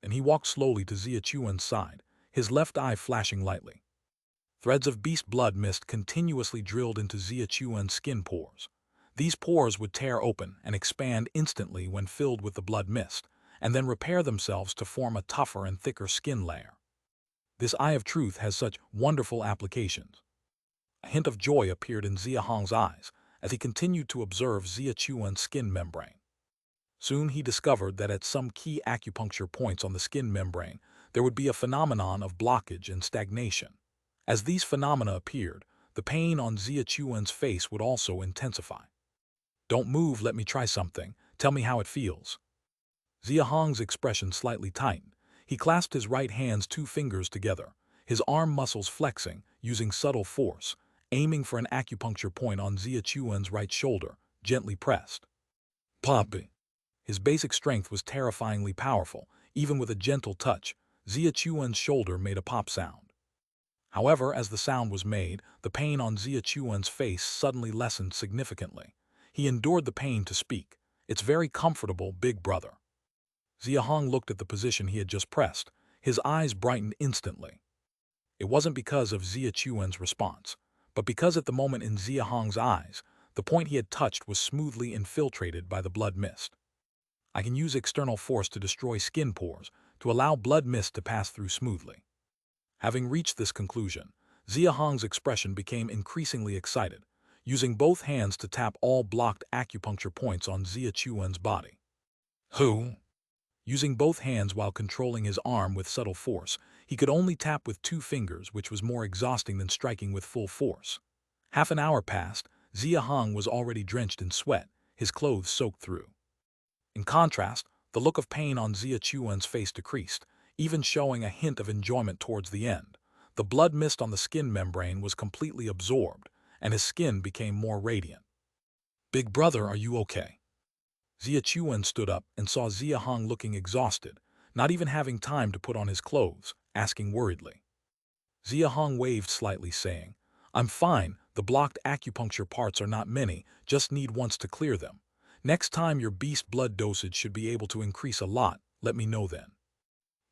Then he walked slowly to Xia Chuan's side, his left eye flashing lightly. Threads of beast blood mist continuously drilled into Xia Chuan's skin pores. These pores would tear open and expand instantly when filled with the blood mist, and then repair themselves to form a tougher and thicker skin layer. This eye of truth has such wonderful applications. A hint of joy appeared in Xia Hong's eyes as he continued to observe Xia Chuan's skin membrane. Soon he discovered that at some key acupuncture points on the skin membrane, there would be a phenomenon of blockage and stagnation. As these phenomena appeared, the pain on Xia Chuan's face would also intensify. "Don't move, let me try something. Tell me how it feels." Xia Hong's expression slightly tightened. He clasped his right hand's two fingers together, his arm muscles flexing, using subtle force, aiming for an acupuncture point on Xia Chuan's right shoulder, gently pressed. Poppy. His basic strength was terrifyingly powerful. Even with a gentle touch, Xia Chuan's shoulder made a pop sound. However, as the sound was made, the pain on Xia Chuan's face suddenly lessened significantly. He endured the pain to speak. "It's very comfortable, big brother." Xia Hong looked at the position he had just pressed. His eyes brightened instantly. It wasn't because of Xia Chuan's response, but because at the moment in Xia Hong's eyes, the point he had touched was smoothly infiltrated by the blood mist. "I can use external force to destroy skin pores, to allow blood mist to pass through smoothly." Having reached this conclusion, Xia Hong's expression became increasingly excited, using both hands to tap all blocked acupuncture points on Xia Chuan's body. Who? Using both hands while controlling his arm with subtle force, he could only tap with two fingers, which was more exhausting than striking with full force. Half an hour passed. Xia Hong was already drenched in sweat, his clothes soaked through. In contrast, the look of pain on Xia Chuan's face decreased, even showing a hint of enjoyment towards the end. The blood mist on the skin membrane was completely absorbed, and his skin became more radiant. "Big brother, are you okay?" Xia Chuan stood up and saw Xia Hong looking exhausted, not even having time to put on his clothes, asking worriedly. Xia Hong waved slightly, saying, "I'm fine, the blocked acupuncture parts are not many, just need once to clear them. Next time your beast blood dosage should be able to increase a lot, let me know then.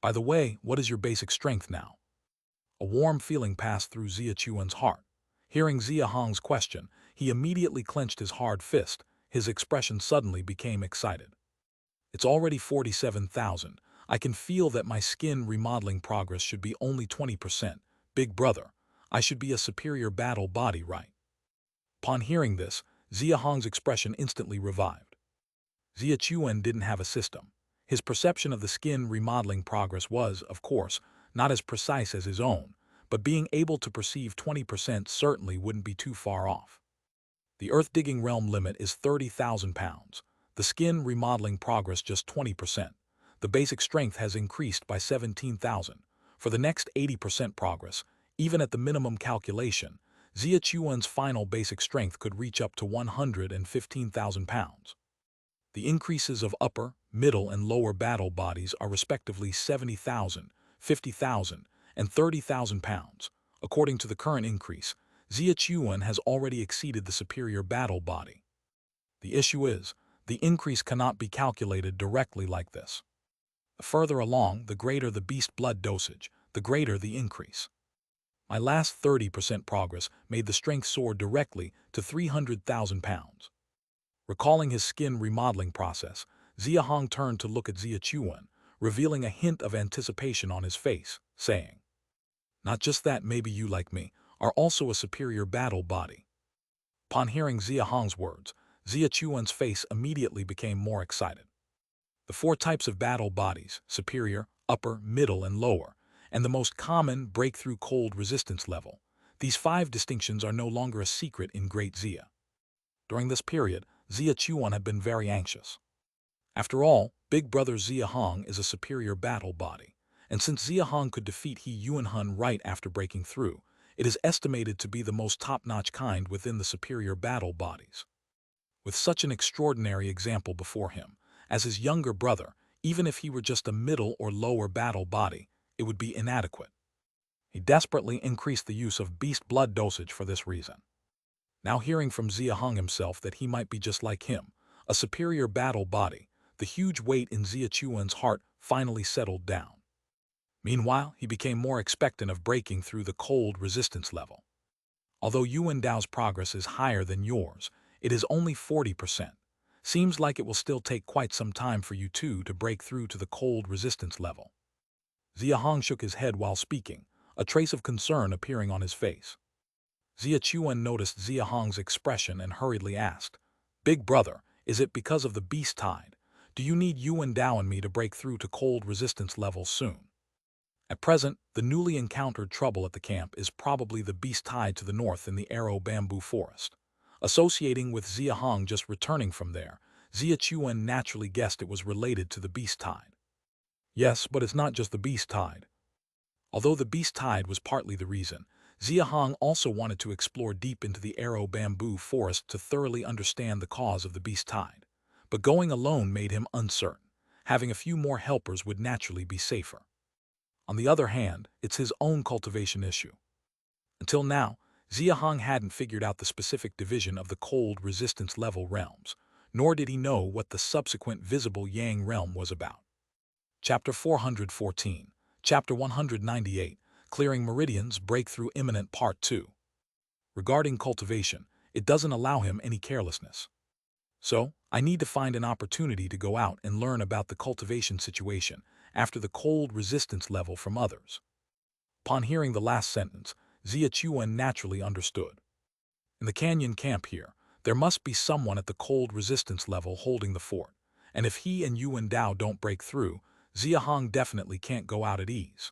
By the way, what is your basic strength now?" A warm feeling passed through Xia Chuan's heart. Hearing Xia Hong's question, he immediately clenched his hard fist. His expression suddenly became excited. "It's already 47,000. I can feel that my skin remodeling progress should be only 20%. Big brother, I should be a superior battle body, right?" Upon hearing this, Xia Hong's expression instantly revived. Xia Chuan didn't have a system. His perception of the skin remodeling progress was, of course, not as precise as his own, but being able to perceive 20% certainly wouldn't be too far off. The earth-digging realm limit is 30,000 pounds. The skin remodeling progress just 20%. The basic strength has increased by 17,000. For the next 80% progress, even at the minimum calculation, Xia Chuan's final basic strength could reach up to 115,000 pounds. The increases of upper, middle, and lower battle bodies are respectively 70,000, 50,000, and 30,000 pounds. According to the current increase, Xia Chuan has already exceeded the superior battle body. The issue is, the increase cannot be calculated directly like this. The further along, the greater the beast blood dosage, the greater the increase. My last 30% progress made the strength soar directly to 300,000 pounds. Recalling his skin remodeling process, Xia Hong turned to look at Xia Chuan, revealing a hint of anticipation on his face, saying, "Not just that, maybe you, like me, are also a superior battle body." Upon hearing Xia Hong's words, Xia Chuan's face immediately became more excited. The four types of battle bodies, superior, upper, middle, and lower, and the most common breakthrough cold resistance level. These 5 distinctions are no longer a secret in Great Xia. During this period, Xia Chuan had been very anxious. After all, big brother Xia Hong is a superior battle body, and since Xia Hong could defeat He Yuanhun right after breaking through, it is estimated to be the most top-notch kind within the superior battle bodies. With such an extraordinary example before him, as his younger brother, even if he were just a middle or lower battle body, it would be inadequate. He desperately increased the use of beast blood dosage for this reason. Now hearing from Xia Hong himself that he might be just like him, a superior battle body, the huge weight in Xia Chuan's heart finally settled down. Meanwhile, he became more expectant of breaking through the cold resistance level. Although Yuan Dao's progress is higher than yours, it is only 40%. Seems like it will still take quite some time for you two to break through to the cold resistance level. Xia Hong shook his head while speaking, a trace of concern appearing on his face. Xia Chuan noticed Xia Hong's expression and hurriedly asked, "Big brother, is it because of the beast tide? Do you need Yuan Dao and me to break through to cold resistance levels soon? At present, the newly encountered trouble at the camp is probably the beast tide to the north in the Arrow Bamboo Forest. Associating with Xia Hong just returning from there, Xia Chuan naturally guessed it was related to the beast tide. Yes, but it's not just the beast tide. Although the beast tide was partly the reason, Xia Hong also wanted to explore deep into the Arrow Bamboo Forest to thoroughly understand the cause of the beast tide. But going alone made him uncertain. Having a few more helpers would naturally be safer. On the other hand, it's his own cultivation issue. Until now, Xia Hong hadn't figured out the specific division of the cold resistance level realms, nor did he know what the subsequent visible Yang realm was about. Chapter 414, Chapter 198, Clearing Meridians Breakthrough Imminent Part 2. Regarding cultivation, it doesn't allow him any carelessness. So, I need to find an opportunity to go out and learn about the cultivation situation after the cold resistance level from others. Upon hearing the last sentence, Xia Chuan naturally understood. In the canyon camp here, there must be someone at the cold resistance level holding the fort, and if he and Yuan Dao don't break through, Xia Hong definitely can't go out at ease.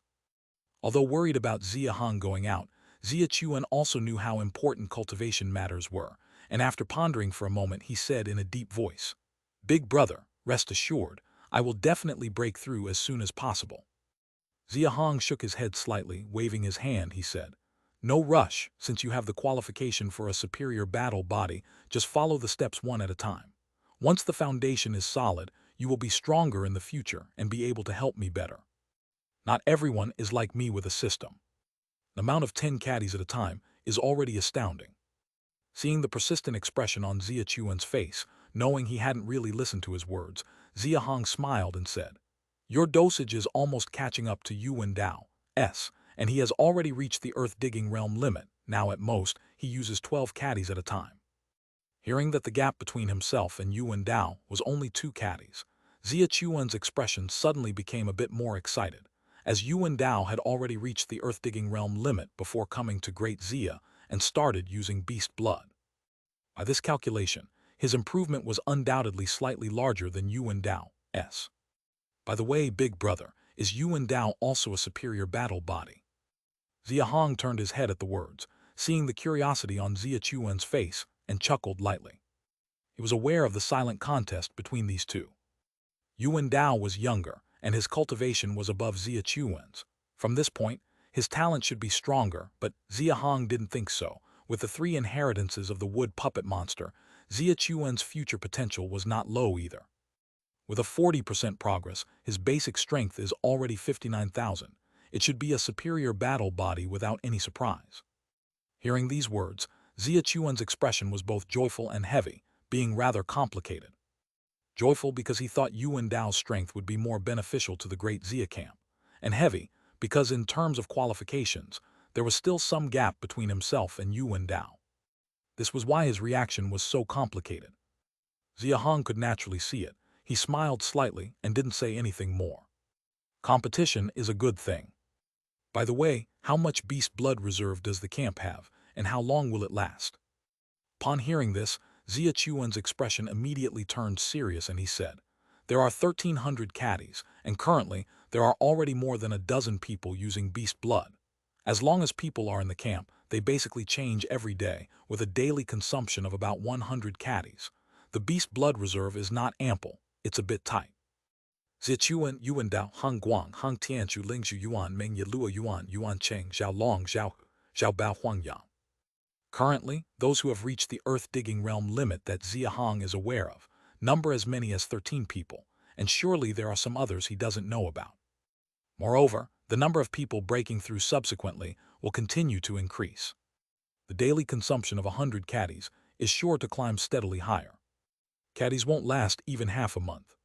Although worried about Xia Hong going out, Xia Chuan also knew how important cultivation matters were, and after pondering for a moment he said in a deep voice, "Big brother, rest assured, I will definitely break through as soon as possible." Xia Hong shook his head slightly, waving his hand, he said, "No rush, since you have the qualification for a superior battle body, just follow the steps one at a time. Once the foundation is solid, you will be stronger in the future and be able to help me better. Not everyone is like me with a system. An amount of 10 caddies at a time is already astounding." Seeing the persistent expression on Xia Chuan's face, knowing he hadn't really listened to his words, Xia Hong smiled and said, "Your dosage is almost catching up to Yuan Dao's, and he has already reached the earth-digging realm limit. Now at most, he uses 12 caddies at a time." Hearing that the gap between himself and Yuan Dao was only 2 caddies, Xia Chuan's expression suddenly became a bit more excited, as Yuan Dao had already reached the earth-digging realm limit before coming to Great Xia and started using beast blood. By this calculation, his improvement was undoubtedly slightly larger than Yuan Dao's. By the way, big brother, is Yuan Dao also a superior battle body? Xia Hong turned his head at the words, seeing the curiosity on Xia Chuan's face, and chuckled lightly. He was aware of the silent contest between these two. Yuan Dao was younger, and his cultivation was above Xia Chuan's. From this point, his talent should be stronger, but Xia Hong didn't think so. With the 3 inheritances of the wood puppet monster, Xia Chuan's future potential was not low either. With a 40% progress, his basic strength is already 59,000. It should be a superior battle body without any surprise. Hearing these words, Xia Chuan's expression was both joyful and heavy, being rather complicated. Joyful because he thought Yuan Dao's strength would be more beneficial to the Great Xia camp, and heavy because in terms of qualifications, there was still some gap between himself and Yuan Dao. This was why his reaction was so complicated. Xia Hong could naturally see it. He smiled slightly and didn't say anything more. Competition is a good thing. By the way, how much beast blood reserve does the camp have, and how long will it last? Upon hearing this, Xia Chuan's expression immediately turned serious and he said, "There are 1,300 caddies, and currently there are already more than a dozen people using beast blood. As long as people are in the camp, they basically change every day, with a daily consumption of about 100 caddies. The beast blood reserve is not ample, it's a bit tight." Xia Chuan, Yuan Dao, Hang Guang, Hang Tianchu, Lingzhu Yuan, Meng Ye Lua Yuan, Yuan Cheng, Xiao Long, Xiao Bao Huang Yang. Currently, those who have reached the earth-digging realm limit that Xia Hong is aware of number as many as 13 people, and surely there are some others he doesn't know about. Moreover, the number of people breaking through subsequently will continue to increase. The daily consumption of 100 caddies is sure to climb steadily higher. Caddies won't last even half a month.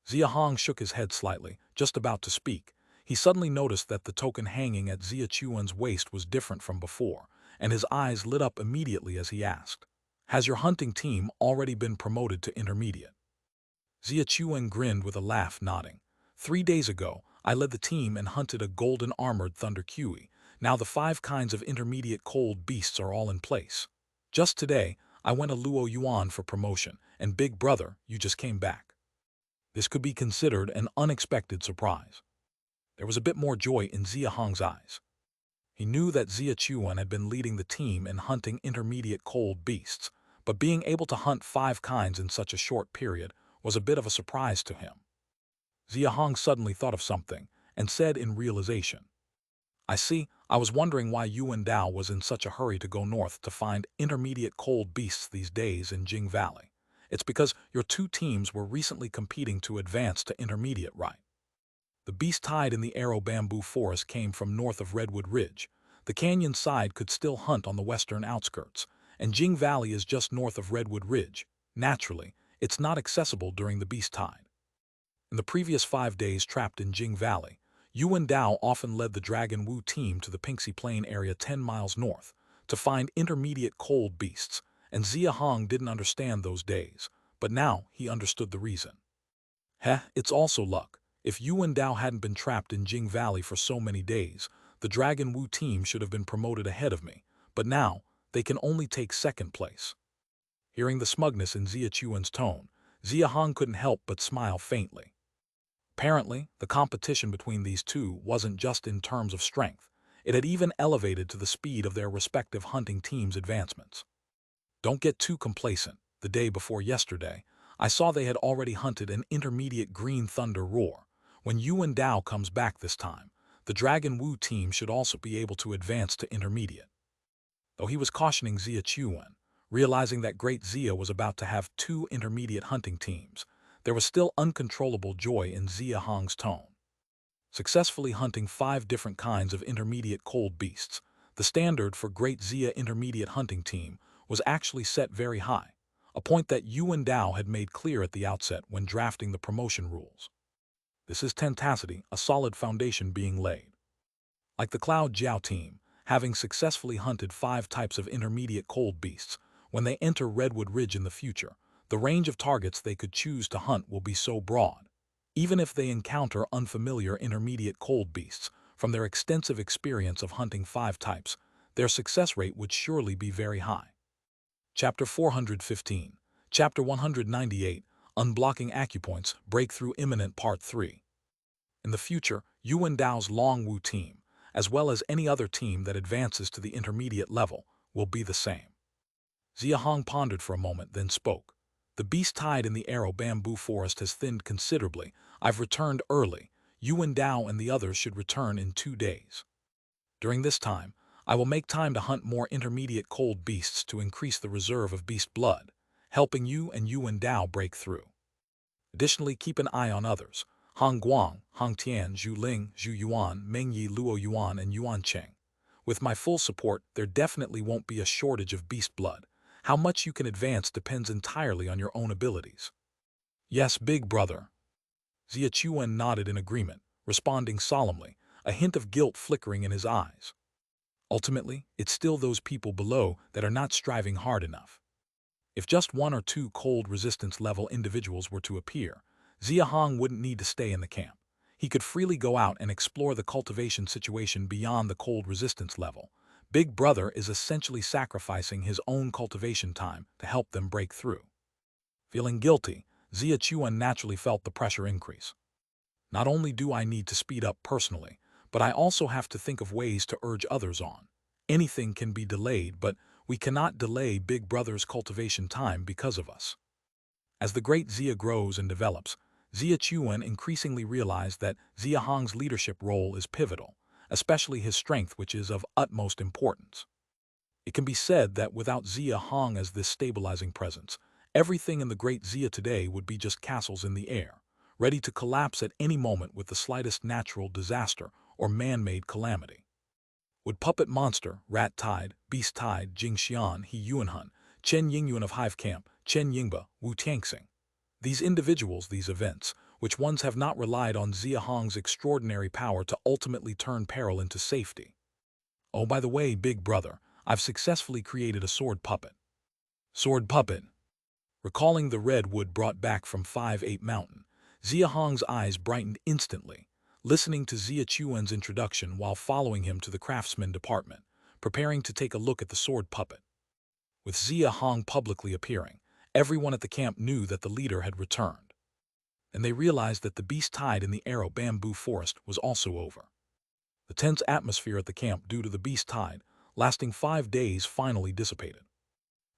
Xia Hong shook his head slightly, just about to speak. He suddenly noticed that the token hanging at Xia Chuan's waist was different from before, and his eyes lit up immediately as he asked, "Has your hunting team already been promoted to intermediate?" Xia Chuan grinned with a laugh, nodding. 3 days ago, I led the team and hunted a golden-armored thunder kiwi. Now the 5 kinds of intermediate cold beasts are all in place. Just today, I went a Luo Yuan for promotion, and big brother, you just came back. This could be considered an unexpected surprise. There was a bit more joy in Xia Hong's eyes. He knew that Xia Chuan had been leading the team in hunting intermediate cold beasts, but being able to hunt 5 kinds in such a short period was a bit of a surprise to him. Xia Hong suddenly thought of something and said in realization, "I see, I was wondering why Yuan Dao was in such a hurry to go north to find intermediate cold beasts these days in Jing Valley. It's because your 2 teams were recently competing to advance to intermediate, right? The beast hide in the Arrow Bamboo Forest came from north of Redwood Ridge. The canyon side could still hunt on the western outskirts, and Jing Valley is just north of Redwood Ridge. Naturally, it's not accessible during the beast tide. In the previous 5 days trapped in Jing Valley, Yuan Dao often led the Dragon Wu team to the Pingxi Plain area 10 miles north to find intermediate cold beasts, and Xia Hong didn't understand those days, but now he understood the reason. It's also luck. If Yuan Dao hadn't been trapped in Jing Valley for so many days, the Dragon Wu team should have been promoted ahead of me, but now they can only take 2nd place. Hearing the smugness in Xia Chuan's tone, Xia Hong couldn't help but smile faintly. Apparently, the competition between these 2 wasn't just in terms of strength. It had even elevated to the speed of their respective hunting teams' advancements. Don't get too complacent. The day before yesterday, I saw they had already hunted an intermediate green thunder roar. When Yuan Dao comes back this time, the Dragon Wu team should also be able to advance to intermediate. Though he was cautioning Xia Chuan, realizing that Great Xia was about to have 2 intermediate hunting teams, there was still uncontrollable joy in Xia Hong's tone. Successfully hunting 5 different kinds of intermediate cold beasts, the standard for Great Xia intermediate hunting team was actually set very high, a point that Yuan Dao had made clear at the outset when drafting the promotion rules. This is tenacity, a solid foundation being laid. Like the Cloud Jiao team, having successfully hunted 5 types of intermediate cold beasts, when they enter Redwood Ridge in the future, the range of targets they could choose to hunt will be so broad. Even if they encounter unfamiliar intermediate cold beasts, from their extensive experience of hunting 5 types, their success rate would surely be very high. Chapter 415, Chapter 198, Unblocking Acupoints, Breakthrough Imminent Part 3. In the future, Yuan Dao's Long Wu team, as well as any other team that advances to the intermediate level, will be the same. Xia Hong pondered for a moment, then spoke. The beast tide in the Arrow Bamboo Forest has thinned considerably. I've returned early. Yuan Dao and the others should return in 2 days. During this time, I will make time to hunt more intermediate cold beasts to increase the reserve of beast blood, helping you and Yuan Dao break through. Additionally, keep an eye on others. Hong Guang, Hong Tian, Zhu Ling, Zhu Yuan, Meng Yi, Luo Yuan, and Yuan Cheng. With my full support, there definitely won't be a shortage of beast blood. How much you can advance depends entirely on your own abilities. Yes, big brother. Xia Chuan nodded in agreement, responding solemnly, a hint of guilt flickering in his eyes. Ultimately, it's still those people below that are not striving hard enough. If just 1 or 2 cold resistance level individuals were to appear, Xia Hong wouldn't need to stay in the camp. He could freely go out and explore the cultivation situation beyond the cold resistance level. Big Brother is essentially sacrificing his own cultivation time to help them break through. Feeling guilty, Xia Chuan naturally felt the pressure increase. Not only do I need to speed up personally, but I also have to think of ways to urge others on. Anything can be delayed, but we cannot delay Big Brother's cultivation time because of us. As the Great Xia grows and develops, Xia Chuan increasingly realized that Xia Hong's leadership role is pivotal, especially his strength, which is of utmost importance. It can be said that without Xia Hong as this stabilizing presence, everything in the Great Xia today would be just castles in the air, ready to collapse at any moment with the slightest natural disaster or man-made calamity. Would Puppet Monster, Rat Tide, Beast Tide, Jing Xian, He Yuanhun, Chen Yingyuan of Hive Camp, Chen Yingba, Wu Tianxing. These individuals, these events, which ones have not relied on Xia Hong's extraordinary power to ultimately turn peril into safety. Oh, by the way, big brother, I've successfully created a sword puppet. Sword puppet. Recalling the red wood brought back from 5-8 Mountain, Xia Hong's eyes brightened instantly, listening to Xia Chuan's introduction while following him to the craftsman department, preparing to take a look at the sword puppet. With Xia Hong publicly appearing, everyone at the camp knew that the leader had returned. and they realized that the beast tide in the arrow bamboo forest was also over. The tense atmosphere at the camp due to the beast tide, lasting 5 days, finally dissipated.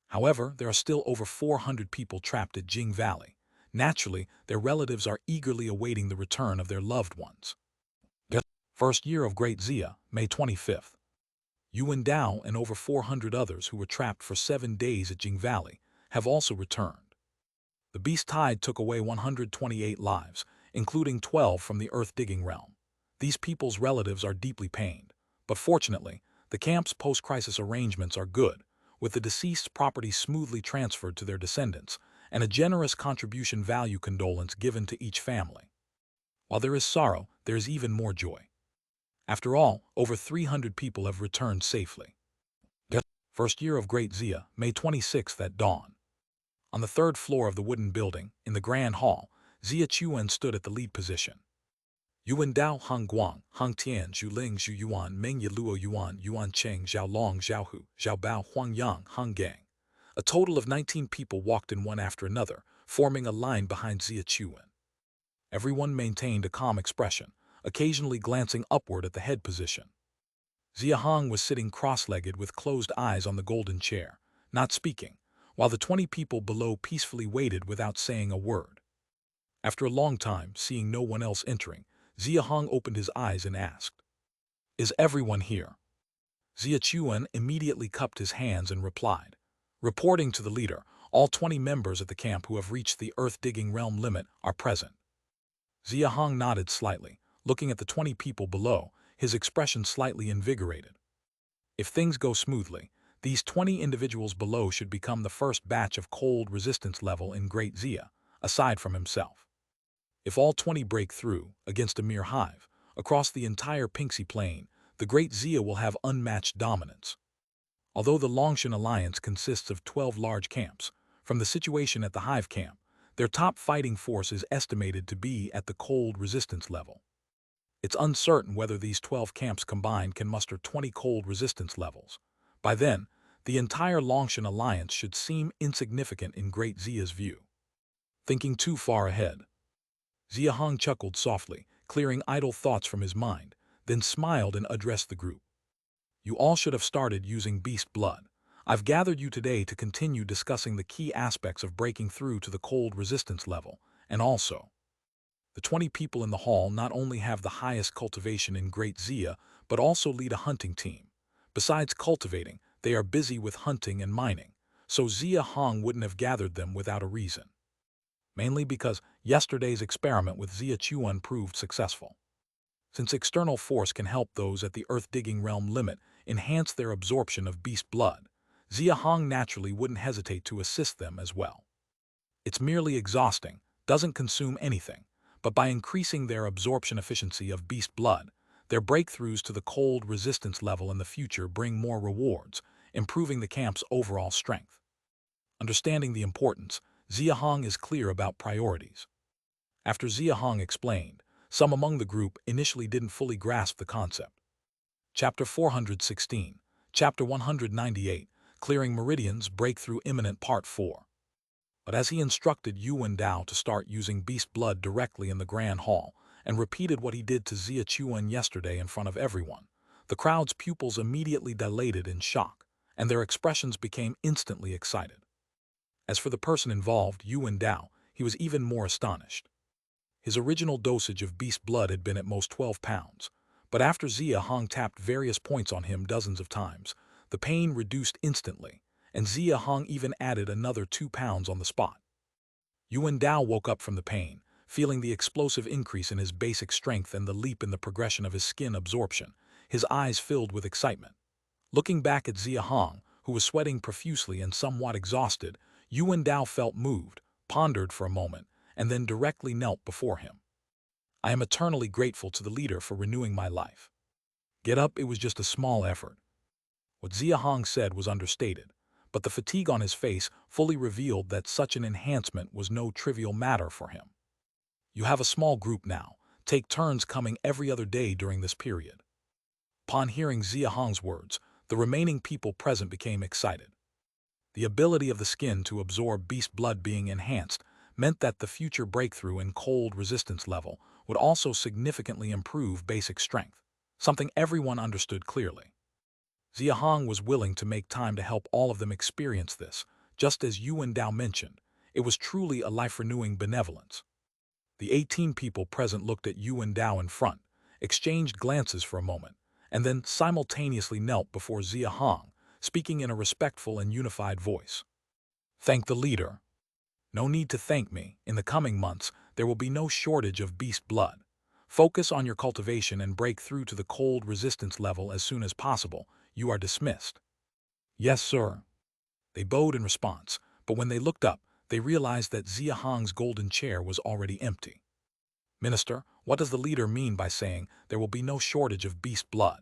However, there are still over 400 people trapped at Jing Valley. Naturally, their relatives are eagerly awaiting the return of their loved ones. First year of Great Xia, May 25th. Yuan Dao and over 400 others who were trapped for 7 days at Jing Valley have also returned. The beast tide took away 128 lives, including 12 from the earth-digging realm. These people's relatives are deeply pained, but fortunately, the camp's post-crisis arrangements are good, with the deceased's property smoothly transferred to their descendants and a generous contribution value condolence given to each family. While there is sorrow, there is even more joy. After all, over 300 people have returned safely. First year of Great Xia, May 26th at dawn. On the 3rd floor of the wooden building, in the Grand Hall, Xia Chuan stood at the lead position. Yuan Dao, Hong Guang, Hong Tian, Zhu Ling, Zhu Yuan, Meng Yiluo Yuan, Yuan Cheng, Zhao Long, Zhao Hu, Zhao Bao, Huang Yang, Hong Gang. A total of 19 people walked in one after another, forming a line behind Xia Chuan. Everyone maintained a calm expression, occasionally glancing upward at the head position. Xia Hong was sitting cross-legged with closed eyes on the golden chair, not speaking, while the 20 people below peacefully waited without saying a word. After a long time, seeing no one else entering, Xia Hong opened his eyes and asked, "Is everyone here?" Xia Chuan immediately cupped his hands and replied, "Reporting to the leader, all 20 members at the camp who have reached the earth-digging realm limit are present." Xia Hong nodded slightly, looking at the 20 people below, his expression slightly invigorated. If things go smoothly, these 20 individuals below should become the first batch of cold resistance level in Great Xia, aside from himself. If all 20 break through, against a mere hive, across the entire Pinxi Plain, the Great Xia will have unmatched dominance. Although the Longshan Alliance consists of 12 large camps, from the situation at the hive camp, their top fighting force is estimated to be at the cold resistance level. It's uncertain whether these 12 camps combined can muster 20 cold resistance levels. By then, the entire Longshan Alliance should seem insignificant in Great Xia's view. Thinking too far ahead. Xia Hong chuckled softly, clearing idle thoughts from his mind, then smiled and addressed the group. "You all should have started using beast blood. I've gathered you today to continue discussing the key aspects of breaking through to the cold resistance level, and also, the 20 people in the hall not only have the highest cultivation in Great Xia, but also lead a hunting team. Besides cultivating, they are busy with hunting and mining, so Xia Hong wouldn't have gathered them without a reason. Mainly because yesterday's experiment with Xia Chuan proved successful. Since external force can help those at the earth-digging realm limit enhance their absorption of beast blood, Xia Hong naturally wouldn't hesitate to assist them as well. It's merely exhausting, doesn't consume anything, but by increasing their absorption efficiency of beast blood, their breakthroughs to the cold resistance level in the future bring more rewards, improving the camp's overall strength. Understanding the importance, Xia Hong is clear about priorities. After Xia Hong explained, some among the group initially didn't fully grasp the concept. Chapter 416, Chapter 198, Clearing Meridians, Breakthrough Imminent Part 4. But as he instructed Yuan Dao to start using beast blood directly in the Grand Hall, and repeated what he did to Xia Chuan yesterday in front of everyone, the crowd's pupils immediately dilated in shock, and their expressions became instantly excited. As for the person involved, Yuan Dao, he was even more astonished. His original dosage of beast blood had been at most 12 pounds, but after Xia Hong tapped various points on him dozens of times, the pain reduced instantly, and Xia Hong even added another 2 pounds on the spot. Yuan Dao woke up from the pain, feeling the explosive increase in his basic strength and the leap in the progression of his skin absorption, his eyes filled with excitement. Looking back at Xia Hong, who was sweating profusely and somewhat exhausted, Yuan Dao felt moved, pondered for a moment, and then directly knelt before him. "I am eternally grateful to the leader for renewing my life. Get up, it was just a small effort." What Xia Hong said was understated, but the fatigue on his face fully revealed that such an enhancement was no trivial matter for him. "You have a small group now. Take turns coming every other day during this period." Upon hearing Xia Hong's words, the remaining people present became excited. The ability of the skin to absorb beast blood being enhanced meant that the future breakthrough in cold resistance level would also significantly improve basic strength, something everyone understood clearly. Xia Hong was willing to make time to help all of them experience this, just as Yuan Dao mentioned. It was truly a life-renewing benevolence. The 18 people present looked at Yuan Dao in front, exchanged glances for a moment, and then simultaneously knelt before Xia Hong, speaking in a respectful and unified voice. Thank the leader. No need to thank me. In the coming months, there will be no shortage of beast blood. Focus on your cultivation and break through to the cold resistance level as soon as possible. You are dismissed. Yes, sir. They bowed in response, but when they looked up, they realized that Xia Hong's golden chair was already empty. Minister, what does the leader mean by saying there will be no shortage of beast blood?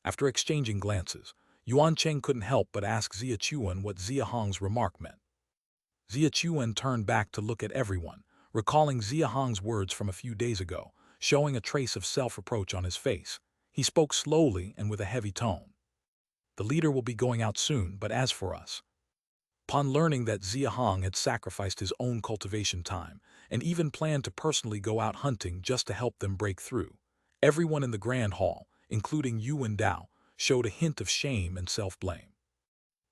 After exchanging glances, Yuan Cheng couldn't help but ask Xia Chuan what Xia Hong's remark meant. Xia Chuan turned back to look at everyone, recalling Xia Hong's words from a few days ago, showing a trace of self-reproach on his face. He spoke slowly and with a heavy tone. The leader will be going out soon, but as for us. Upon learning that Xia Hong had sacrificed his own cultivation time and even planned to personally go out hunting just to help them break through, everyone in the grand hall, including Yuan Dao, showed a hint of shame and self-blame.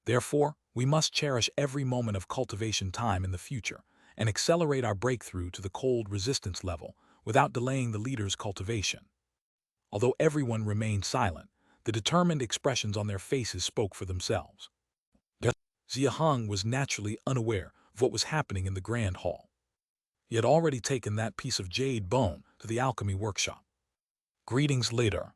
Therefore, we must cherish every moment of cultivation time in the future and accelerate our breakthrough to the cold resistance level without delaying the leader's cultivation. Although everyone remained silent, the determined expressions on their faces spoke for themselves. Xia Hong was naturally unaware of what was happening in the grand hall. He had already taken that piece of jade bone to the alchemy workshop. Greetings, leader.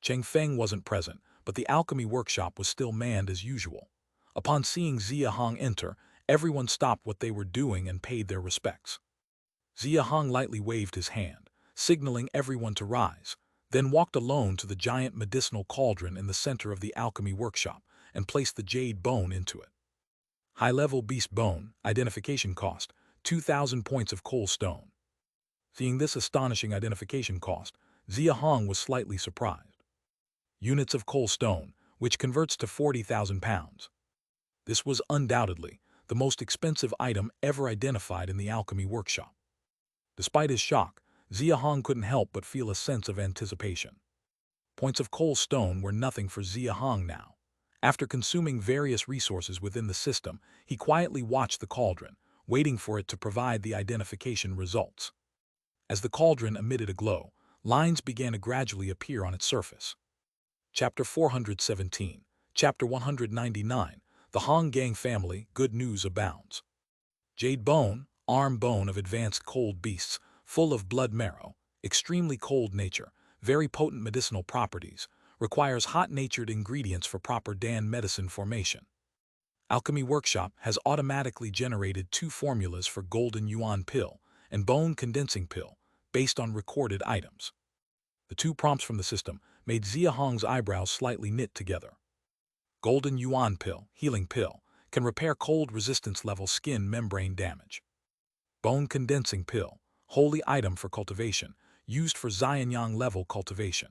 Cheng Feng wasn't present, but the alchemy workshop was still manned as usual. Upon seeing Xia Hong enter, everyone stopped what they were doing and paid their respects. Xia Hong lightly waved his hand, signaling everyone to rise, then walked alone to the giant medicinal cauldron in the center of the alchemy workshop and placed the jade bone into it. High-level beast bone, identification cost, 2,000 points of coal stone. Seeing this astonishing identification cost, Xia Hong was slightly surprised. Units of coal stone, which converts to 40,000 pounds. This was undoubtedly the most expensive item ever identified in the alchemy workshop. Despite his shock, Xia Hong couldn't help but feel a sense of anticipation. Points of coal stone were nothing for Xia Hong now. After consuming various resources within the system, he quietly watched the cauldron, waiting for it to provide the identification results. As the cauldron emitted a glow, lines began to gradually appear on its surface. Chapter 417, Chapter 199, The Hong Gang Family, Good News Abounds. Jade bone, arm bone of advanced cold beasts, full of blood marrow, extremely cold nature, very potent medicinal properties, requires hot-natured ingredients for proper Dan medicine formation. Alchemy Workshop has automatically generated 2 formulas for Golden Yuan Pill and Bone Condensing Pill based on recorded items. The 2 prompts from the system made Xia Hong's eyebrows slightly knit together. Golden Yuan Pill, Healing Pill, can repair cold resistance level skin membrane damage. Bone Condensing Pill, Holy Item for cultivation, used for Xianyang level cultivation.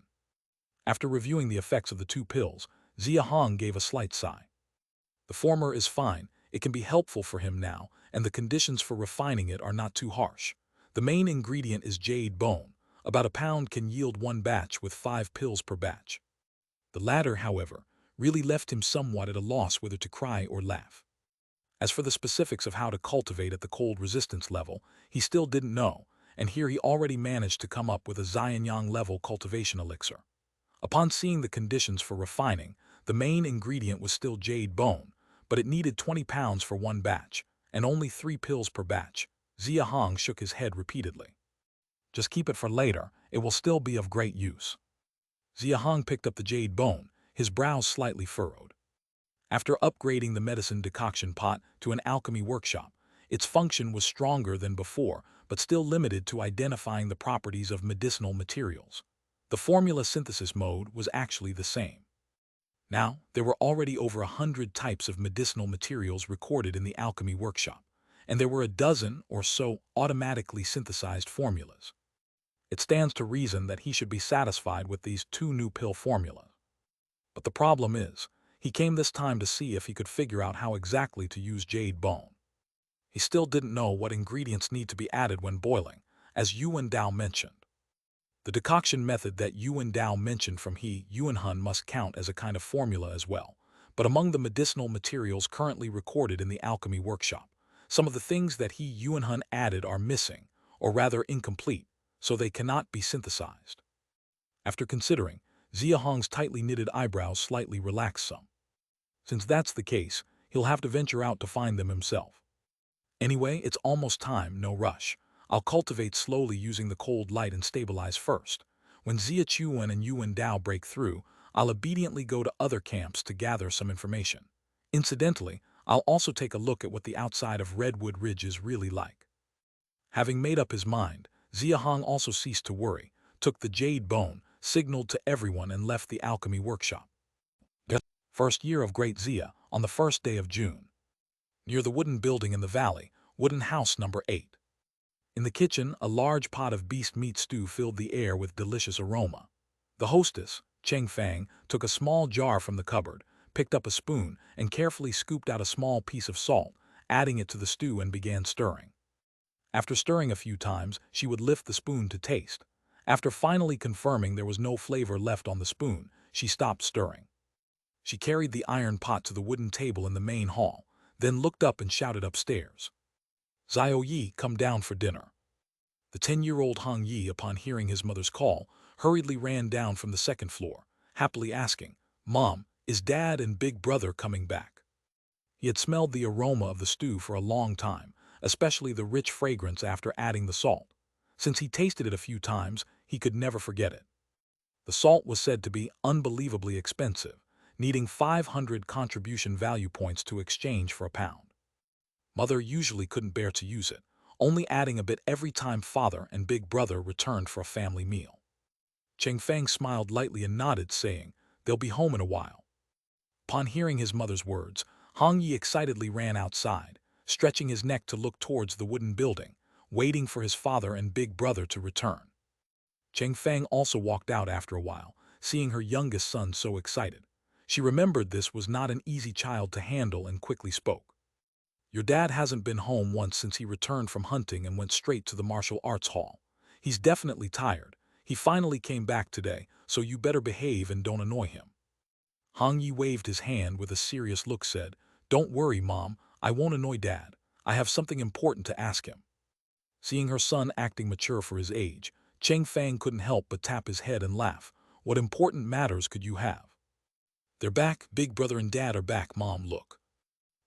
After reviewing the effects of the 2 pills, Xia Hong gave a slight sigh. The former is fine, it can be helpful for him now, and the conditions for refining it are not too harsh. The main ingredient is jade bone. About a pound can yield 1 batch with 5 pills per batch. The latter, however, really left him somewhat at a loss whether to cry or laugh. As for the specifics of how to cultivate at the cold resistance level, he still didn't know, and here he already managed to come up with a Xianyang level cultivation elixir. Upon seeing the conditions for refining, the main ingredient was still jade bone, but it needed 20 pounds for 1 batch, and only 3 pills per batch. Xia Hong shook his head repeatedly. Just keep it for later, it will still be of great use. Xia Hong picked up the jade bone, his brows slightly furrowed. After upgrading the medicine decoction pot to an alchemy workshop, its function was stronger than before, but still limited to identifying the properties of medicinal materials. The formula synthesis mode was actually the same. Now, there were already over 100 types of medicinal materials recorded in the alchemy workshop, and there were a dozen or so automatically synthesized formulas. It stands to reason that he should be satisfied with these 2 new pill formulas. But the problem is, he came this time to see if he could figure out how exactly to use jade bone. He still didn't know what ingredients need to be added when boiling, as Yuan Dao mentioned. The decoction method that Yuan Dao mentioned from Yuan Hun must count as a kind of formula as well, but among the medicinal materials currently recorded in the alchemy workshop, some of the things that Yuan Hun added are missing, or rather incomplete, so they cannot be synthesized. After considering, Xia Hong's tightly knitted eyebrows slightly relaxed some. Since that's the case, he'll have to venture out to find them himself. Anyway, it's almost time, no rush. I'll cultivate slowly using the cold light and stabilize first. When Xia Chuan and Yuan Dao break through, I'll obediently go to other camps to gather some information. Incidentally, I'll also take a look at what the outside of Redwood Ridge is really like. Having made up his mind, Xia Hong also ceased to worry, took the jade bone, signaled to everyone and left the alchemy workshop. First year of Great Xia, on the first day of June. Near the wooden building in the valley, wooden house number 8. In the kitchen, a large pot of beast meat stew filled the air with delicious aroma. The hostess, Cheng Fang, took a small jar from the cupboard, picked up a spoon, and carefully scooped out a small piece of salt, adding it to the stew and began stirring. After stirring a few times, she would lift the spoon to taste. After finally confirming there was no flavor left on the spoon, she stopped stirring. She carried the iron pot to the wooden table in the main hall, then looked up and shouted upstairs, "Xiao Yi, come down for dinner." The 10-year-old Hong Yi, upon hearing his mother's call, hurriedly ran down from the second floor, happily asking, "Mom, is Dad and Big Brother coming back?" He had smelled the aroma of the stew for a long time, especially the rich fragrance after adding the salt. Since he tasted it a few times, he could never forget it. The salt was said to be unbelievably expensive, needing 500 contribution value points to exchange for a pound. Mother usually couldn't bear to use it, only adding a bit every time Father and Big Brother returned for a family meal. Cheng Fang smiled lightly and nodded, saying, "They'll be home in a while." Upon hearing his mother's words, Hong Yi excitedly ran outside, stretching his neck to look towards the wooden building, waiting for his father and Big Brother to return. Cheng Fang also walked out after a while, seeing her youngest son so excited. She remembered this was not an easy child to handle and quickly spoke. "Your dad hasn't been home once since he returned from hunting and went straight to the martial arts hall. He's definitely tired. He finally came back today, so you better behave and don't annoy him." Hong Yi waved his hand with a serious look, said, "Don't worry, Mom, I won't annoy Dad. I have something important to ask him." Seeing her son acting mature for his age, Cheng Fang couldn't help but tap his head and laugh. "What important matters could you have?" "They're back, Big Brother and Dad are back, Mom, look."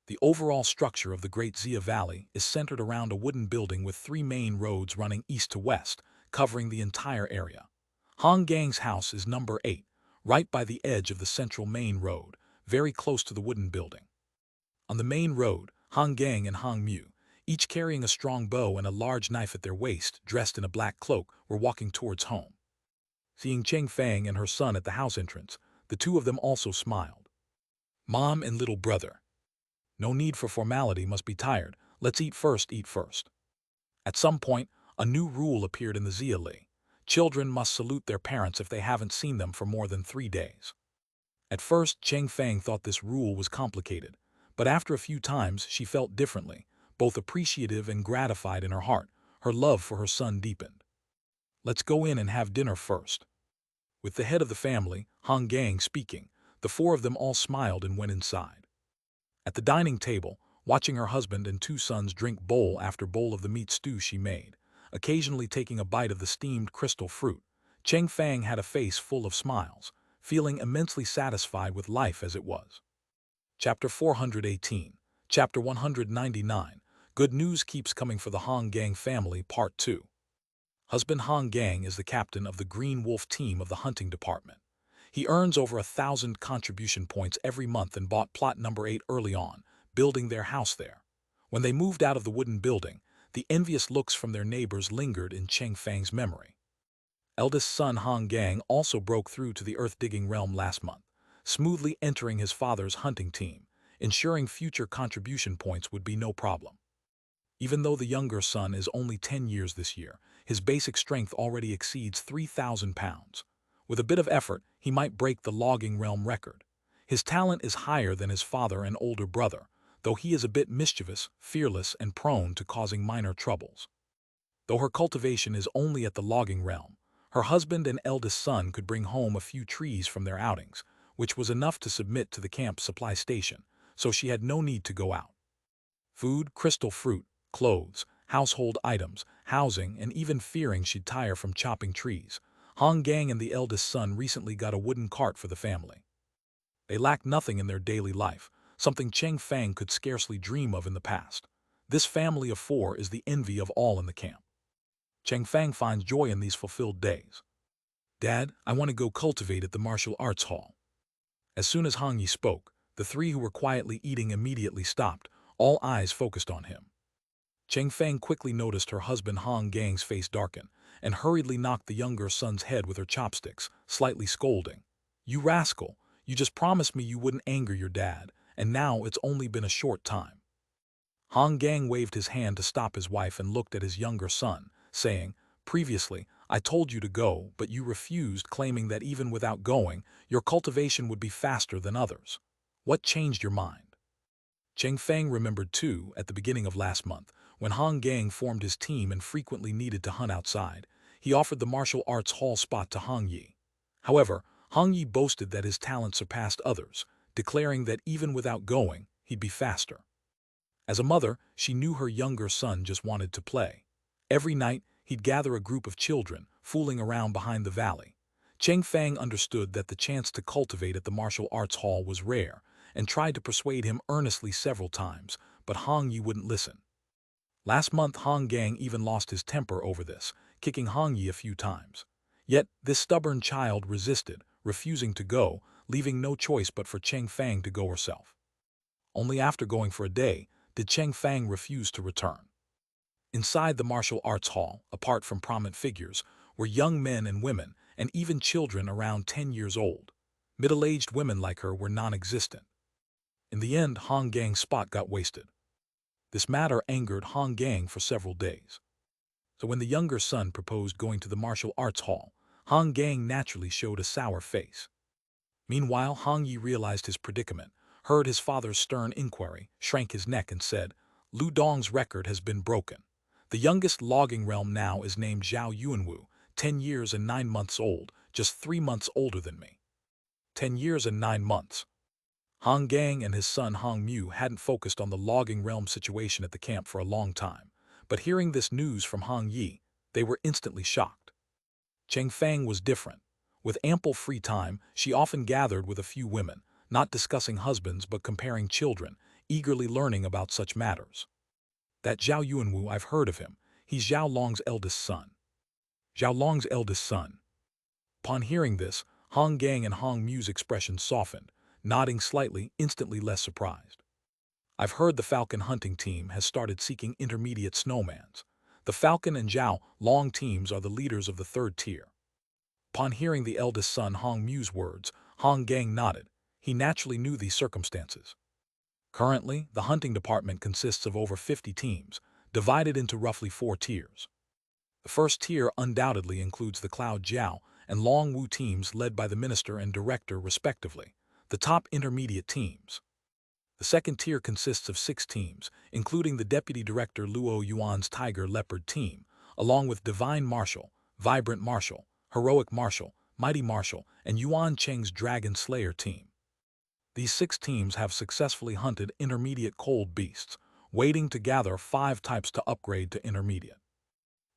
The overall structure of the Great Xia Valley is centered around a wooden building with 3 main roads running east to west, covering the entire area. Hong Gang's house is number 8, right by the edge of the central main road, very close to the wooden building. On the main road, Hong Gang and Hong Mu, each carrying a strong bow and a large knife at their waist, dressed in a black cloak, were walking towards home. Seeing Cheng Fang and her son at the house entrance, the two of them also smiled. "Mom and little brother. No need for formality, must be tired. Let's eat first, eat first." At some point, a new rule appeared in the Xia Li. Children must salute their parents if they haven't seen them for more than 3 days. At first, Cheng Fang thought this rule was complicated, but after a few times she felt differently, both appreciative and gratified in her heart. Her love for her son deepened. "Let's go in and have dinner first." With the head of the family, Hong Gang, speaking, the 4 of them all smiled and went inside. At the dining table, watching her husband and 2 sons drink bowl after bowl of the meat stew she made, occasionally taking a bite of the steamed crystal fruit, Cheng Fang had a face full of smiles, feeling immensely satisfied with life as it was. Chapter 418, Chapter 199, Good News Keeps Coming for the Hong Gang Family, Part 2. Husband Hong Gang is the captain of the Green Wolf team of the hunting department. He earns over 1,000 contribution points every month and bought plot number 8 early on, building their house there. When they moved out of the wooden building, the envious looks from their neighbors lingered in Cheng Fang's memory. Eldest son Hong Gang also broke through to the earth-digging realm last month, smoothly entering his father's hunting team, ensuring future contribution points would be no problem. Even though the younger son is only 10 years this year, his basic strength already exceeds 3,000 pounds. With a bit of effort, he might break the logging realm record. His talent is higher than his father and older brother, though he is a bit mischievous, fearless, and prone to causing minor troubles. Though her cultivation is only at the logging realm, her husband and eldest son could bring home a few trees from their outings, which was enough to submit to the camp supply station, so she had no need to go out. Food, crystal fruit, clothes, household items, housing, and even fearing she'd tire from chopping trees, Hong Gang and the eldest son recently got a wooden cart for the family. They lacked nothing in their daily life, something Cheng Fang could scarcely dream of in the past. This family of four is the envy of all in the camp. Cheng Fang finds joy in these fulfilled days. "Dad, I want to go cultivate at the martial arts hall." As soon as Hong Yi spoke, the three who were quietly eating immediately stopped, all eyes focused on him. Cheng Fang quickly noticed her husband Hong Gang's face darken, and hurriedly knocked the younger son's head with her chopsticks, slightly scolding. "You rascal, you just promised me you wouldn't anger your dad, and now it's only been a short time." Hong Gang waved his hand to stop his wife and looked at his younger son, saying, "Previously, I told you to go, but you refused, claiming that even without going, your cultivation would be faster than others. What changed your mind?" Cheng Fang remembered too, at the beginning of last month, when Hong Gang formed his team and frequently needed to hunt outside, he offered the martial arts hall spot to Hong Yi. However, Hong Yi boasted that his talent surpassed others, declaring that even without going, he'd be faster. As a mother, she knew her younger son just wanted to play. Every night, he'd gather a group of children, fooling around behind the valley. Cheng Fang understood that the chance to cultivate at the martial arts hall was rare, and tried to persuade him earnestly several times, but Hong Yi wouldn't listen. Last month, Hong Gang even lost his temper over this, kicking Hong Yi a few times. Yet, this stubborn child resisted, refusing to go, leaving no choice but for Cheng Fang to go herself. Only after going for a day did Cheng Fang refuse to return. Inside the martial arts hall, apart from prominent figures, were young men and women, and even children around 10 years old. Middle-aged women like her were non-existent. In the end, Hong Gang's spot got wasted. This matter angered Hong Gang for several days. So when the younger son proposed going to the martial arts hall, Hong Gang naturally showed a sour face. Meanwhile, Hong Yi realized his predicament, heard his father's stern inquiry, shrank his neck and said, "Lu Dong's record has been broken. The youngest logging realm now is named Zhao Yuanwu, 10 years and 9 months old, just 3 months older than me." 10 years and 9 months. Hong Gang and his son Hong Mu hadn't focused on the logging realm situation at the camp for a long time, but hearing this news from Hong Yi, they were instantly shocked. Cheng Fang was different. With ample free time, she often gathered with a few women, not discussing husbands but comparing children, eagerly learning about such matters. "That Zhao Yuanwu, I've heard of him. He's Zhao Long's eldest son." Zhao Long's eldest son. Upon hearing this, Hong Gang and Hong Mu's expressions softened, nodding slightly, instantly less surprised. "I've heard the Falcon hunting team has started seeking intermediate snowmans. The Falcon and Zhao Long teams are the leaders of the 3rd tier." Upon hearing the eldest son Hong Mu's words, Hong Gang nodded. He naturally knew these circumstances. Currently, the hunting department consists of over 50 teams, divided into roughly 4 tiers. The first tier undoubtedly includes the Cloud Jiao and Long Wu teams led by the minister and director respectively, the top intermediate teams. The second tier consists of 6 teams, including the deputy director Luo Yuan's Tiger Leopard team, along with Divine Martial, Vibrant Martial, Heroic Martial, Mighty Martial, and Yuan Cheng's Dragon Slayer team. These 6 teams have successfully hunted intermediate cold beasts, waiting to gather 5 types to upgrade to intermediate.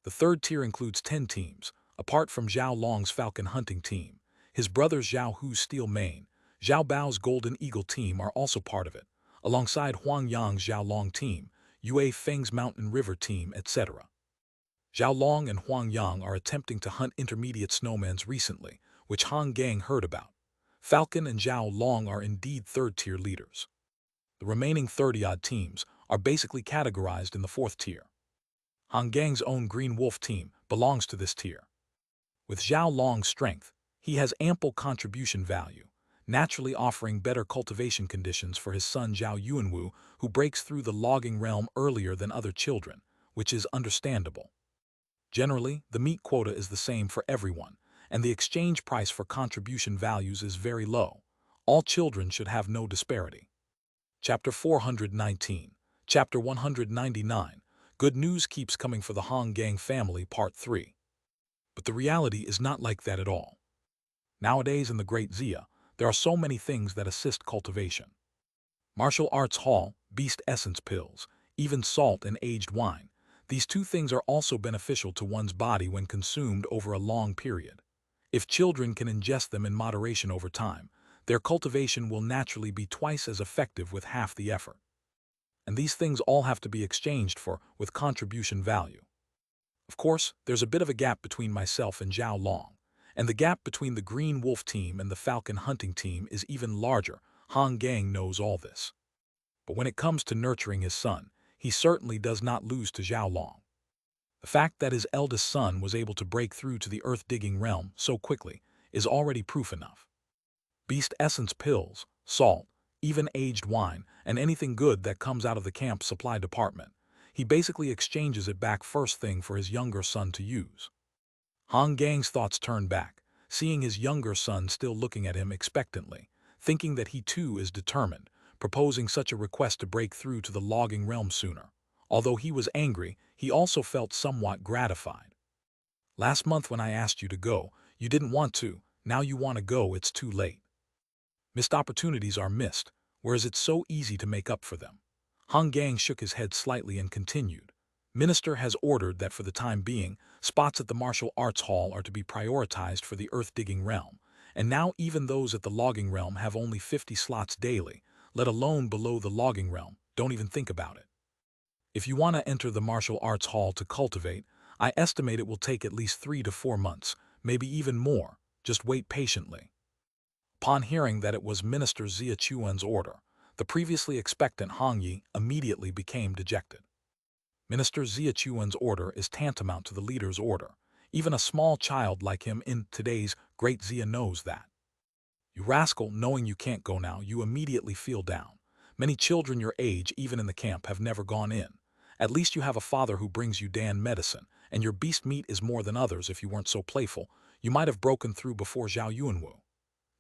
The third tier includes 10 teams, apart from Zhao Long's Falcon hunting team. His brothers Zhao Hu's Steel Mane, Zhao Bao's Golden Eagle team are also part of it, alongside Huang Yang's Zhao Long team, Yue Feng's Mountain River team, etc. Zhao Long and Huang Yang are attempting to hunt intermediate snowmans recently, which Hong Gang heard about. Falcon and Zhao Long are indeed 3rd tier leaders. The remaining 30-odd teams are basically categorized in the 4th tier. Hong Gang's own Green Wolf team belongs to this tier. With Zhao Long's strength, he has ample contribution value, naturally offering better cultivation conditions for his son Zhao Yuanwu, who breaks through the logging realm earlier than other children, which is understandable. Generally, the meat quota is the same for everyone, and the exchange price for contribution values is very low. All children should have no disparity. Chapter 419. Chapter 199. Good news keeps coming for the Hong Gang family, Part 3. But the reality is not like that at all. Nowadays in the Great Xia, there are so many things that assist cultivation. Martial arts hall, beast essence pills, even salt and aged wine. These two things are also beneficial to one's body when consumed over a long period. If children can ingest them in moderation over time, their cultivation will naturally be twice as effective with half the effort. And these things all have to be exchanged for with contribution value. Of course, there's a bit of a gap between myself and Zhao Long, and the gap between the Green Wolf team and the Falcon Hunting team is even larger. Hong Gang knows all this. But when it comes to nurturing his son, he certainly does not lose to Zhao Long. The fact that his eldest son was able to break through to the earth-digging realm so quickly is already proof enough. Beast essence pills, salt, even aged wine, and anything good that comes out of the camp supply department, he basically exchanges it back first thing for his younger son to use. Hong Gang's thoughts turned back, seeing his younger son still looking at him expectantly, thinking that he too is determined, proposing such a request to break through to the logging realm sooner. Although he was angry, he also felt somewhat gratified. Last month when I asked you to go, you didn't want to. Now you want to go, it's too late. Missed opportunities are missed, whereas it's so easy to make up for them. Hong Gang shook his head slightly and continued. Minister has ordered that for the time being, spots at the martial arts hall are to be prioritized for the earth-digging realm, and now even those at the logging realm have only 50 slots daily, let alone below the logging realm. Don't even think about it. If you want to enter the martial arts hall to cultivate, I estimate it will take at least 3 to 4 months, maybe even more. Just wait patiently. Upon hearing that it was Minister Xia Chuan's order, the previously expectant Hong Yi immediately became dejected. Minister Xia Chuan's order is tantamount to the leader's order. Even a small child like him in today's Great Xia knows that. You rascal, knowing you can't go now, you immediately feel down. Many children your age, even in the camp, have never gone in. At least you have a father who brings you Dan medicine, and your beast meat is more than others. If you weren't so playful, you might have broken through before Zhao Yunwu.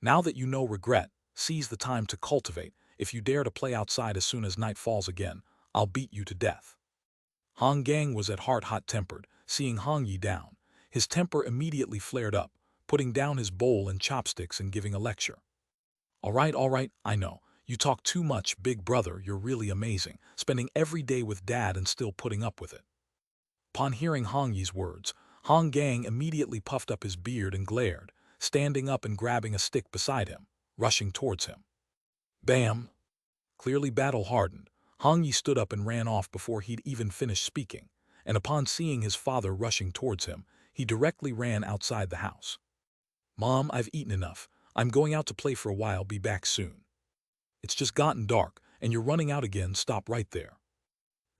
Now that you know regret, seize the time to cultivate. If you dare to play outside as soon as night falls again, I'll beat you to death. Hong Gang was at heart hot-tempered, seeing Hong Yi down. His temper immediately flared up, putting down his bowl and chopsticks and giving a lecture. All right, I know. You talk too much, big brother, you're really amazing, spending every day with dad and still putting up with it. Upon hearing Hong Yi's words, Hong Gang immediately puffed up his beard and glared, standing up and grabbing a stick beside him, rushing towards him. Bam! Clearly battle-hardened, Hong Yi stood up and ran off before he'd even finished speaking, and upon seeing his father rushing towards him, he directly ran outside the house. Mom, I've eaten enough. I'm going out to play for a while, be back soon. It's just gotten dark, and you're running out again, stop right there.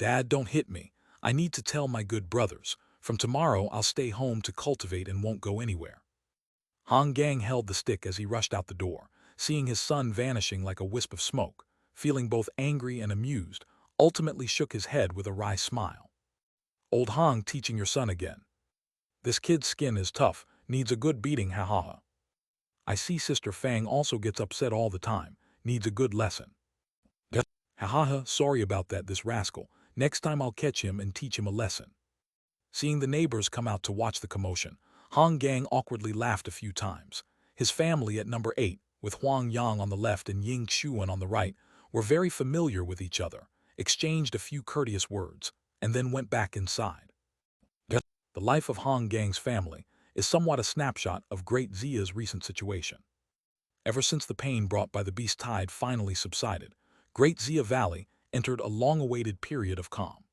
Dad, don't hit me. I need to tell my good brothers. From tomorrow I'll stay home to cultivate and won't go anywhere. Hong Gang held the stick as he rushed out the door, seeing his son vanishing like a wisp of smoke, feeling both angry and amused, ultimately shook his head with a wry smile. Old Hong teaching your son again. This kid's skin is tough, needs a good beating, ha ha ha. I see Sister Fang also gets upset all the time, needs a good lesson. Ha ha ha, sorry about that, this rascal. Next time I'll catch him and teach him a lesson. Seeing the neighbors come out to watch the commotion, Hong Gang awkwardly laughed a few times. His family at number 8, with Huang Yang on the left and Ying Xuan on the right, were very familiar with each other, exchanged a few courteous words, and then went back inside. The life of Hong Gang's family is somewhat a snapshot of Great Xia's recent situation. Ever since the pain brought by the beast tide finally subsided, Great Xia Valley entered a long-awaited period of calm.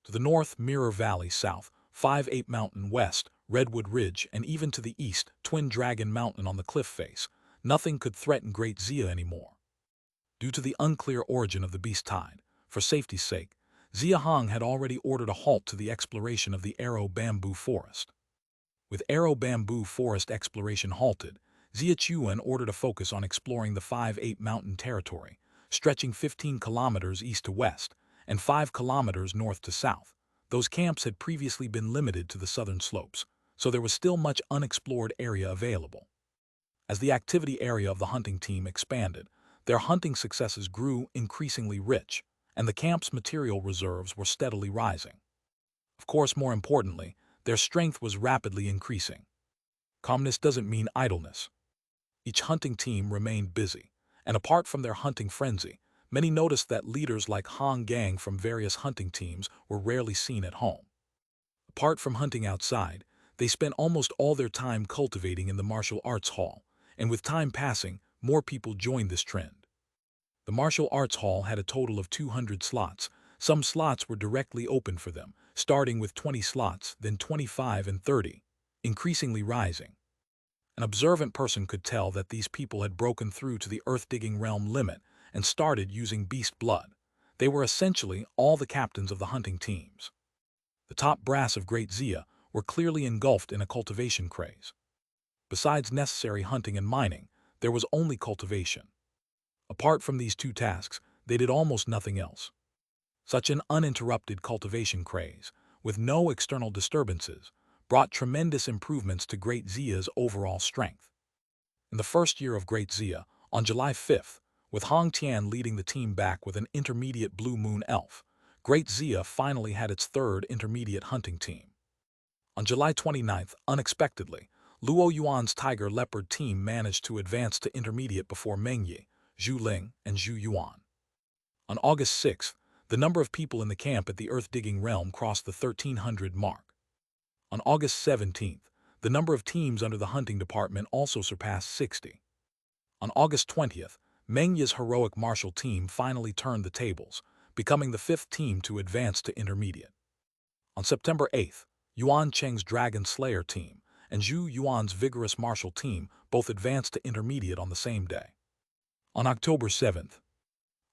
To the north, Mirror Valley, south, 5-8 Mountain, west, Redwood Ridge, and even to the east, Twin Dragon Mountain on the cliff face, nothing could threaten Great Xia anymore. Due to the unclear origin of the beast tide, for safety's sake, Xia Hong had already ordered a halt to the exploration of the Arrow Bamboo Forest. With Arrow Bamboo Forest exploration halted, Xia Chuan ordered a focus on exploring the 5-8 Mountain territory, stretching 15 kilometers east to west, and 5 kilometers north to south. Those camps had previously been limited to the southern slopes, so there was still much unexplored area available. As the activity area of the hunting team expanded, their hunting successes grew increasingly rich, and the camp's material reserves were steadily rising. Of course, more importantly, their strength was rapidly increasing. Calmness doesn't mean idleness. Each hunting team remained busy, and apart from their hunting frenzy, many noticed that leaders like Hong Gang from various hunting teams were rarely seen at home. Apart from hunting outside, they spent almost all their time cultivating in the martial arts hall, and with time passing, more people joined this trend. The martial arts hall had a total of 200 slots. Some slots were directly open for them, starting with 20 slots, then 25 and 30, increasingly rising. An observant person could tell that these people had broken through to the earth-digging realm limit and started using beast blood. They were essentially all the captains of the hunting teams. The top brass of Great Xia were clearly engulfed in a cultivation craze. Besides necessary hunting and mining, there was only cultivation. Apart from these two tasks, they did almost nothing else. Such an uninterrupted cultivation craze, with no external disturbances, brought tremendous improvements to Great Xia's overall strength. In the first year of Great Xia, on July 5th, with Hong Tian leading the team back with an intermediate Blue Moon elf, Great Xia finally had its third intermediate hunting team. On July 29th, unexpectedly, Luo Yuan's Tiger Leopard team managed to advance to intermediate before Meng Yi, Zhu Ling, and Zhu Yuan. On August 6th, the number of people in the camp at the earth-digging realm crossed the 1,300 mark. On August 17th, the number of teams under the hunting department also surpassed 60. On August 20th, Meng Yi's heroic martial team finally turned the tables, becoming the fifth team to advance to intermediate. On September 8th, Yuan Cheng's Dragon Slayer team and Zhu Yuan's vigorous martial team both advanced to intermediate on the same day. On October 7th,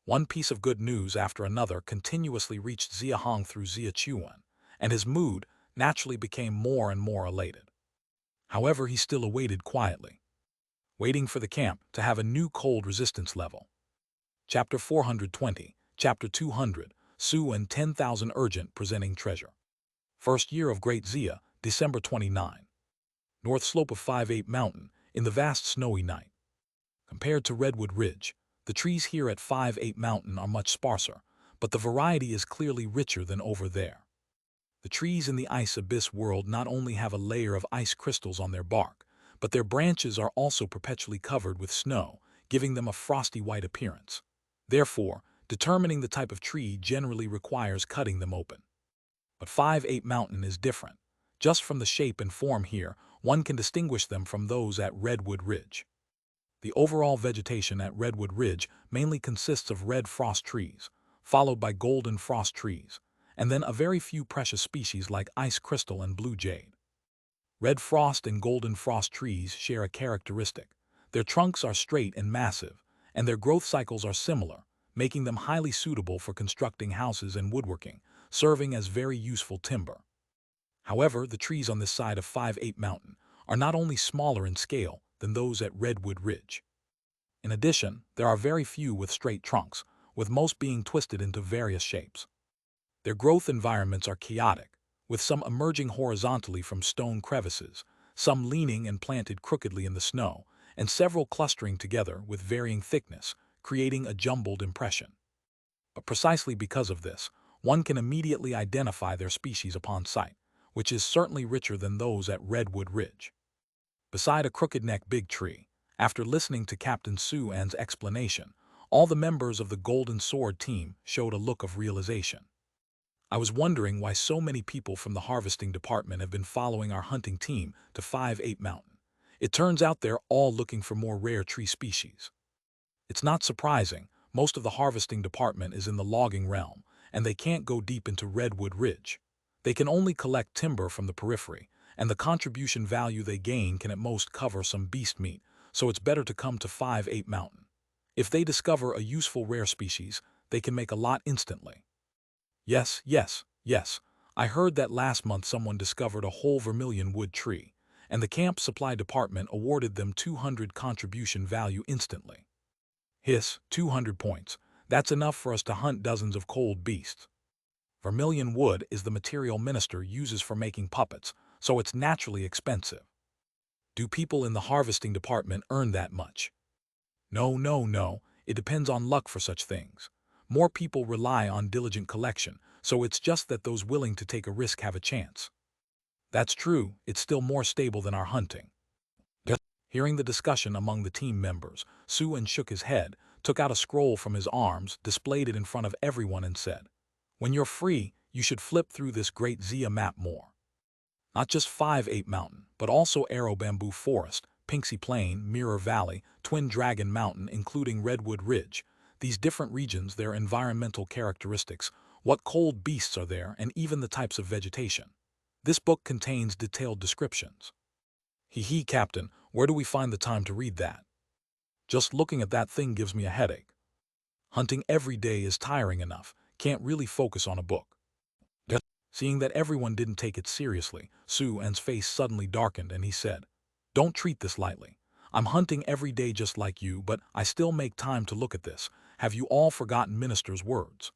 one piece of good news after another continuously reached Xia Hong through Xia Chuan, and his mood naturally became more and more elated. However, he still awaited quietly, waiting for the camp to have a new cold resistance level. Chapter 420, Chapter 200, Su and 10,000 Urgent Presenting Treasure. First year of Great Xia, December 29. North slope of 5-8 Mountain, in the vast snowy night. Compared to Redwood Ridge, the trees here at 5-8 Mountain are much sparser, but the variety is clearly richer than over there. The trees in the ice abyss world not only have a layer of ice crystals on their bark, but their branches are also perpetually covered with snow, giving them a frosty white appearance. Therefore, determining the type of tree generally requires cutting them open. But 5-8 Mountain is different. Just from the shape and form here, one can distinguish them from those at Redwood Ridge. The overall vegetation at Redwood Ridge mainly consists of red frost trees, followed by golden frost trees, and then a very few precious species like ice crystal and blue jade. Red frost and golden frost trees share a characteristic. Their trunks are straight and massive, and their growth cycles are similar, making them highly suitable for constructing houses and woodworking, serving as very useful timber. However, the trees on this side of 5-8 Mountain are not only smaller in scale than those at Redwood Ridge. In addition, there are very few with straight trunks, with most being twisted into various shapes. Their growth environments are chaotic, with some emerging horizontally from stone crevices, some leaning and planted crookedly in the snow, and several clustering together with varying thickness, creating a jumbled impression. But precisely because of this, one can immediately identify their species upon sight, which is certainly richer than those at Redwood Ridge. Beside a crooked-neck big tree, after listening to Captain Su An's explanation, all the members of the Golden Sword team showed a look of realization. I was wondering why so many people from the harvesting department have been following our hunting team to 5-8 Mountain. It turns out they're all looking for more rare tree species. It's not surprising, most of the harvesting department is in the logging realm, and they can't go deep into Redwood Ridge. They can only collect timber from the periphery, and the contribution value they gain can at most cover some beast meat, so it's better to come to 5-8 Mountain. If they discover a useful rare species, they can make a lot instantly. Yes, I heard that last month someone discovered a whole vermilion wood tree, and the camp supply department awarded them 200 contribution value instantly. Hiss, 200 points. That's enough for us to hunt dozens of cold beasts. Vermilion wood is the material Minister uses for making puppets, so it's naturally expensive. Do people in the harvesting department earn that much? No. It depends on luck for such things. More people rely on diligent collection, so it's just that those willing to take a risk have a chance. That's true, it's still more stable than our hunting. Hearing the discussion among the team members, Suen shook his head, took out a scroll from his arms, displayed it in front of everyone and said, "When you're free, you should flip through this great Xia map more. Not just 5-8 Mountain, but also Arrow Bamboo Forest, Pinksy Plain, Mirror Valley, Twin Dragon Mountain including Redwood Ridge. These different regions, their environmental characteristics, what cold beasts are there, and even the types of vegetation. This book contains detailed descriptions." "Hee, Captain, where do we find the time to read that? Just looking at that thing gives me a headache. Hunting every day is tiring enough, can't really focus on a book." Seeing that everyone didn't take it seriously, Suen's face suddenly darkened and he said, "Don't treat this lightly. I'm hunting every day just like you, but I still make time to look at this. Have you all forgotten Minister's words?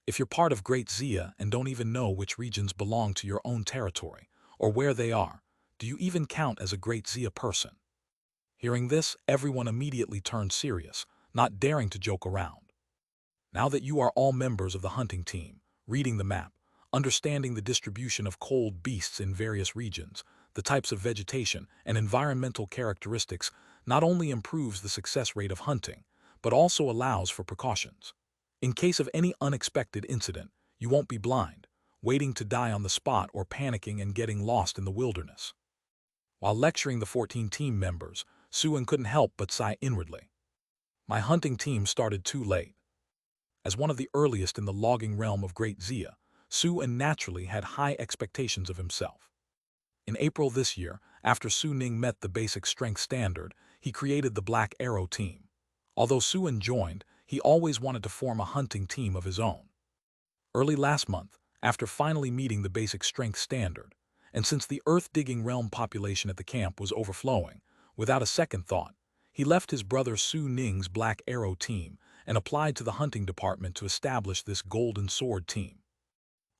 If you're part of Great Xia and don't even know which regions belong to your own territory, or where they are, do you even count as a Great Xia person?" Hearing this, everyone immediately turned serious, not daring to joke around. Now that you are all members of the hunting team, reading the map, understanding the distribution of cold beasts in various regions, the types of vegetation and environmental characteristics not only improves the success rate of hunting, but also allows for precautions. In case of any unexpected incident, you won't be blind, waiting to die on the spot or panicking and getting lost in the wilderness. While lecturing the 14 team members, Suen couldn't help but sigh inwardly. My hunting team started too late. As one of the earliest in the logging realm of Great Xia, Suen naturally had high expectations of himself. In April this year, after Su Ning met the basic strength standard, he created the Black Arrow team. Although Suen joined, he always wanted to form a hunting team of his own. Early last month, after finally meeting the basic strength standard, and since the earth-digging realm population at the camp was overflowing, without a second thought, he left his brother Su Ning's Black Arrow team and applied to the hunting department to establish this Golden Sword team.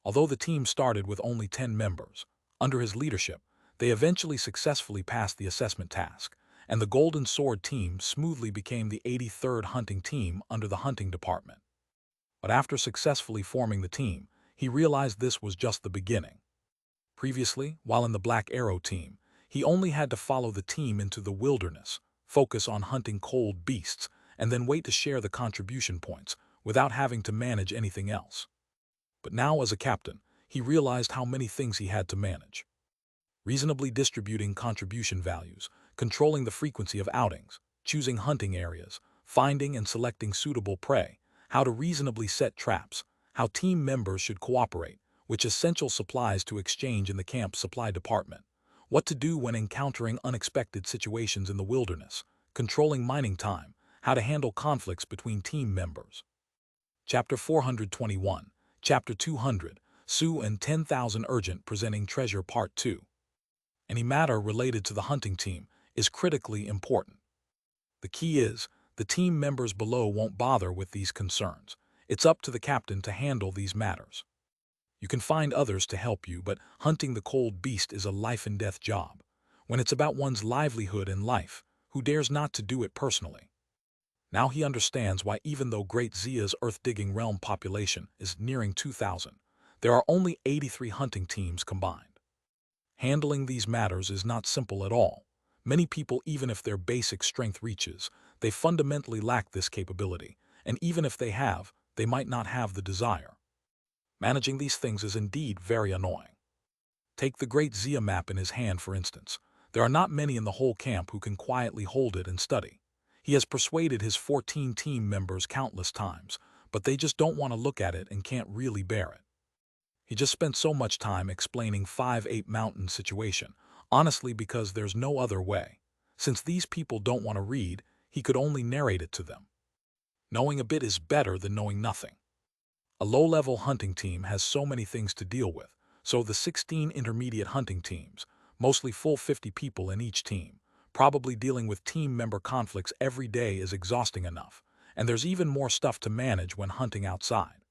Although the team started with only 10 members, under his leadership, they eventually successfully passed the assessment task, and the Golden Sword team smoothly became the 83rd hunting team under the hunting department. But after successfully forming the team, he realized this was just the beginning. Previously, while in the Black Arrow team, he only had to follow the team into the wilderness, focus on hunting cold beasts, and then wait to share the contribution points without having to manage anything else. But now as a captain, he realized how many things he had to manage. Reasonably distributing contribution values, controlling the frequency of outings, choosing hunting areas, finding and selecting suitable prey, how to reasonably set traps, how team members should cooperate, which essential supplies to exchange in the camp supply department, what to do when encountering unexpected situations in the wilderness, controlling mining time, how to handle conflicts between team members. Chapter 421, Chapter 200, Su and 10,000 Urgent Presenting Treasure Part 2. Any matter related to the hunting team is critically important. The key is, the team members below won't bother with these concerns. It's up to the captain to handle these matters. You can find others to help you, but hunting the cold beast is a life-and-death job. When it's about one's livelihood and life, who dares not to do it personally? Now he understands why even though Great Xia's earth-digging realm population is nearing 2,000, there are only 83 hunting teams combined. Handling these matters is not simple at all. Many people, even if their basic strength reaches, they fundamentally lack this capability, and even if they have, they might not have the desire. Managing these things is indeed very annoying. Take the Great Xia map in his hand, for instance. There are not many in the whole camp who can quietly hold it and study. He has persuaded his 14 team members countless times, but they just don't want to look at it and can't really bear it. He just spent so much time explaining 5-8 Mountain situation, honestly because there's no other way. Since these people don't want to read, he could only narrate it to them. Knowing a bit is better than knowing nothing. A low-level hunting team has so many things to deal with, so the 16 intermediate hunting teams, mostly full 50 people in each team, probably dealing with team member conflicts every day is exhausting enough, and there's even more stuff to manage when hunting outside.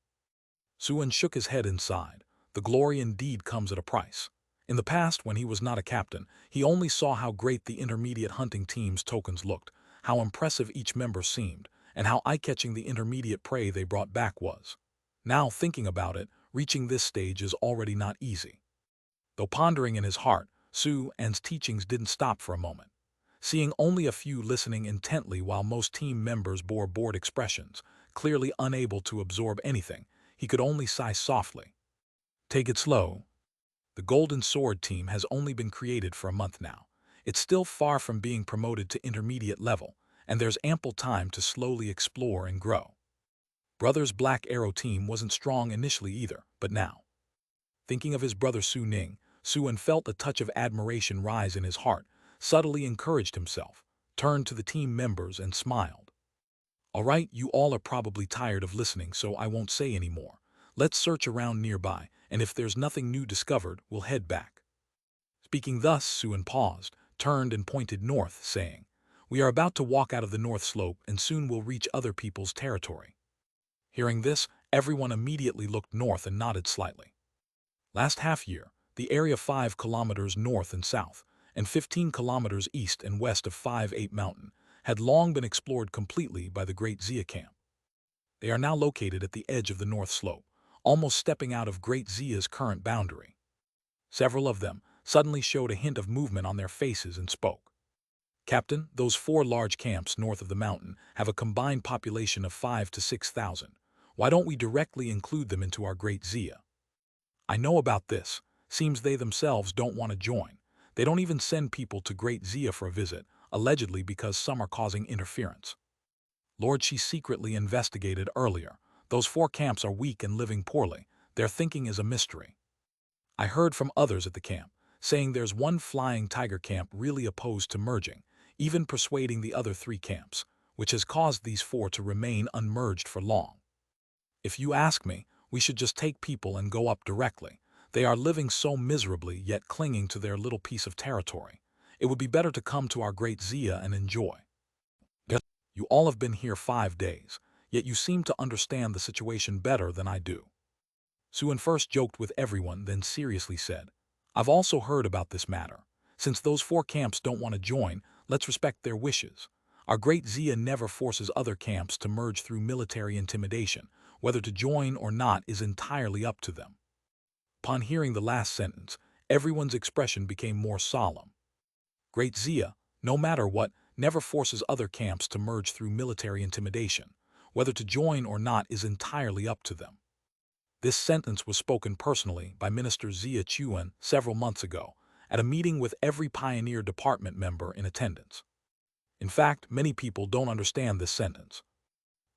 Suen shook his head and sighed. The glory indeed comes at a price. In the past, when he was not a captain, he only saw how great the intermediate hunting team's tokens looked, how impressive each member seemed, and how eye-catching the intermediate prey they brought back was. Now, thinking about it, reaching this stage is already not easy. Though pondering in his heart, Su An's teachings didn't stop for a moment. Seeing only a few listening intently while most team members bore bored expressions, clearly unable to absorb anything, he could only sigh softly. Take it slow. The Golden Sword team has only been created for a month now. It's still far from being promoted to intermediate level, and there's ample time to slowly explore and grow. Brother's Black Arrow team wasn't strong initially either, but now. Thinking of his brother Su Ning, Su-an felt a touch of admiration rise in his heart, subtly encouraged himself, turned to the team members and smiled. All right, you all are probably tired of listening, so I won't say any more. Let's search around nearby, and if there's nothing new discovered, we'll head back. Speaking thus, Su-an paused, turned and pointed north, saying, We are about to walk out of the north slope and soon we'll reach other people's territory. Hearing this, everyone immediately looked north and nodded slightly. Last half-year, the area 5 kilometers north and south, and 15 kilometers east and west of 5-8 Mountain, had long been explored completely by the Great Xia camp. They are now located at the edge of the north slope, almost stepping out of Great Xia's current boundary. Several of them suddenly showed a hint of movement on their faces and spoke. Captain, those 4 large camps north of the mountain have a combined population of 5,000 to 6,000. Why don't we directly include them into our Great Xia? I know about this. Seems they themselves don't want to join. They don't even send people to Great Xia for a visit, allegedly because some are causing interference. Lord, she secretly investigated earlier. Those 4 camps are weak and living poorly. Their thinking is a mystery. I heard from others at the camp, saying there's one Flying Tiger camp really opposed to merging, even persuading the other 3 camps, which has caused these 4 to remain unmerged for long. If you ask me, we should just take people and go up directly. They are living so miserably yet clinging to their little piece of territory. It would be better to come to our Great Xia and enjoy. You all have been here 5 days, yet you seem to understand the situation better than I do. Su-an first joked with everyone, then seriously said, I've also heard about this matter. Since those 4 camps don't want to join, let's respect their wishes. Our Great Xia never forces other camps to merge through military intimidation. Whether to join or not is entirely up to them. Upon hearing the last sentence, everyone's expression became more solemn. Great Xia, no matter what, never forces other camps to merge through military intimidation. Whether to join or not is entirely up to them. This sentence was spoken personally by Minister Xia Chuan several months ago at a meeting with every Pioneer Department member in attendance. In fact, many people don't understand this sentence.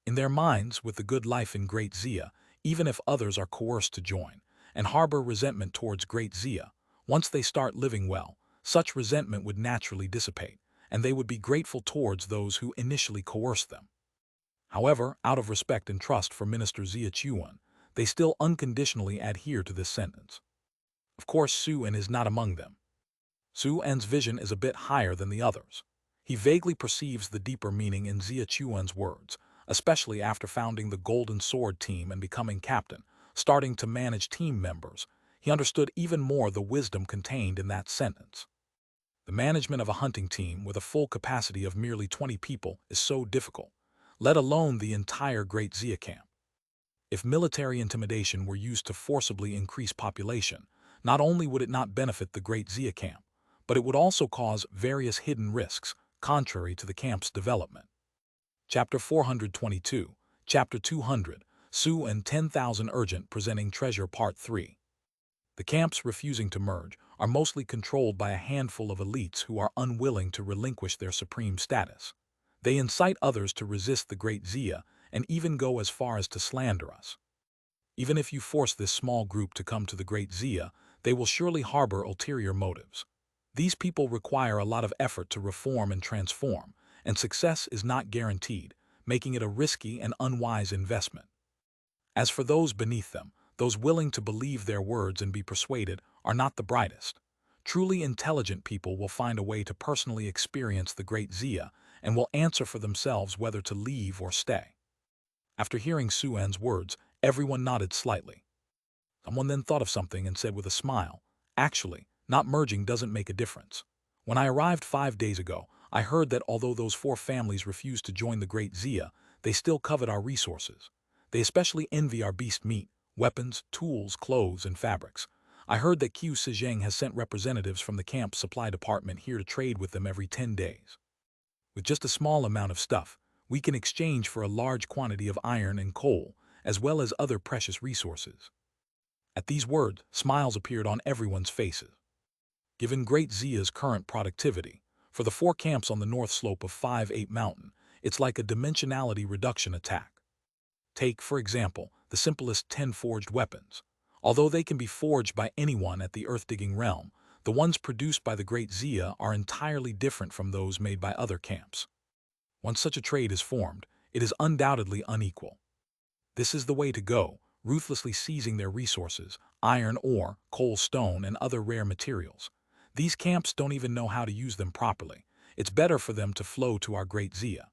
In their minds, with the good life in Great Xia, even if others are coerced to join, and harbor resentment towards Great Xia, once they start living well, such resentment would naturally dissipate, and they would be grateful towards those who initially coerced them. However, out of respect and trust for Minister Xia Chuan, they still unconditionally adhere to this sentence. Of course, Su-an is not among them. Su-an's vision is a bit higher than the others. He vaguely perceives the deeper meaning in Xia Chuan's words, especially after founding the Golden Sword team and becoming captain, starting to manage team members. He understood even more the wisdom contained in that sentence. The management of a hunting team with a full capacity of merely 20 people is so difficult, let alone the entire Great Xia camp. If military intimidation were used to forcibly increase population, not only would it not benefit the Great Xia camp, but it would also cause various hidden risks, contrary to the camp's development. Chapter 422, Chapter 200, Su and 10,000 Urgent Presenting Treasure Part 3. The camps refusing to merge are mostly controlled by a handful of elites who are unwilling to relinquish their supreme status. They incite others to resist the Great Xia and even go as far as to slander us. Even if you force this small group to come to the Great Xia, they will surely harbor ulterior motives. These people require a lot of effort to reform and transform, and success is not guaranteed, making it a risky and unwise investment. As for those beneath them, those willing to believe their words and be persuaded are not the brightest. Truly intelligent people will find a way to personally experience the Great Xia and will answer for themselves whether to leave or stay. After hearing Su-an's words, everyone nodded slightly. Someone then thought of something and said with a smile, Actually, not merging doesn't make a difference. When I arrived 5 days ago, I heard that although those 4 families refused to join the Great Xia, they still covet our resources. They especially envy our beast meat, weapons, tools, clothes, and fabrics. I heard that Qiu Zheng has sent representatives from the camp's supply department here to trade with them every 10 days. With just a small amount of stuff, we can exchange for a large quantity of iron and coal, as well as other precious resources. At these words, smiles appeared on everyone's faces. Given Great Xia's current productivity, for the 4 camps on the north slope of 5-8 Mountain, it's like a dimensionality reduction attack. Take, for example, the simplest 10 forged weapons. Although they can be forged by anyone at the earth-digging realm, the ones produced by the Great Xia are entirely different from those made by other camps. Once such a trade is formed, it is undoubtedly unequal. This is the way to go, ruthlessly seizing their resources, iron ore, coal stone, and other rare materials. These camps don't even know how to use them properly. It's better for them to flow to our Great Xia.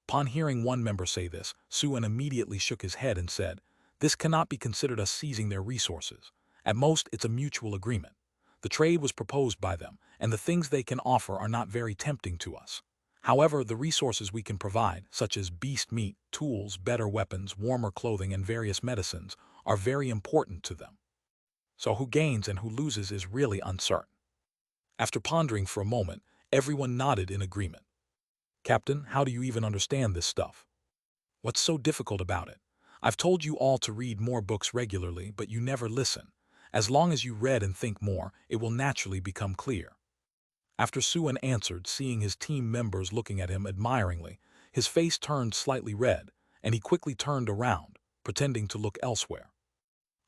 Upon hearing one member say this, Suan immediately shook his head and said, "This cannot be considered us seizing their resources. At most, it's a mutual agreement. The trade was proposed by them, and the things they can offer are not very tempting to us. However, the resources we can provide, such as beast meat, tools, better weapons, warmer clothing, and various medicines, are very important to them. So who gains and who loses is really uncertain." After pondering for a moment, everyone nodded in agreement. "Captain, how do you even understand this stuff? What's so difficult about it? I've told you all to read more books regularly, but you never listen. As long as you read and think more, it will naturally become clear." After Suan answered, seeing his team members looking at him admiringly, his face turned slightly red, and he quickly turned around, pretending to look elsewhere.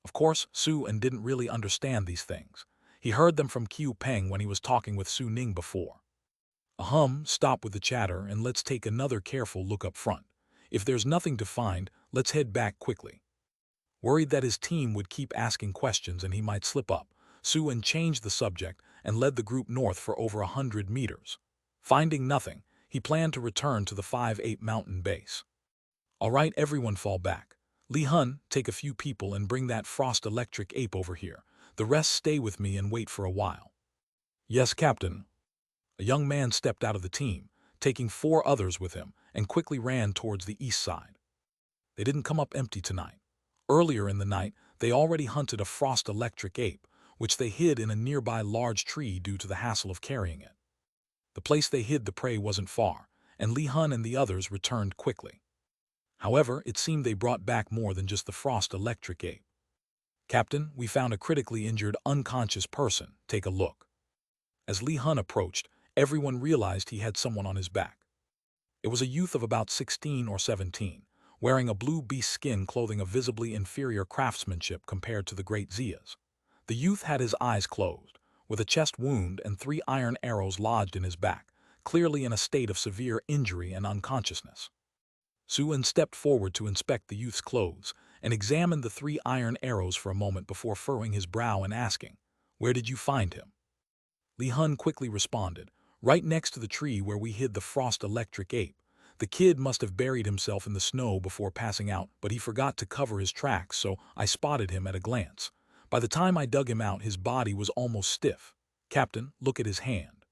Of course, Suan didn't really understand these things. He heard them from Qiu Peng when he was talking with Su Ning before. Stop with the chatter and let's take another careful look up front. If there's nothing to find, let's head back quickly." Worried that his team would keep asking questions and he might slip up, Suan changed the subject and led the group north for over 100 meters. Finding nothing, he planned to return to the 5-8 mountain base. "All right, everyone fall back. Li Hun, take a few people and bring that frost electric ape over here. The rest stay with me and wait for a while." "Yes, Captain." A young man stepped out of the team, taking 4 others with him, and quickly ran towards the east side. They didn't come up empty tonight. Earlier in the night, they already hunted a frost electric ape, which they hid in a nearby large tree due to the hassle of carrying it. The place they hid the prey wasn't far, and Li Hun and the others returned quickly. However, it seemed they brought back more than just the frost electric ape. "Captain, we found a critically injured, unconscious person. Take a look." As Li Hun approached, everyone realized he had someone on his back. It was a youth of about 16 or 17, wearing a blue beast skin clothing of visibly inferior craftsmanship compared to the Great Xia's. The youth had his eyes closed, with a chest wound and 3 iron arrows lodged in his back, clearly in a state of severe injury and unconsciousness. Suan stepped forward to inspect the youth's clothes and examined the 3 iron arrows for a moment before furrowing his brow and asking, "Where did you find him?" Li Hun quickly responded, "Right next to the tree where we hid the frost electric ape. The kid must have buried himself in the snow before passing out, but he forgot to cover his tracks, so I spotted him at a glance. By the time I dug him out, his body was almost stiff. Captain, look at his hand."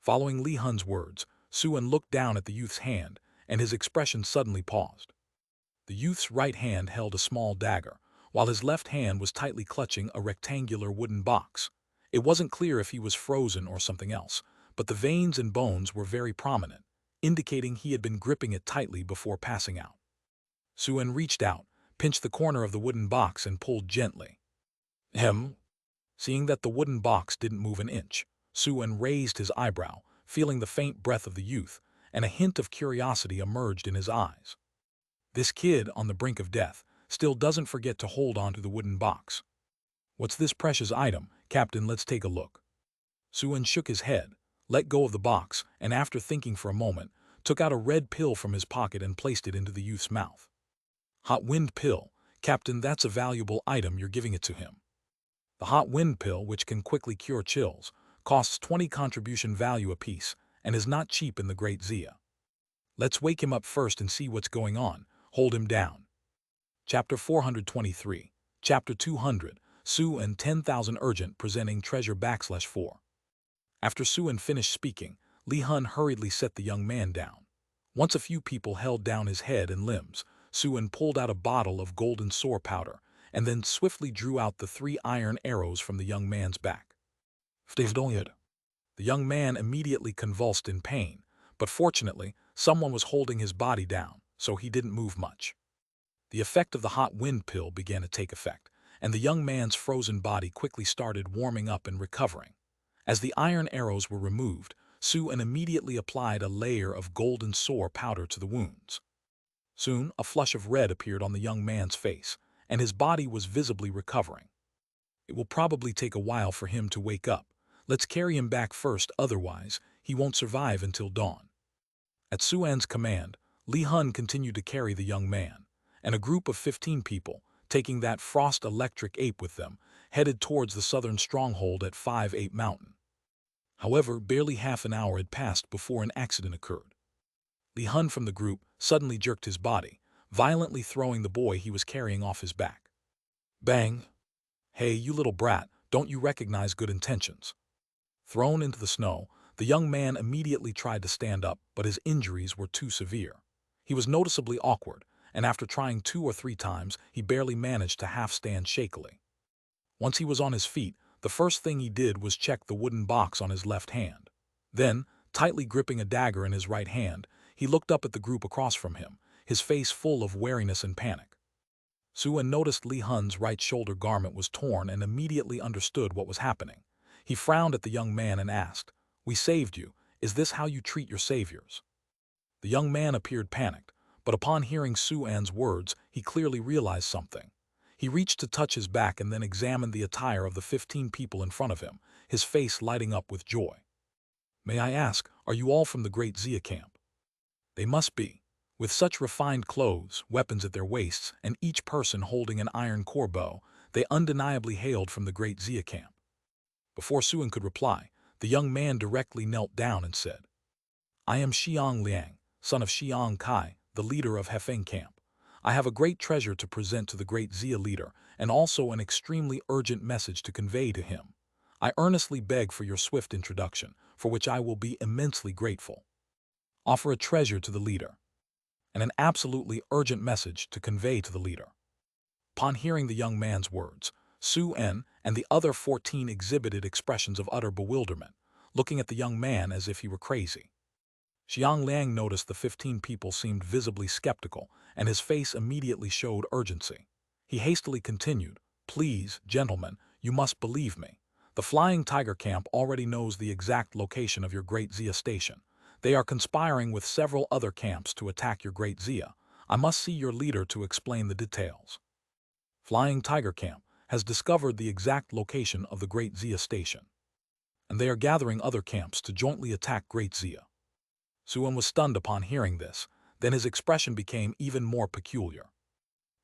Following Li Hun's words, Suan looked down at the youth's hand, and his expression suddenly paused. The youth's right hand held a small dagger, while his left hand was tightly clutching a rectangular wooden box. It wasn't clear if he was frozen or something else, but the veins and bones were very prominent, indicating he had been gripping it tightly before passing out. Suan reached out, pinched the corner of the wooden box and pulled gently. Seeing that the wooden box didn't move an inch, Suan raised his eyebrow, feeling the faint breath of the youth, and a hint of curiosity emerged in his eyes. This kid, on the brink of death, still doesn't forget to hold on to the wooden box. "What's this precious item? Captain, let's take a look." Suan shook his head, let go of the box, and after thinking for a moment, took out a red pill from his pocket and placed it into the youth's mouth. "Hot wind pill. Captain, that's a valuable item, you're giving it to him." The hot wind pill, which can quickly cure chills, costs 20 contribution value apiece and is not cheap in the Great Xia. "Let's wake him up first and see what's going on. Hold him down." Chapter 423. Chapter 200. Suan 10,000 Urgent presenting treasure /4. After Suan finished speaking, Li Hun hurriedly set the young man down. Once a few people held down his head and limbs, Suan pulled out a bottle of golden soar powder and then swiftly drew out the 3 iron arrows from the young man's back. The young man immediately convulsed in pain, but fortunately, someone was holding his body down, so he didn't move much. The effect of the hot wind pill began to take effect, and the young man's frozen body quickly started warming up and recovering. As the iron arrows were removed, Suan immediately applied a layer of golden soar powder to the wounds. Soon, a flush of red appeared on the young man's face, and his body was visibly recovering. It will probably take a while for him to wake up. Let's carry him back first, otherwise, he won't survive until dawn. At Suan's command, Li Hun continued to carry the young man, and a group of 15 people, taking that frost electric ape with them, headed towards the southern stronghold at 5-8 Mountain. However, barely half an hour had passed before an accident occurred. Li Hun from the group suddenly jerked his body, violently throwing the boy he was carrying off his back. Bang! Hey, you little brat, don't you recognize good intentions? Thrown into the snow, the young man immediately tried to stand up, but his injuries were too severe. He was noticeably awkward, and after trying 2 or 3 times, he barely managed to half-stand shakily. Once he was on his feet, the first thing he did was check the wooden box on his left hand. Then, tightly gripping a dagger in his right hand, he looked up at the group across from him, his face full of wariness and panic. Suan noticed Li Hun's right shoulder garment was torn and immediately understood what was happening. He frowned at the young man and asked, "We saved you. Is this how you treat your saviors?" The young man appeared panicked, but upon hearing Suan's words, he clearly realized something. He reached to touch his back and then examined the attire of the 15 people in front of him, his face lighting up with joy. "May I ask, are you all from the Great Xia camp?" They must be. With such refined clothes, weapons at their waists, and each person holding an iron core bow, they undeniably hailed from the Great Xia camp. Before Suan could reply, the young man directly knelt down and said, "I am Xiang Liang, son of Xiang Kai, the leader of Hefeng camp. I have a great treasure to present to the great Xia leader, and also an extremely urgent message to convey to him. I earnestly beg for your swift introduction, for which I will be immensely grateful. Offer a treasure to the leader, and an absolutely urgent message to convey to the leader." Upon hearing the young man's words, Suan and the other 14 exhibited expressions of utter bewilderment, looking at the young man as if he were crazy. Xiang Liang noticed the 15 people seemed visibly skeptical, and his face immediately showed urgency. He hastily continued, "Please, gentlemen, you must believe me. The Flying Tiger Camp already knows the exact location of your Great Xia station. They are conspiring with several other camps to attack your Great Xia. I must see your leader to explain the details. Flying Tiger Camp has discovered the exact location of the Great Xia station, and they are gathering other camps to jointly attack Great Xia." Suan was stunned upon hearing this, then his expression became even more peculiar.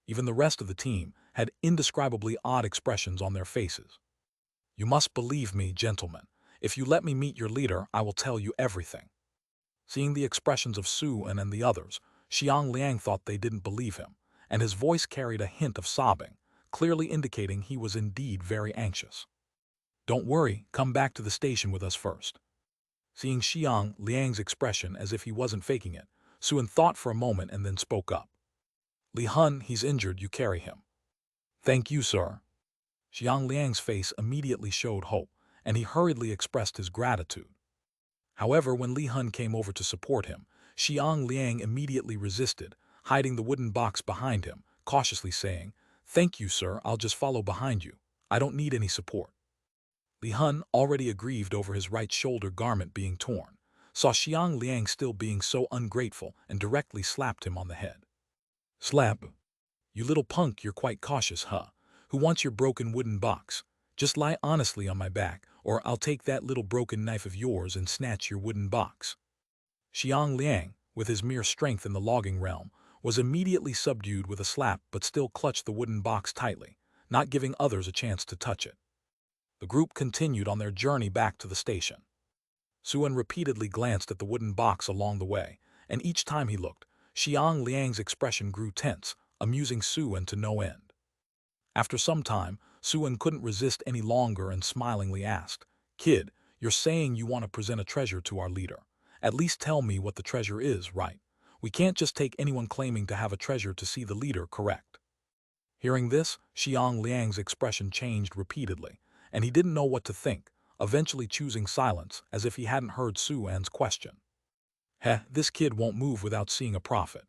Even the rest of the team had indescribably odd expressions on their faces. "You must believe me, gentlemen. If you let me meet your leader, I will tell you everything." Seeing the expressions of Suan and the others, Xiang Liang thought they didn't believe him, and his voice carried a hint of sobbing, clearly indicating he was indeed very anxious. "Don't worry, come back to the station with us first." Seeing Xiang Liang's expression as if he wasn't faking it, Suan thought for a moment and then spoke up. "Li Hun, he's injured, you carry him." "Thank you, sir." Xiang Liang's face immediately showed hope, and he hurriedly expressed his gratitude. However, when Li Hun came over to support him, Xiang Liang immediately resisted, hiding the wooden box behind him, cautiously saying, "Thank you, sir, I'll just follow behind you. I don't need any support." Li Hun, already aggrieved over his right shoulder garment being torn, saw Xiang Liang still being so ungrateful and directly slapped him on the head. "Slap! You little punk, you're quite cautious, huh? Who wants your broken wooden box? Just lie honestly on my back, or I'll take that little broken knife of yours and snatch your wooden box." Xiang Liang, with his mere strength in the logging realm, was immediately subdued with a slap but still clutched the wooden box tightly, not giving others a chance to touch it. The group continued on their journey back to the station. Suan repeatedly glanced at the wooden box along the way, and each time he looked, Xiang Liang's expression grew tense, amusing Suan to no end. After some time, Suan couldn't resist any longer and smilingly asked, "Kid, you're saying you want to present a treasure to our leader. At least tell me what the treasure is, right? We can't just take anyone claiming to have a treasure to see the leader, correct? Hearing this, Xiang Liang's expression changed repeatedly, and he didn't know what to think, eventually choosing silence as if he hadn't heard Su An's question. Heh, this kid won't move without seeing a prophet.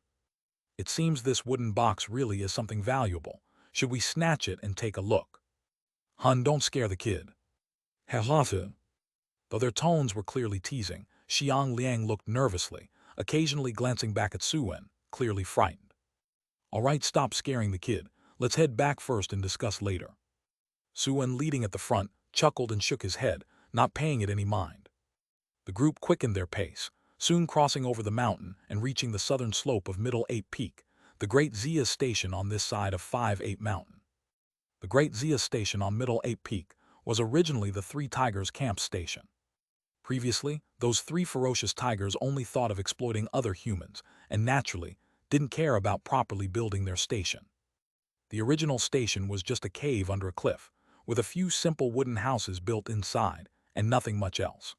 It seems this wooden box really is something valuable. Should we snatch it and take a look? Hun, don't scare the kid. Heh. Though their tones were clearly teasing, Xiang Liang looked nervously, occasionally glancing back at Su An, clearly frightened. All right, stop scaring the kid. Let's head back first and discuss later. Su An, leading at the front, chuckled and shook his head, not paying it any mind. The group quickened their pace, soon crossing over the mountain and reaching the southern slope of Middle Ape Peak, the Great Xia Station on this side of 5-8 Mountain. The Great Xia Station on Middle Ape Peak was originally the Three Tigers camp station. Previously, those three ferocious tigers only thought of exploiting other humans, and naturally, didn't care about properly building their station. The original station was just a cave under a cliff, with a few simple wooden houses built inside, and nothing much else.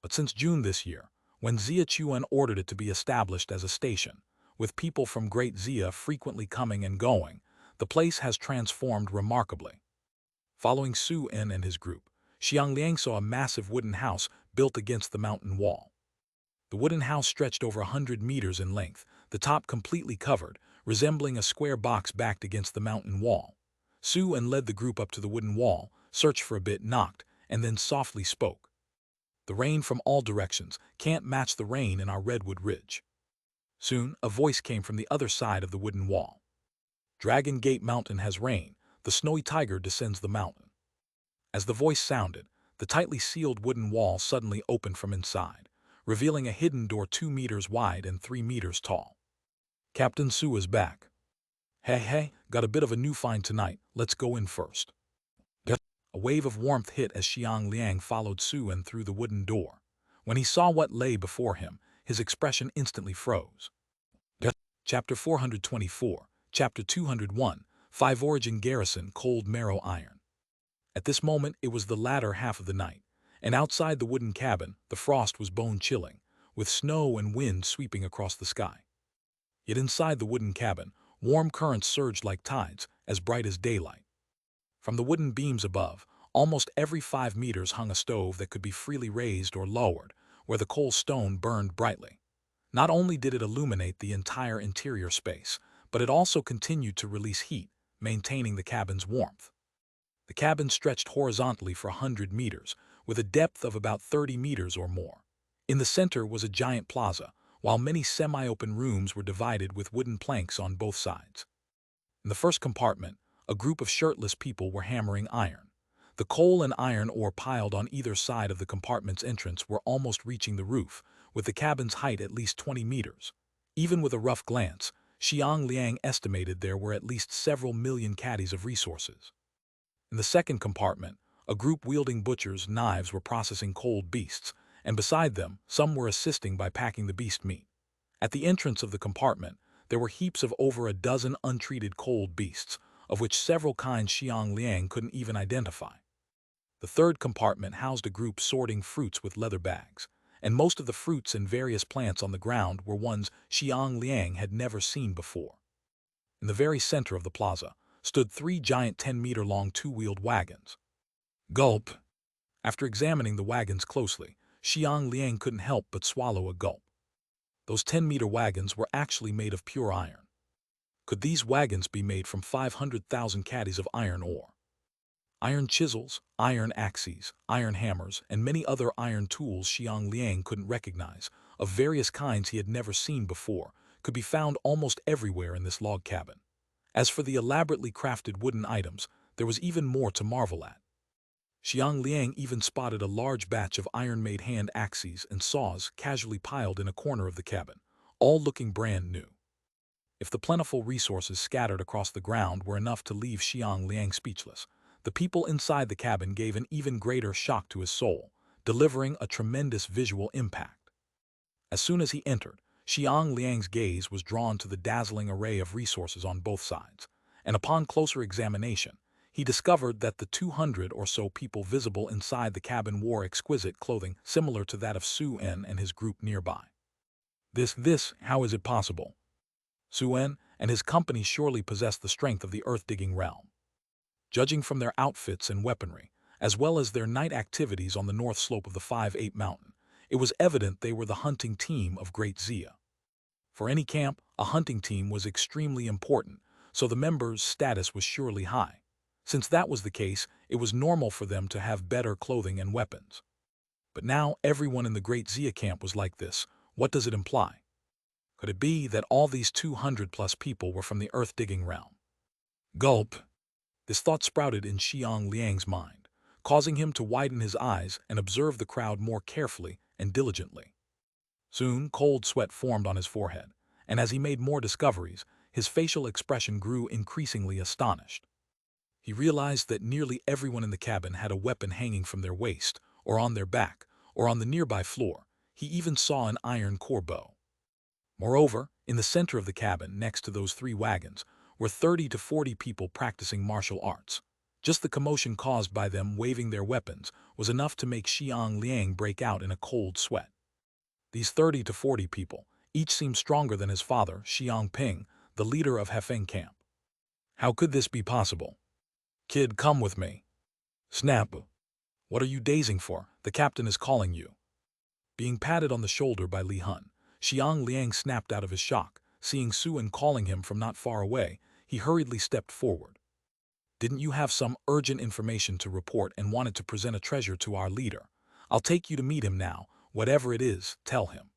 But since June this year, when Xia Chuan ordered it to be established as a station, with people from Great Xia frequently coming and going, the place has transformed remarkably. Following Su En and his group, Xiang Liang saw a massive wooden house built against the mountain wall. The wooden house stretched over 100 meters in length, the top completely covered, resembling a square box backed against the mountain wall. Su En led the group up to the wooden wall, searched for a bit, knocked, and then softly spoke. The rain from all directions can't match the rain in our Redwood Ridge. Soon, a voice came from the other side of the wooden wall. Dragon Gate Mountain has rain, the snowy tiger descends the mountain. As the voice sounded, the tightly sealed wooden wall suddenly opened from inside, revealing a hidden door 2 meters wide and 3 meters tall. Captain Su is back. Hey, got a bit of a new find tonight, let's go in first. A wave of warmth hit as Xiang Liang followed Su En through the wooden door. When he saw what lay before him, his expression instantly froze. Chapter 424, Chapter 201, 5 Origin Garrison Cold Marrow Iron. At this moment it was the latter half of the night, and outside the wooden cabin the frost was bone-chilling, with snow and wind sweeping across the sky. Yet inside the wooden cabin, warm currents surged like tides, as bright as daylight. From the wooden beams above, almost every 5 meters hung a stove that could be freely raised or lowered, where the coal stone burned brightly. Not only did it illuminate the entire interior space, but it also continued to release heat, maintaining the cabin's warmth. The cabin stretched horizontally for 100 meters, with a depth of about 30 meters or more. In the center was a giant plaza, while many semi-open rooms were divided with wooden planks on both sides. In the first compartment, a group of shirtless people were hammering iron. The coal and iron ore piled on either side of the compartment's entrance were almost reaching the roof, with the cabin's height at least 20 meters. Even with a rough glance, Xiang Liang estimated there were at least several million caddies of resources. In the second compartment, a group wielding butchers' knives were processing cold beasts, and beside them, some were assisting by packing the beast meat. At the entrance of the compartment, there were heaps of over a dozen untreated cold beasts, of which several kinds Xiang Liang couldn't even identify. The third compartment housed a group sorting fruits with leather bags, and most of the fruits and various plants on the ground were ones Xiang Liang had never seen before. In the very center of the plaza stood 3 giant 10-meter-long 2-wheeled wagons. Gulp! After examining the wagons closely, Xiang Liang couldn't help but swallow a gulp. Those 10-meter wagons were actually made of pure iron. Could these wagons be made from 500,000 caddies of iron ore? Iron chisels, iron axes, iron hammers, and many other iron tools Xiang Liang couldn't recognize, of various kinds he had never seen before, could be found almost everywhere in this log cabin. As for the elaborately crafted wooden items, there was even more to marvel at. Xiang Liang even spotted a large batch of iron-made hand axes and saws casually piled in a corner of the cabin, all looking brand new. If the plentiful resources scattered across the ground were enough to leave Xiang Liang speechless, the people inside the cabin gave an even greater shock to his soul, delivering a tremendous visual impact. As soon as he entered, Xiang Liang's gaze was drawn to the dazzling array of resources on both sides, and upon closer examination, he discovered that the 200 or so people visible inside the cabin wore exquisite clothing similar to that of Su En and his group nearby. How is it possible? Suen and his company surely possess the strength of the earth-digging realm. Judging from their outfits and weaponry, as well as their night activities on the north slope of the 5-8 mountain, it was evident they were the hunting team of Great Xia. For any camp, a hunting team was extremely important, so the members' status was surely high. Since that was the case, it was normal for them to have better clothing and weapons. But now everyone in the Great Xia camp was like this. What does it imply? Could it be that all these 200-plus people were from the earth-digging realm? Gulp! This thought sprouted in Xiang Liang's mind, causing him to widen his eyes and observe the crowd more carefully and diligently. Soon, cold sweat formed on his forehead, and as he made more discoveries, his facial expression grew increasingly astonished. He realized that nearly everyone in the cabin had a weapon hanging from their waist, or on their back, or on the nearby floor. He even saw an iron core bow. Moreover, in the center of the cabin, next to those 3 wagons, were 30 to 40 people practicing martial arts. Just the commotion caused by them waving their weapons was enough to make Xiang Liang break out in a cold sweat. These 30 to 40 people each seemed stronger than his father, Xiang Ping, the leader of Hefeng camp. How could this be possible? Kid, come with me. Snap. What are you dazing for? The captain is calling you. Being patted on the shoulder by Li Hun, Xiang Liang snapped out of his shock. Seeing Suen calling him from not far away, he hurriedly stepped forward. Didn't you have some urgent information to report and wanted to present a treasure to our leader? I'll take you to meet him now. Whatever it is, tell him.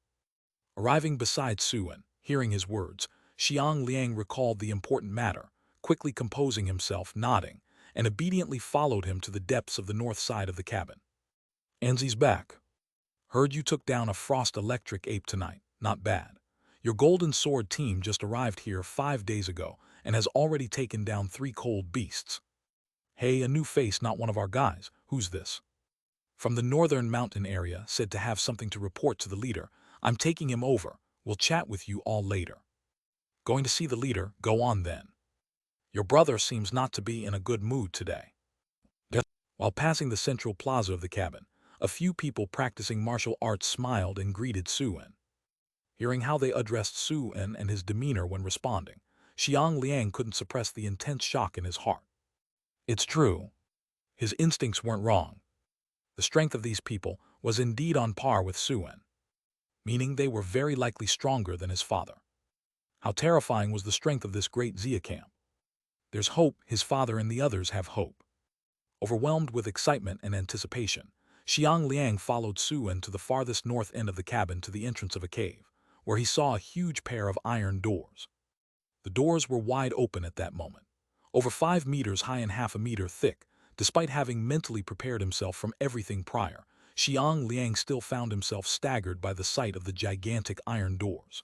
Arriving beside Suen, hearing his words, Xiang Liang recalled the important matter, quickly composing himself, nodding, and obediently followed him to the depths of the north side of the cabin. Anzi's back. Heard you took down a frost electric ape tonight. Not bad. Your golden sword team just arrived here 5 days ago and has already taken down 3 cold beasts. Hey, a new face, not one of our guys. Who's this? From the northern mountain area, said to have something to report to the leader. I'm taking him over. We'll chat with you all later. Going to see the leader? Go on then. Your brother seems not to be in a good mood today. While passing the central plaza of the cabin, a few people practicing martial arts smiled and greeted Suen. Hearing how they addressed Suen and his demeanor when responding, Xiang Liang couldn't suppress the intense shock in his heart. It's true. His instincts weren't wrong. The strength of these people was indeed on par with Suen, meaning they were very likely stronger than his father. How terrifying was the strength of this great Xia camp. There's hope, his father and the others have hope. Overwhelmed with excitement and anticipation, Xiang Liang followed Suen to the farthest north end of the cabin to the entrance of a cave, where he saw a huge pair of iron doors. The doors were wide open at that moment, over 5 meters high and half a meter thick. Despite having mentally prepared himself from everything prior, Xiang Liang still found himself staggered by the sight of the gigantic iron doors.